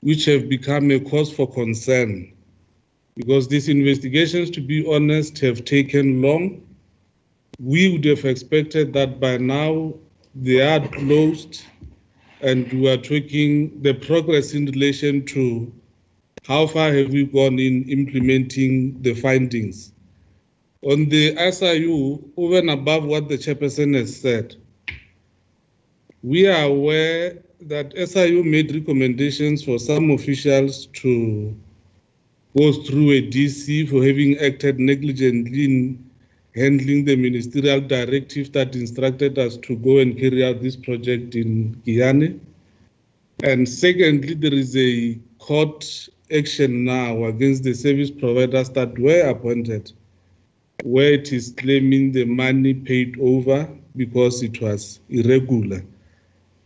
which have become a cause for concern. Because these investigations, to be honest, have taken long. We would have expected that by now they are closed, and we are tracking the progress in relation to how far have we gone in implementing the findings. On the SIU, over and above what the chairperson has said, we are aware that SIU made recommendations for some officials to go through a DC for having acted negligently in handling the ministerial directive that instructed us to go and carry out this project in Guyana. And secondly, there is a court action now against the service providers that were appointed, where it is claiming the money paid over because it was irregular.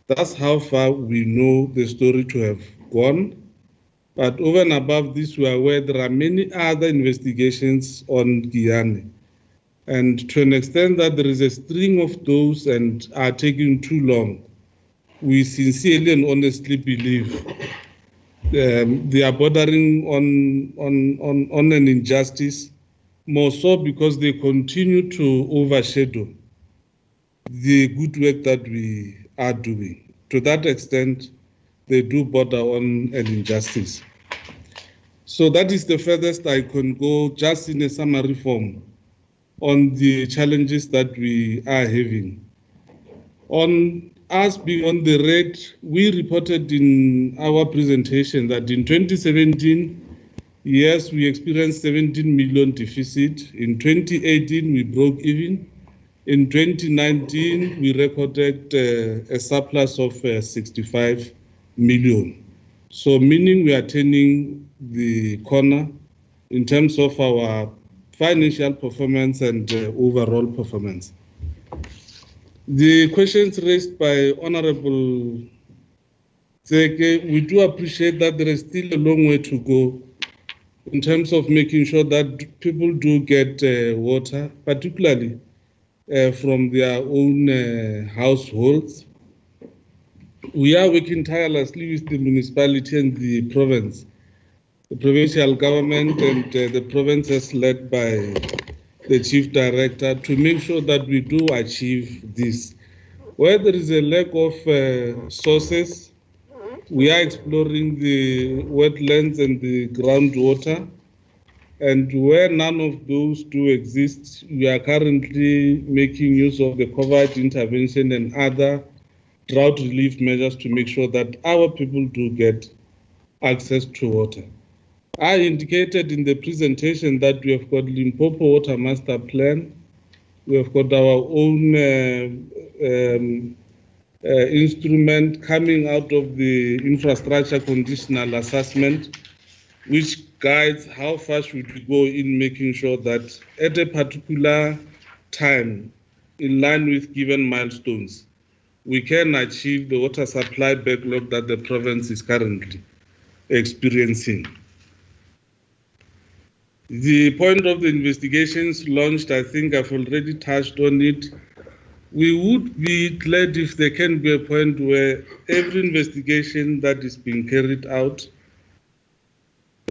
That's how far we know the story to have gone. But over and above this, we are aware there are many other investigations on Giyani. And to an extent that there is a string of those and are taking too long, we sincerely and honestly believe they are bordering on an injustice, more so because they continue to overshadow the good work that we are doing. To that extent, they do border on an injustice. So that is the furthest I can go, just in a summary form, on the challenges that we are having. On us being on the red, we reported in our presentation that in 2017, yes, we experienced 17 million deficit. In 2018, we broke even. In 2019, we recorded a surplus of 65 million. So meaning we are turning the corner in terms of our financial performance and overall performance. The questions raised by Honorable Zeke, we do appreciate that there is still a long way to go in terms of making sure that people do get water, particularly from their own households. We are working tirelessly with the municipality and the province, the provincial government and the provinces led by the Chief Director to make sure that we do achieve this. Where there is a lack of sources, we are exploring the wetlands and the groundwater. And where none of those do exist, we are currently making use of the COVID intervention and other drought relief measures to make sure that our people do get access to water. I indicated in the presentation that we have got Limpopo Water Master Plan. We have got our own instrument coming out of the infrastructure conditional assessment, which guides how far should we go in making sure that at a particular time, in line with given milestones, we can achieve the water supply backlog that the province is currently experiencing. The point of the investigations launched, I think I've already touched on it. We would be glad if there can be a point where every investigation that is being carried out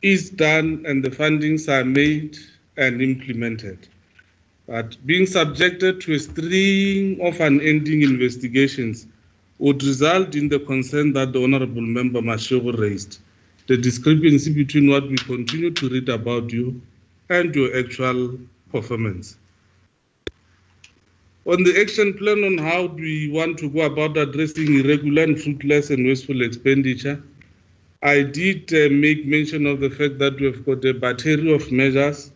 is done and the fundings are made and implemented. But being subjected to a string of unending investigations would result in the concern that the Honourable Member Mashego raised, the discrepancy between what we continue to read about you and your actual performance. On the action plan on how do we want to go about addressing irregular and fruitless and wasteful expenditure, I did make mention of the fact that we have got a battery of measures.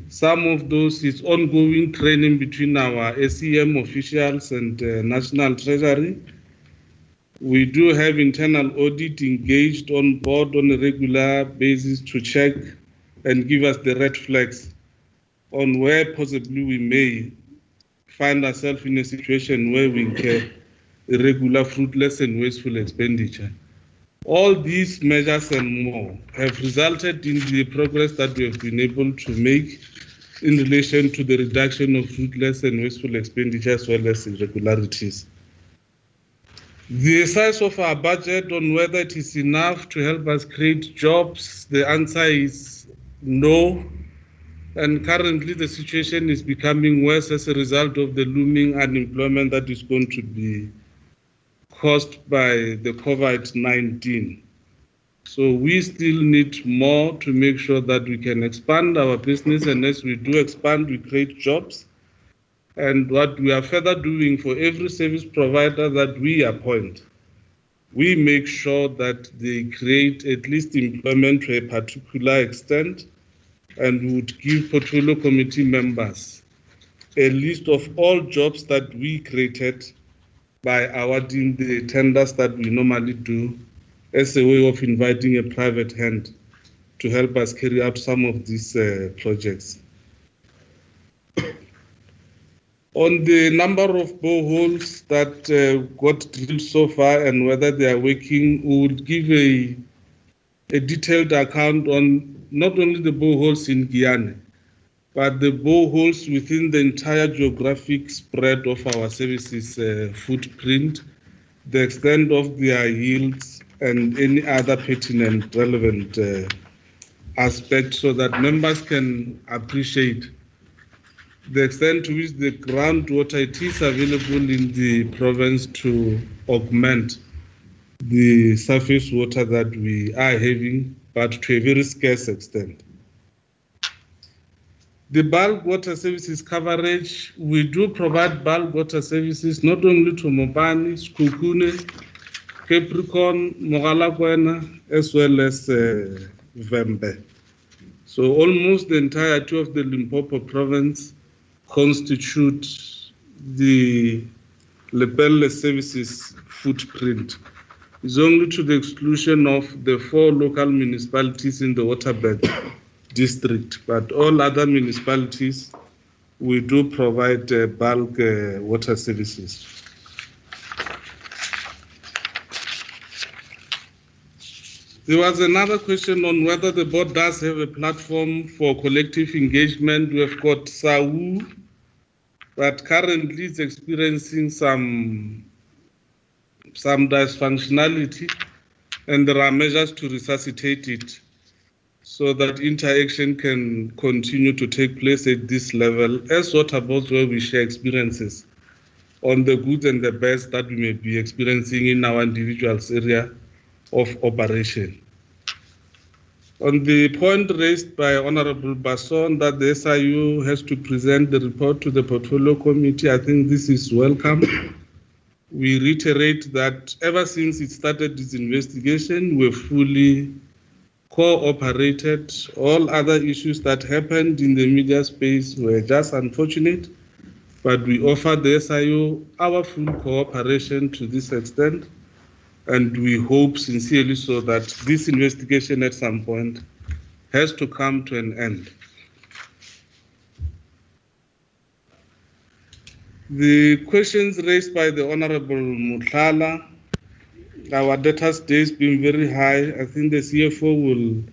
Some of those is ongoing training between our SEM officials and National Treasury. We do have internal audit engaged on board on a regular basis to check and give us the red flags on where possibly we may find ourselves in a situation where we incur irregular, fruitless and wasteful expenditure. All these measures and more have resulted in the progress that we have been able to make in relation to the reduction of fruitless and wasteful expenditure as well as irregularities. The size of our budget on whether it is enough to help us create jobs, the answer is no. And currently the situation is becoming worse as a result of the looming unemployment that is going to be caused by the COVID-19. So we still need more to make sure that we can expand our business, and as we do expand, we create jobs. And what we are further doing for every service provider that we appoint, we make sure that they create at least employment to a particular extent, and would give portfolio committee members a list of all jobs that we created by awarding the tenders that we normally do as a way of inviting a private hand to help us carry out some of these projects. On the number of boreholes that got drilled so far and whether they are working, we would give a detailed account on not only the boreholes in Guyana, but the boreholes within the entire geographic spread of our services footprint, the extent of their yields, and any other pertinent relevant aspects so that members can appreciate the extent to which the groundwater it is available in the province to augment the surface water that we are having, but to a very scarce extent. The bulk water services coverage, we do provide bulk water services not only to Mopani, Sekhukhune, Capricorn, Mogalakwena, as well as Vembe. So almost the entirety of the Limpopo province constitute the Lepelle services footprint. It's only to the exclusion of the 4 local municipalities in the Waterberg district, but all other municipalities, we do provide bulk water services. There was another question on whether the board does have a platform for collective engagement. We have got SAU, but currently it's experiencing some dysfunctionality, and there are measures to resuscitate it so that interaction can continue to take place at this level as water boards, where we share experiences on the good and the best that we may be experiencing in our individual's area of operation. On the point raised by Honorable Basson that the SIU has to present the report to the portfolio committee, I think this is welcome. We reiterate that ever since it started its investigation, we've fully cooperated. All other issues that happened in the media space were just unfortunate, but we offer the SIU our full cooperation to this extent, and we hope sincerely so that this investigation at some point has to come to an end. The questions raised by the Honorable Mutlala, our debtors days being very high, I think the CFO will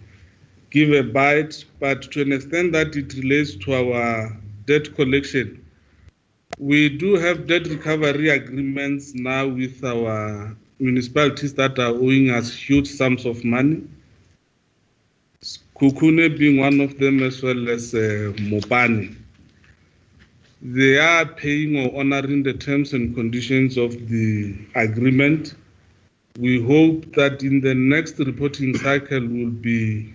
give a bite, but to an extent that it relates to our debt collection. We do have debt recovery agreements now with our municipalities that are owing us huge sums of money. Sekhukhune being one of them, as well as Mopani. They are paying or honoring the terms and conditions of the agreement. We hope that in the next reporting cycle we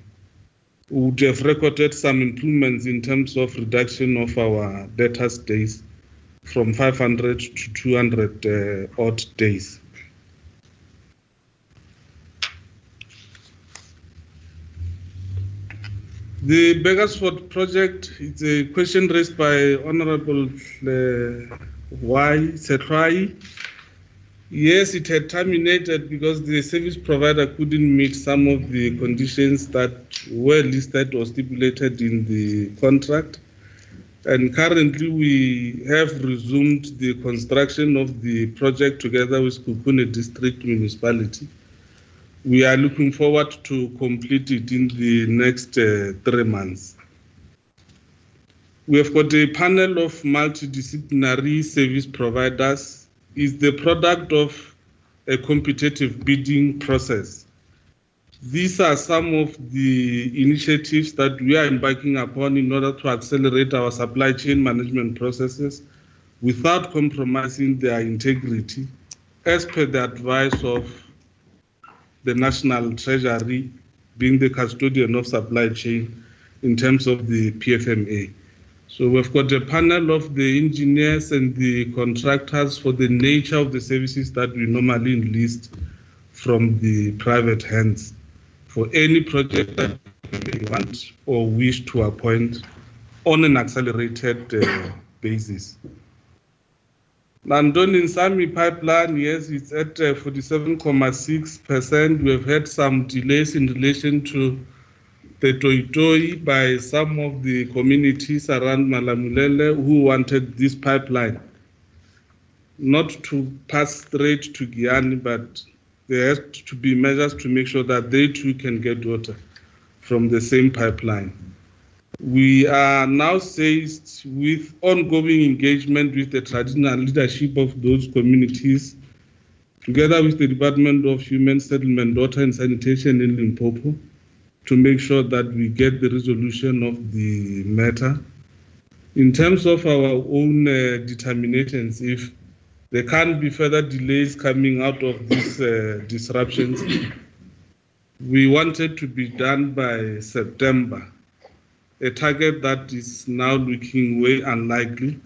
would have recorded some improvements in terms of reduction of our debtors days from 500 to 200 odd days. The Beggarsford project, it's a question raised by Honorable Y. Setrai. Yes, it had terminated because the service provider couldn't meet some of the conditions that were listed or stipulated in the contract. And currently we have resumed the construction of the project together with Sekhukhune District Municipality. We are looking forward to complete it in the next 3 months. We have got a panel of multidisciplinary service providers. It's the product of a competitive bidding process. These are some of the initiatives that we are embarking upon in order to accelerate our supply chain management processes without compromising their integrity, as per the advice of the National Treasury, being the custodian of supply chain in terms of the PFMA. So we've got a panel of the engineers and the contractors for the nature of the services that we normally enlist from the private hands for any project that we want or wish to appoint on an accelerated basis. London in Sami pipeline, yes, it's at 47.6%. We have had some delays in relation to the toi-toi by some of the communities around Malamulele who wanted this pipeline not to pass straight to Giyani, but there has to be measures to make sure that they too can get water from the same pipeline. We are now seized with ongoing engagement with the traditional leadership of those communities, together with the Department of Human Settlement, Water and Sanitation in Limpopo, to make sure that we get the resolution of the matter. In terms of our own determinations, if there can't be further delays coming out of these disruptions, we wanted to be done by September, a target that is now looking way unlikely.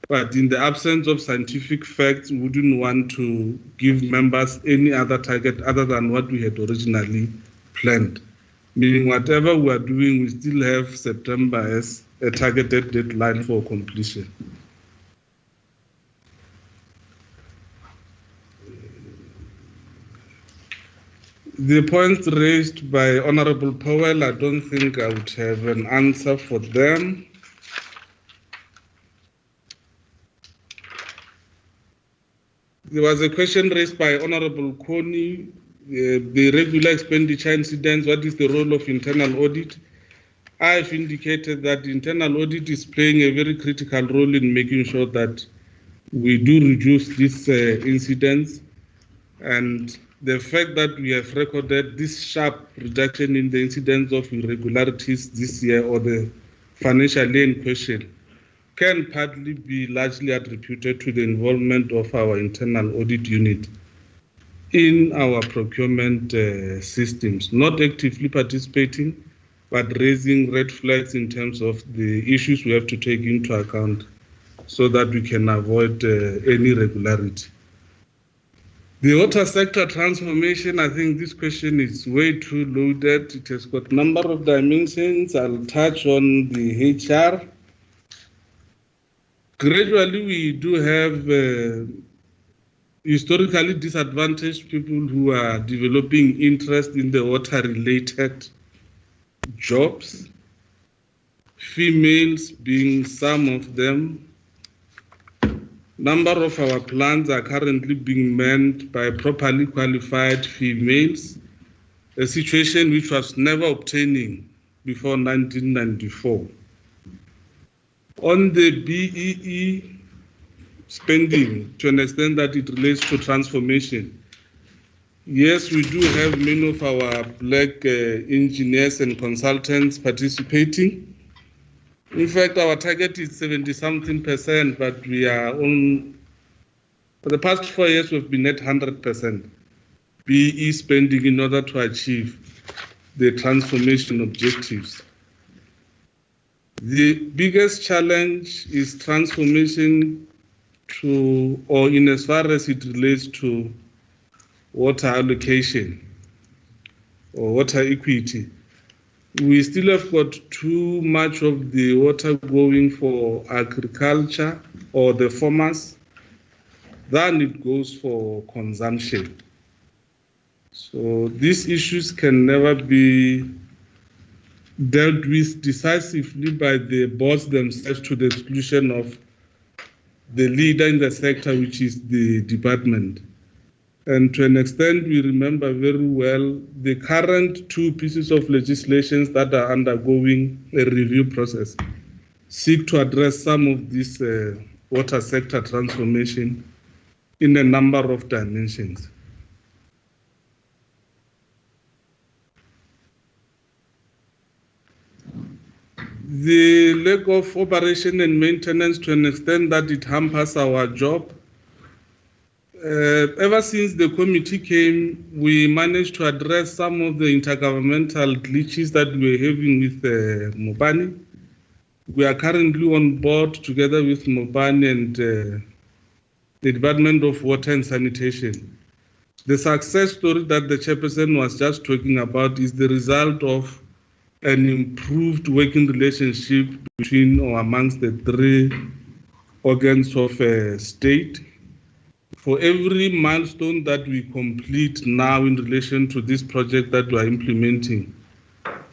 But in the absence of scientific facts, we wouldn't want to give members any other target other than what we had originally planned. Meaning whatever we are doing, we still have September as a targeted deadline for completion. The points raised by Honorable Powell, I don't think I would have an answer for them. There was a question raised by Honorable Kony, the regular expenditure incidents, what is the role of internal audit? I've indicated that internal audit is playing a very critical role in making sure that we do reduce these incidents, and the fact that we have recorded this sharp reduction in the incidence of irregularities this year, or the financial year in question, can partly be largely attributed to the involvement of our internal audit unit in our procurement systems, not actively participating, but raising red flags in terms of the issues we have to take into account so that we can avoid any irregularity. The water sector transformation, I think this question is way too loaded. It has got a number of dimensions. I'll touch on the HR. Gradually, we do have historically disadvantaged people who are developing interest in the water-related jobs, females being some of them. Number of our plants are currently being manned by properly qualified females, a situation which was never obtaining before 1994. On the BEE spending, to an extent that it relates to transformation, yes, we do have many of our black engineers and consultants participating. In fact, our target is 70-something%, but we are on, for the past 4 years, we've been at 100% BE spending in order to achieve the transformation objectives. The biggest challenge is transformation to, or in as far as it relates to water allocation or water equity. We still have got too much of the water going for agriculture or the farmers than it goes for consumption. So these issues can never be dealt with decisively by the boards themselves to the exclusion of the leader in the sector, which is the department. And to an extent, we remember very well the current 2 pieces of legislation that are undergoing a review process seek to address some of this water sector transformation in a number of dimensions. The lack of operation and maintenance, to an extent that it hampers our job. Ever since the committee came, we managed to address some of the intergovernmental glitches that we were having with Mopani. We are currently on board together with Mopani and the Department of Water and Sanitation. The success story that the chairperson was just talking about is the result of an improved working relationship between or amongst the 3 organs of state. For every milestone that we complete now in relation to this project that we are implementing,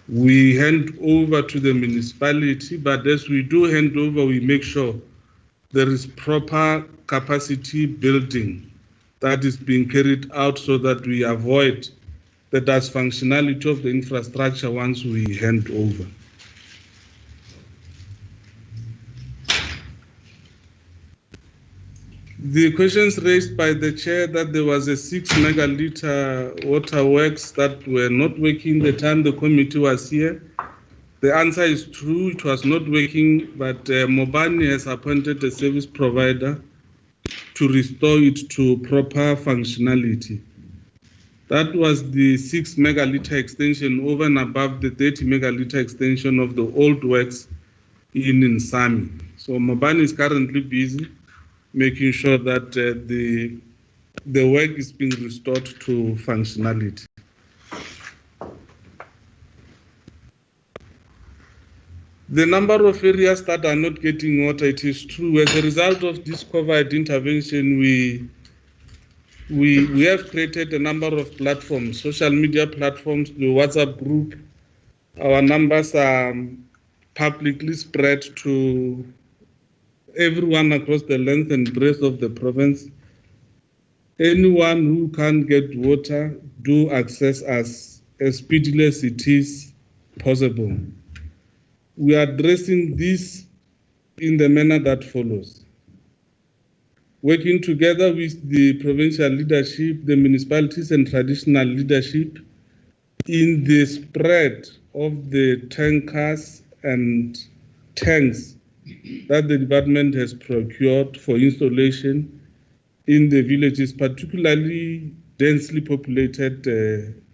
we hand over to the municipality, but as we do hand over, we make sure there is proper capacity building that is being carried out so that we avoid the dysfunctionality of the infrastructure once we hand over. The questions raised by the chair that there was a 6 megaliter water works that were not working the time the committee was here. The answer is true, it was not working, but Mobani has appointed a service provider to restore it to proper functionality. That was the 6 megaliter extension over and above the 30 megaliter extension of the old works in Nsami. So Mobani is currently busy making sure that the work is being restored to functionality. The number of areas that are not getting water, it is true. As a result of this COVID intervention, we have created a number of platforms, social media platforms, the WhatsApp group. Our numbers are publicly spread to everyone across the length and breadth of the province. Anyone who can't get water, do access us as speedily as it is possible. We are addressing this in the manner that follows. Working together with the provincial leadership, the municipalities and traditional leadership in the spread of the tankers and tanks that the department has procured for installation in the villages, particularly densely populated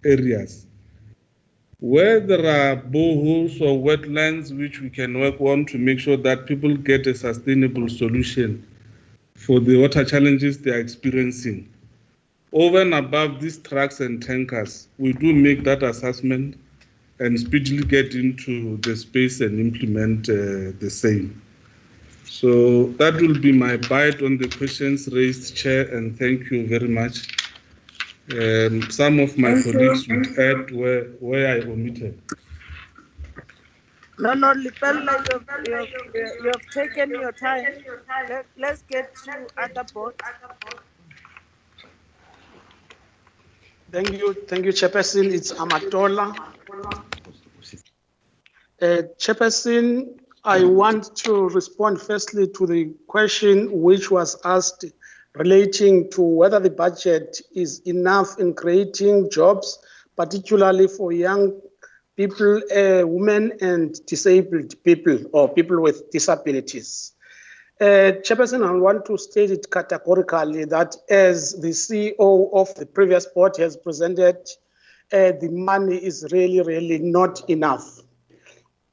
areas. Where there are boreholes or wetlands which we can work on to make sure that people get a sustainable solution for the water challenges they are experiencing. Over and above these trucks and tankers, we do make that assessment and speedily get into the space and implement the same. So that will be my bite on the questions raised, Chair, and thank you very much. Some of my colleagues would add where I omitted. No, Lipella, you have taken your time. Let's get to other boards. Thank you, Chairperson. It's Amatola. Chairperson, I want to respond firstly to the question which was asked relating to whether the budget is enough in creating jobs, particularly for young people, women and disabled people or people with disabilities. Chairperson, I want to state it categorically that as the CEO of the previous board has presented, the money is really not enough.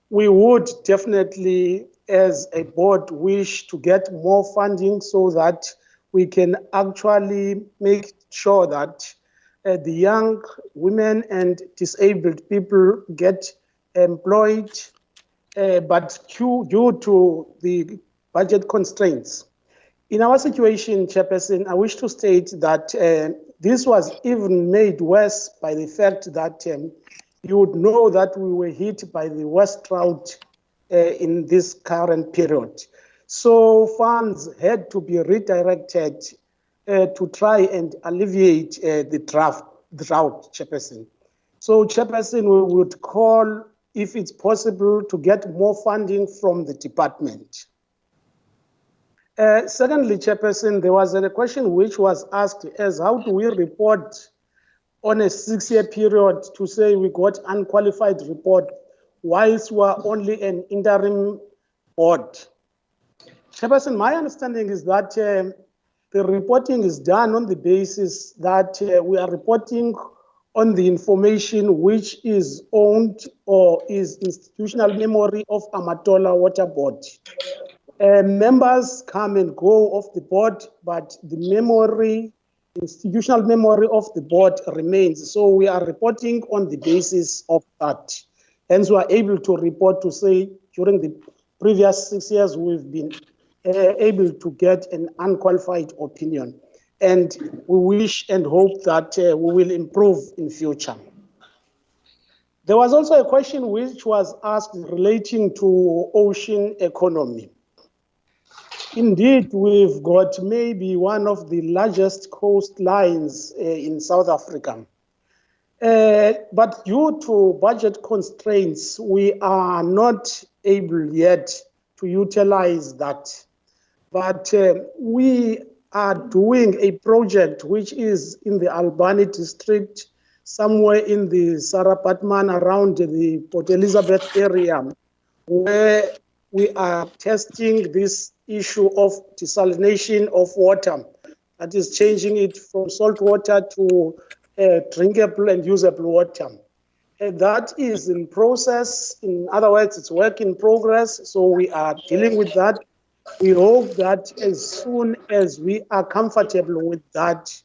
We would definitely, as a board, wish to get more funding so that we can actually make sure that the young women and disabled people get employed, but due to the budget constraints. In our situation, Chairperson, I wish to state that this was even made worse by the fact that you would know that we were hit by the worst drought in this current period. So funds had to be redirected to try and alleviate the drought, Chairperson. So, Chairperson, we would call, if it's possible, to get more funding from the department. Secondly, Chairperson, there was a question which was asked as how do we report on a 6-year period to say we got unqualified report whilst we are only an interim board. Chairperson, my understanding is that the reporting is done on the basis that we are reporting on the information which is owned or is institutional memory of Amatola Water Board. Members come and go of the board, but the memory, institutional memory of the board remains. So we are reporting on the basis of that. Hence, we are able to report to say during the previous 6 years, we've been able to get an unqualified opinion. And we wish and hope that we will improve in future. There was also a question which was asked relating to ocean economy. Indeed, we've got maybe one of the largest coastlines in South Africa. But due to budget constraints, we are not able yet to utilize that. But we are doing a project which is in the Albany district, somewhere in the Sarapatman around the Port Elizabeth area, where we are testing this issue of desalination of water, that is changing it from salt water to drinkable and usable water. And that is in process. In other words, it's work in progress. So we are dealing with that. We hope that as soon as we are comfortable with that,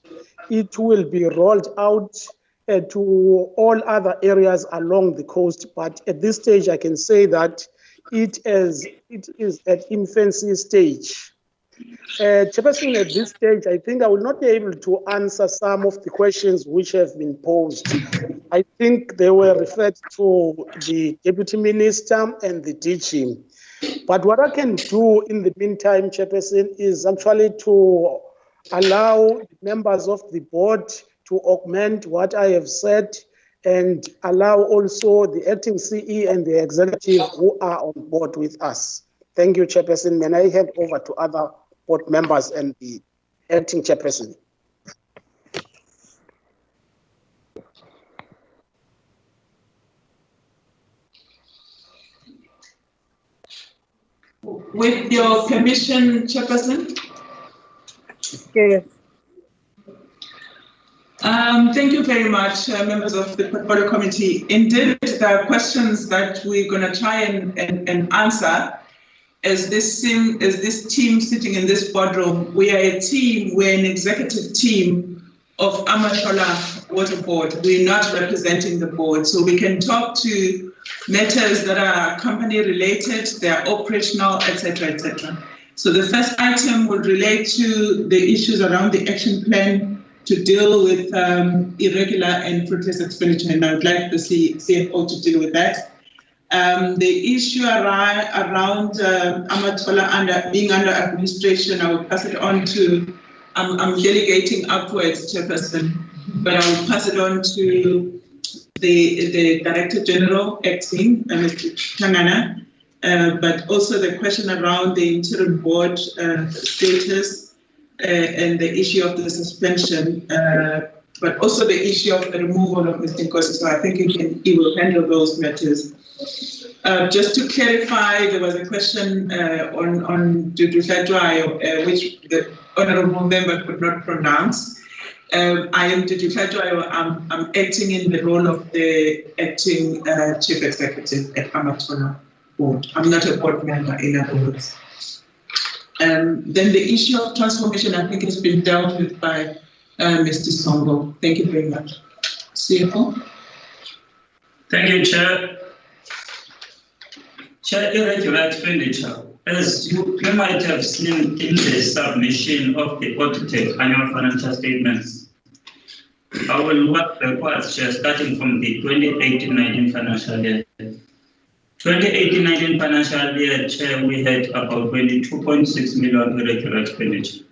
it will be rolled out to all other areas along the coast. But at this stage, I can say that it is at infancy stage. Chairperson, at this stage, I think I will not be able to answer some of the questions which have been posed. I think they were referred to the Deputy Minister and the DG. But what I can do in the meantime, Chairperson, is actually to allow members of the board to augment what I have said and allow also the acting CE and the executive who are on board with us. Thank you, Chairperson. May I hand over to other board members and the acting Chairperson. With your permission, Chairperson. Okay. Thank you very much, members of the Portfolio Committee. Indeed, there are questions that we're going to try and answer. As this team sitting in this boardroom, we are a team, we're an executive team of Amatola Water Board. We're not representing the board, so we can talk to matters that are company related, they are operational, etc., etc. So the first item will relate to the issues around the action plan to deal with irregular and fruitless expenditure, and I would like the CFO to deal with that. The issue around Amatola being under administration, I will pass it on to, I'm delegating upwards, Chairperson, but I will pass it on to the Director General acting, Mr. Tangana, but also the question around the interim board status and the issue of the suspension, but also the issue of the removal of Mr. Nkosi. So I think he will handle those matters. Just to clarify, there was a question on Dudu which the honourable member could not pronounce. I am Dudu I'm acting in the role of the acting chief executive at Amatola Board. I'm not a board member, in other words. Then the issue of transformation, I think, has been dealt with by Mr. Songo. Thank you very much. CFO. Thank you, Chair. Chair, irregular expenditure. As you might have seen in the submission of the audited annual financial statements, I will work backwards, Chair, starting from the 2018-19 financial year. 2018-19 financial year, Chair, we had about 22.6 million irregular expenditure.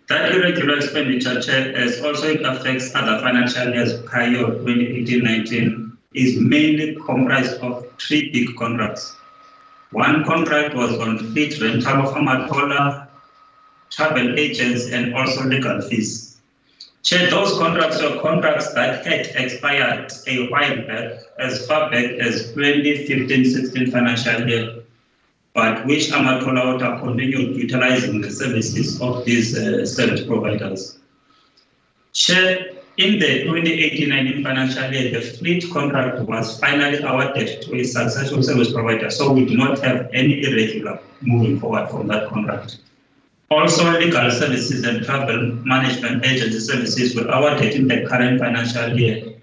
That irregular expenditure, Chair, as also it affects other financial years prior 2018-19, is mainly comprised of three big contracts. One contract was on fleet rental of Amatola, travel agents, and also legal fees. Chair, those contracts were contracts that had expired a while back, as far back as 2015-16 financial year, but which Amatola Water continued utilizing the services of these service providers. Chair, in the 2018-19 financial year, the fleet contract was finally awarded to a successful service provider, so we do not have any irregular moving forward from that contract. Also, legal services and travel management agency services were awarded in the current financial year,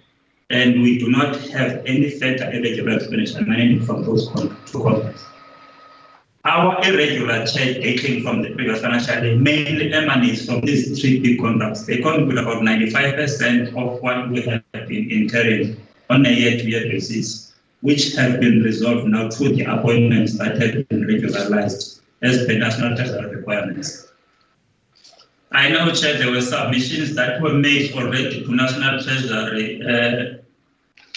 and we do not have any further irregular expenditure emanating from those two contracts. Our irregular, Chair, dating from the previous financial year mainly emanates from these three big contracts. They contribute about 95% of what we have been incurring on a year-to-year basis, which have been resolved now through the appointments that have been regularized as per National Treasury requirements. I know, Chair, there were submissions that were made already to National Treasury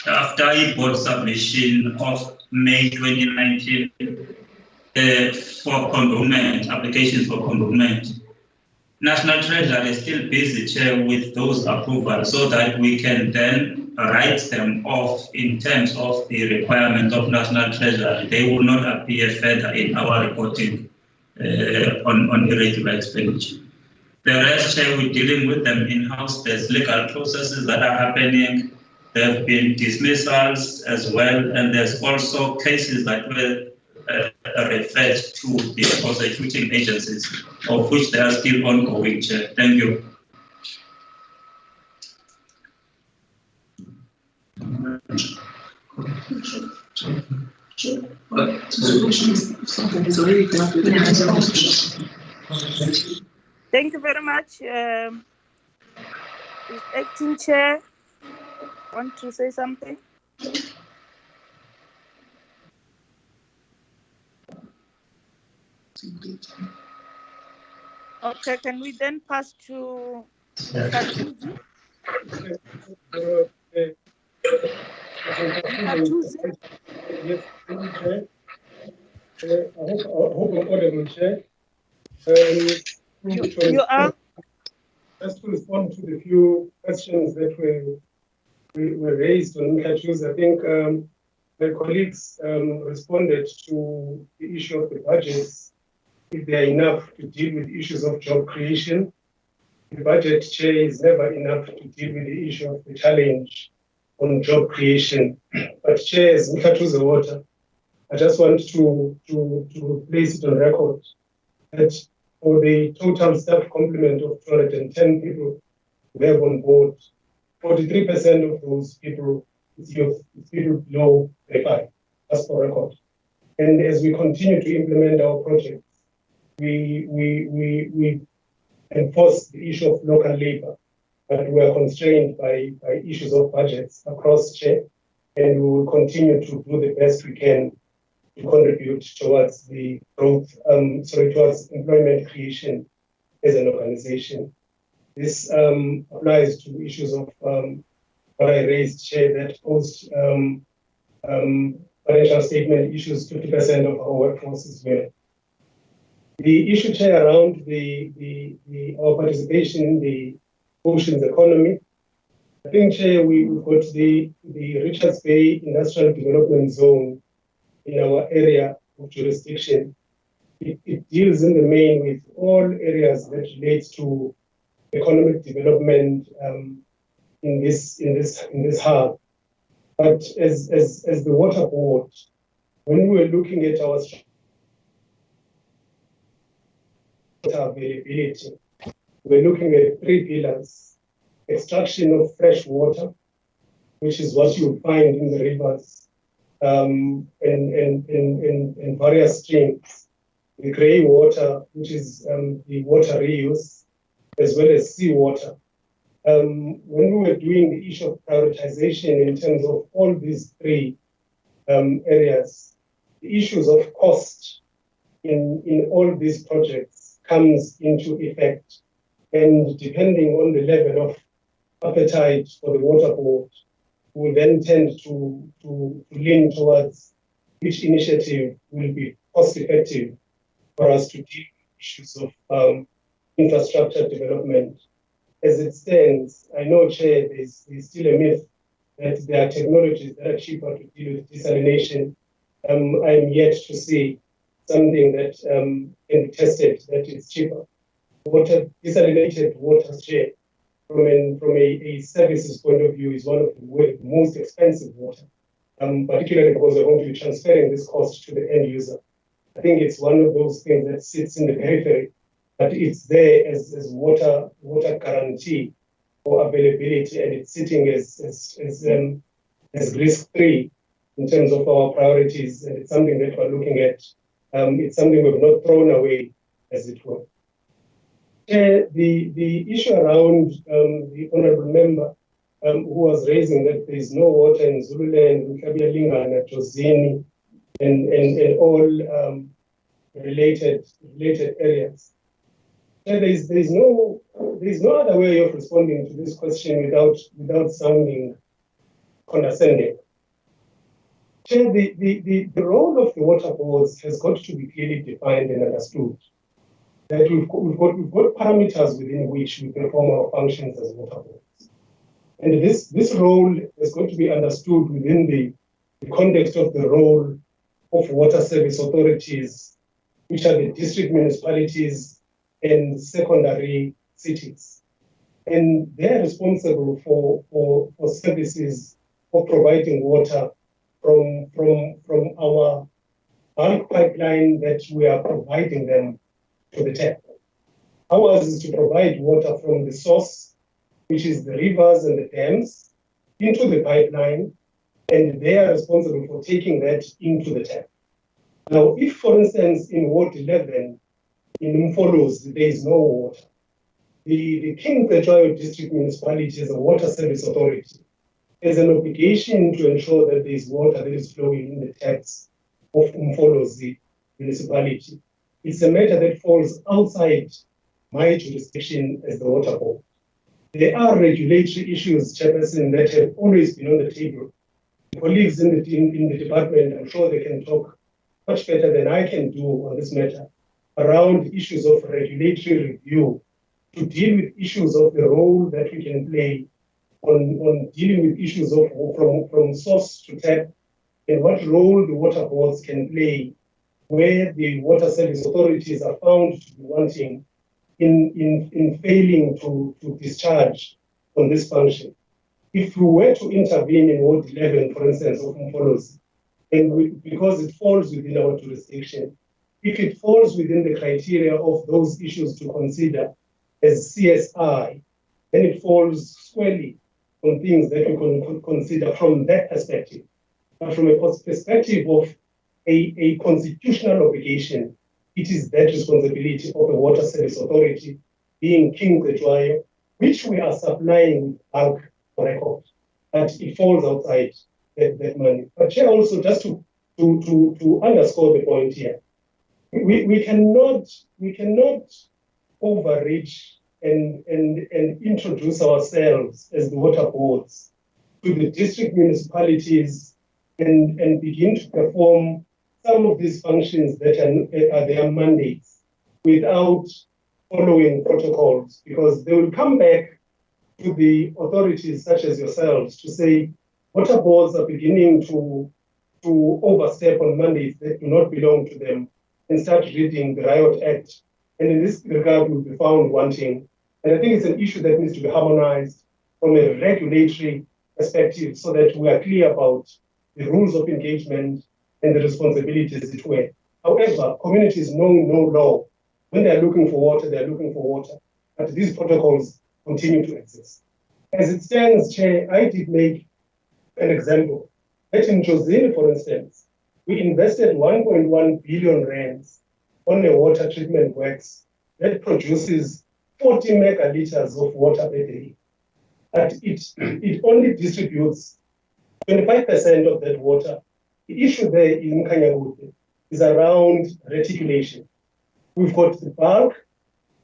after a board submission of May 2019 for condonement, applications for condonement. National Treasury is still busy, Chair, with those approvals so that we can then write them off in terms of the requirement of National Treasury. They will not appear further in our reporting on irregular expenditure. The rest, Chair, we're dealing with them in-house. There's legal processes that are happening. There have been dismissals as well, and there's also cases that were referred to the prosecuting agencies, of which they are still ongoing, Chair. Thank you. Thank you very much. Is Acting Chair want to say something? Okay, can we then pass to Katuzi? Yes, Chair. I hope I'm audible, Chair. You are? Just to respond to the few questions that were raised on Katuzi, I think my colleagues responded to the issue of the budgets, if they are enough to deal with issues of job creation. The budget, Chair, is never enough to deal with the issue of the challenge on job creation. But Chair, as Katuzi Water, I just want to place it on record that for the total staff complement of 210 people we have on board, 43% of those people is youth, people below 35. That's for record. And as we continue to implement our projects, we enforce the issue of local labor, but we are constrained by issues of budgets across Chair, and we will continue to do the best we can to contribute towards the growth, towards employment creation as an organization. This applies to issues of what I raised, Chair, that post financial statement issues 50% of our workforce is women. The issue, Chair, around our participation in the oceans economy, I think, Chair, we've got the Richards Bay Industrial Development Zone in our area of jurisdiction. It deals in the main with all areas that relate to economic development in this hub. But as the Water Board, when we were looking at our water availability, we're looking at 3 pillars: extraction of fresh water, which is what you'll find in the rivers and various streams; the grey water, which is the water reuse, as well as seawater. When we were doing the issue of prioritization in terms of all these 3 areas, the issues of cost in all these projects comes into effect. And depending on the level of appetite for the Water Board, we will then tend to lean towards which initiative will be cost effective for us to deal with issues of infrastructure development. As it stands, I know, Chair, there's still a myth that there are technologies that are cheaper to deal with desalination. I'm yet to see something that can be tested that is cheaper. Desalinated water, Chair, from a services point of view, is one of the most expensive water, particularly because we're going to be transferring this cost to the end user. I think it's one of those things that sits in the periphery, but it's there as water guarantee for availability, and it's sitting as risk-free in terms of our priorities, and it's something that we're looking at. It's something we've not thrown away, as it were. The issue around the honourable member, who was raising that there is no water in Zululand, in Kabialinga, Jozini, and all related areas. And there's no other way of responding to this question without sounding condescending. Chair, the role of the water boards has got to be clearly defined and understood. That we've got parameters within which we perform our functions as water boards. And this role is going to be understood within the context of the role of water service authorities, which are the district municipalities and secondary cities. And they're responsible for services of providing water from our bulk pipeline that we are providing them to the tap. Ours is to provide water from the source, which is the rivers and the dams, into the pipeline, and they are responsible for taking that into the tap. Now, if, for instance, in Ward 11, in Mfolos, there is no water, the King Cetshwayo District Municipality as a water service authority has an obligation to ensure that there is water that is flowing in the taps of Mfolos municipality. It's a matter that falls outside my jurisdiction as the water board. There are regulatory issues, Chairperson, that have always been on the table. The colleagues in the department, I'm sure they can talk much better than I can do on this matter, around issues of regulatory review to deal with issues of the role that we can play on dealing with issues of from source to tap, and what role the water boards can play where the water service authorities are found to be wanting in failing to discharge on this function. If we were to intervene in Ward 11, for instance, of Mfolos, and because it falls within our jurisdiction, if it falls within the criteria of those issues to consider as CSI, then it falls squarely on things that we can consider from that perspective. But from a perspective of a constitutional obligation, it is that responsibility of a water service authority, being King Cetshwayo, which we are supplying with bulk for record. But it falls outside that money. But Chair, also just to underscore the point here, we cannot overreach and introduce ourselves as the water boards to the district municipalities and begin to perform some of these functions that are their mandates without following protocols, because they will come back to the authorities such as yourselves to say water boards are beginning to overstep on mandates that do not belong to them and start reading the Riot Act. And in this regard, will be found wanting. And I think it's an issue that needs to be harmonized from a regulatory perspective so that we are clear about the rules of engagement and the responsibilities it were. However, communities know no law. When they are looking for water, they are looking for water. But these protocols continue to exist. As it stands, Chair, I did make an example. That in Jozini, for instance, we invested 1.1 billion rands on a water treatment works that produces 40 megaliters of water per day. But it only distributes 25% of that water. The issue there in Kanyabude is around reticulation. We've got the bulk,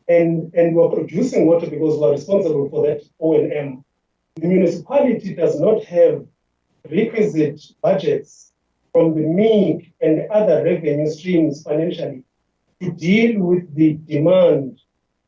and we're producing water because we're responsible for that O&M. The municipality does not have requisite budgets from the MIG and other revenue streams financially to deal with the demand,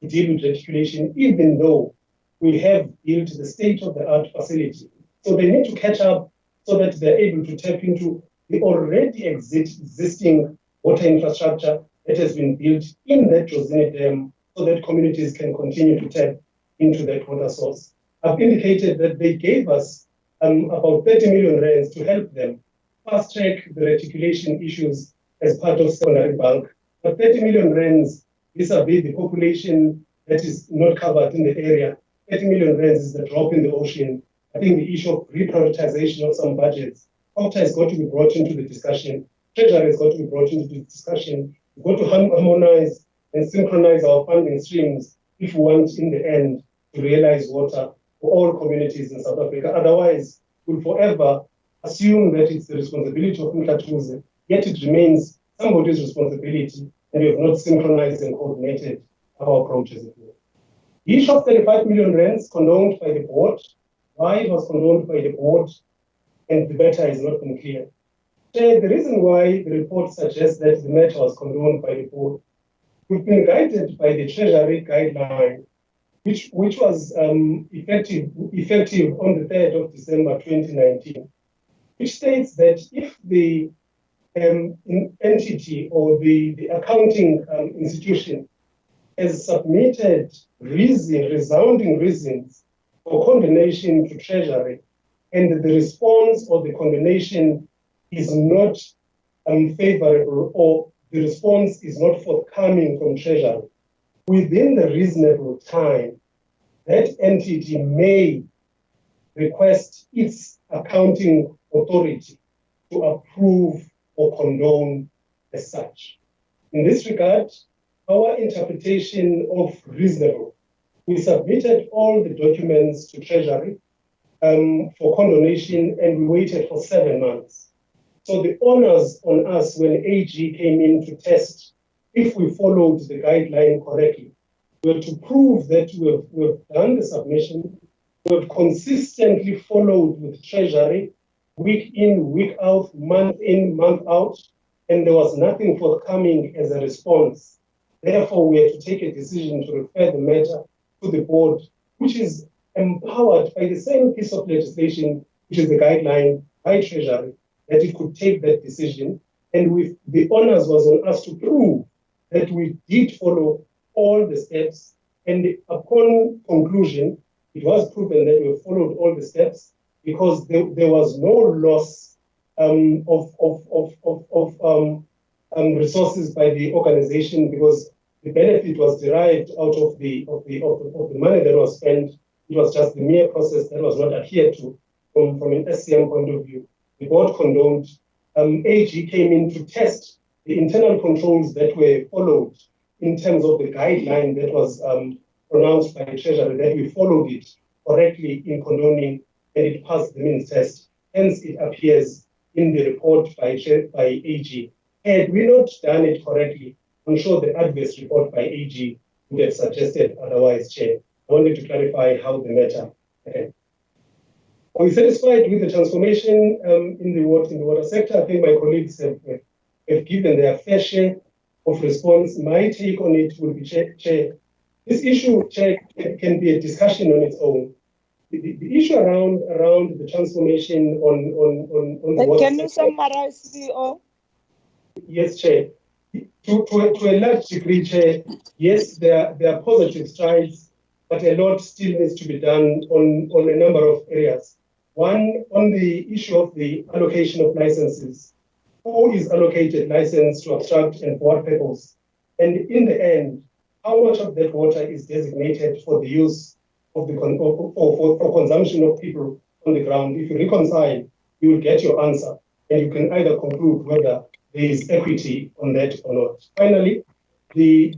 to deal with reticulation, even though we have built the state-of-the-art facility. So they need to catch up so that they're able to tap into the already existing water infrastructure that has been built in that Jozini Dam so that communities can continue to tap into that water source. I've indicated that they gave us about 30 million rands to help them fast-track the reticulation issues as part of secondary bulk. But 30 million rands vis-a-vis the population that is not covered in the area, 30 million rands is the drop in the ocean. I think the issue of reprioritization of some budgets, OCTA has got to be brought into the discussion. Treasury has got to be brought into the discussion. We've got to harmonize and synchronize our funding streams if we want, in the end, to realize water for all communities in South Africa. Otherwise, we'll forever assume that it's the responsibility of Mkatuze, yet it remains somebody's responsibility, and we have not synchronized and coordinated our approaches. The issue of 35 million rands condoned by the board. Why it was condoned by the board and the matter is not been clear. The reason why the report suggests that the matter was condoned by the board, we've been guided by the Treasury guideline, which was effective on the 3rd of December 2019, which states that if the entity or the accounting institution has submitted resounding reasons for condemnation to Treasury, and the response or the condemnation is not favorable, or the response is not forthcoming from Treasury, within the reasonable time, that entity may request its accounting authority to approve or condone as such. In this regard, our interpretation of reasonable, we submitted all the documents to Treasury for condonation, and we waited for 7 months. So the onus on us when AG came in to test if we followed the guideline correctly were to prove that we've done the submission, we've consistently followed with Treasury week in, week out, month in, month out, and there was nothing forthcoming as a response. Therefore, we had to take a decision to refer the matter to the board, which is empowered by the same piece of legislation, which is the guideline by Treasury, that it could take that decision. And with the onus was on us to prove that we did follow all the steps. And upon conclusion, it was proven that we followed all the steps, because there was no loss of resources by the organization, because the benefit was derived out of the money that was spent. It was just the mere process that was not adhered to from an SCM point of view. The board condoned. AG came in to test the internal controls that were followed in terms of the guideline that was pronounced by the Treasury, that we followed it correctly in condoning, and it passed the means test. Hence, it appears in the report by AG. Had we not done it correctly, I'm sure the adverse report by AG would have suggested otherwise, Chair. I wanted to clarify how the matter happened. Are we satisfied with the transformation in the water sector? I think my colleagues have given their fair share of response. My take on it will be, Chair, this issue, Chair, can be a discussion on its own. The issue around the transformation on the water Can you sector, summarize, CEO? Yes, Chair. To a large degree, Chair, yes, there are positive strides, but a lot still needs to be done on a number of areas. One, on the issue of the allocation of licenses. Who is allocated license to abstract and for what purpose? And in the end, how much of that water is designated for the use of for consumption of people on the ground? If you reconcile, you will get your answer, and you can either conclude whether there is equity on that or not. Finally, the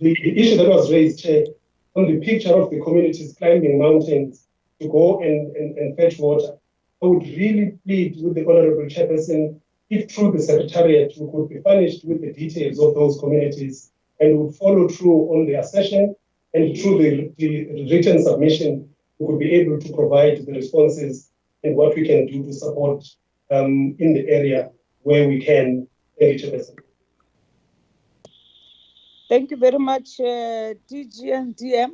issue that was raised, Chair, on the picture of the communities climbing mountains to go and fetch water, I would really plead with the Honourable Chairperson, if through the Secretariat we could be furnished with the details of those communities and would follow through on the accession, and through the written submission, we could be able to provide the responses and what we can do to support in the area where we can. Thank you, Chairperson. Thank you very much, DG and DM.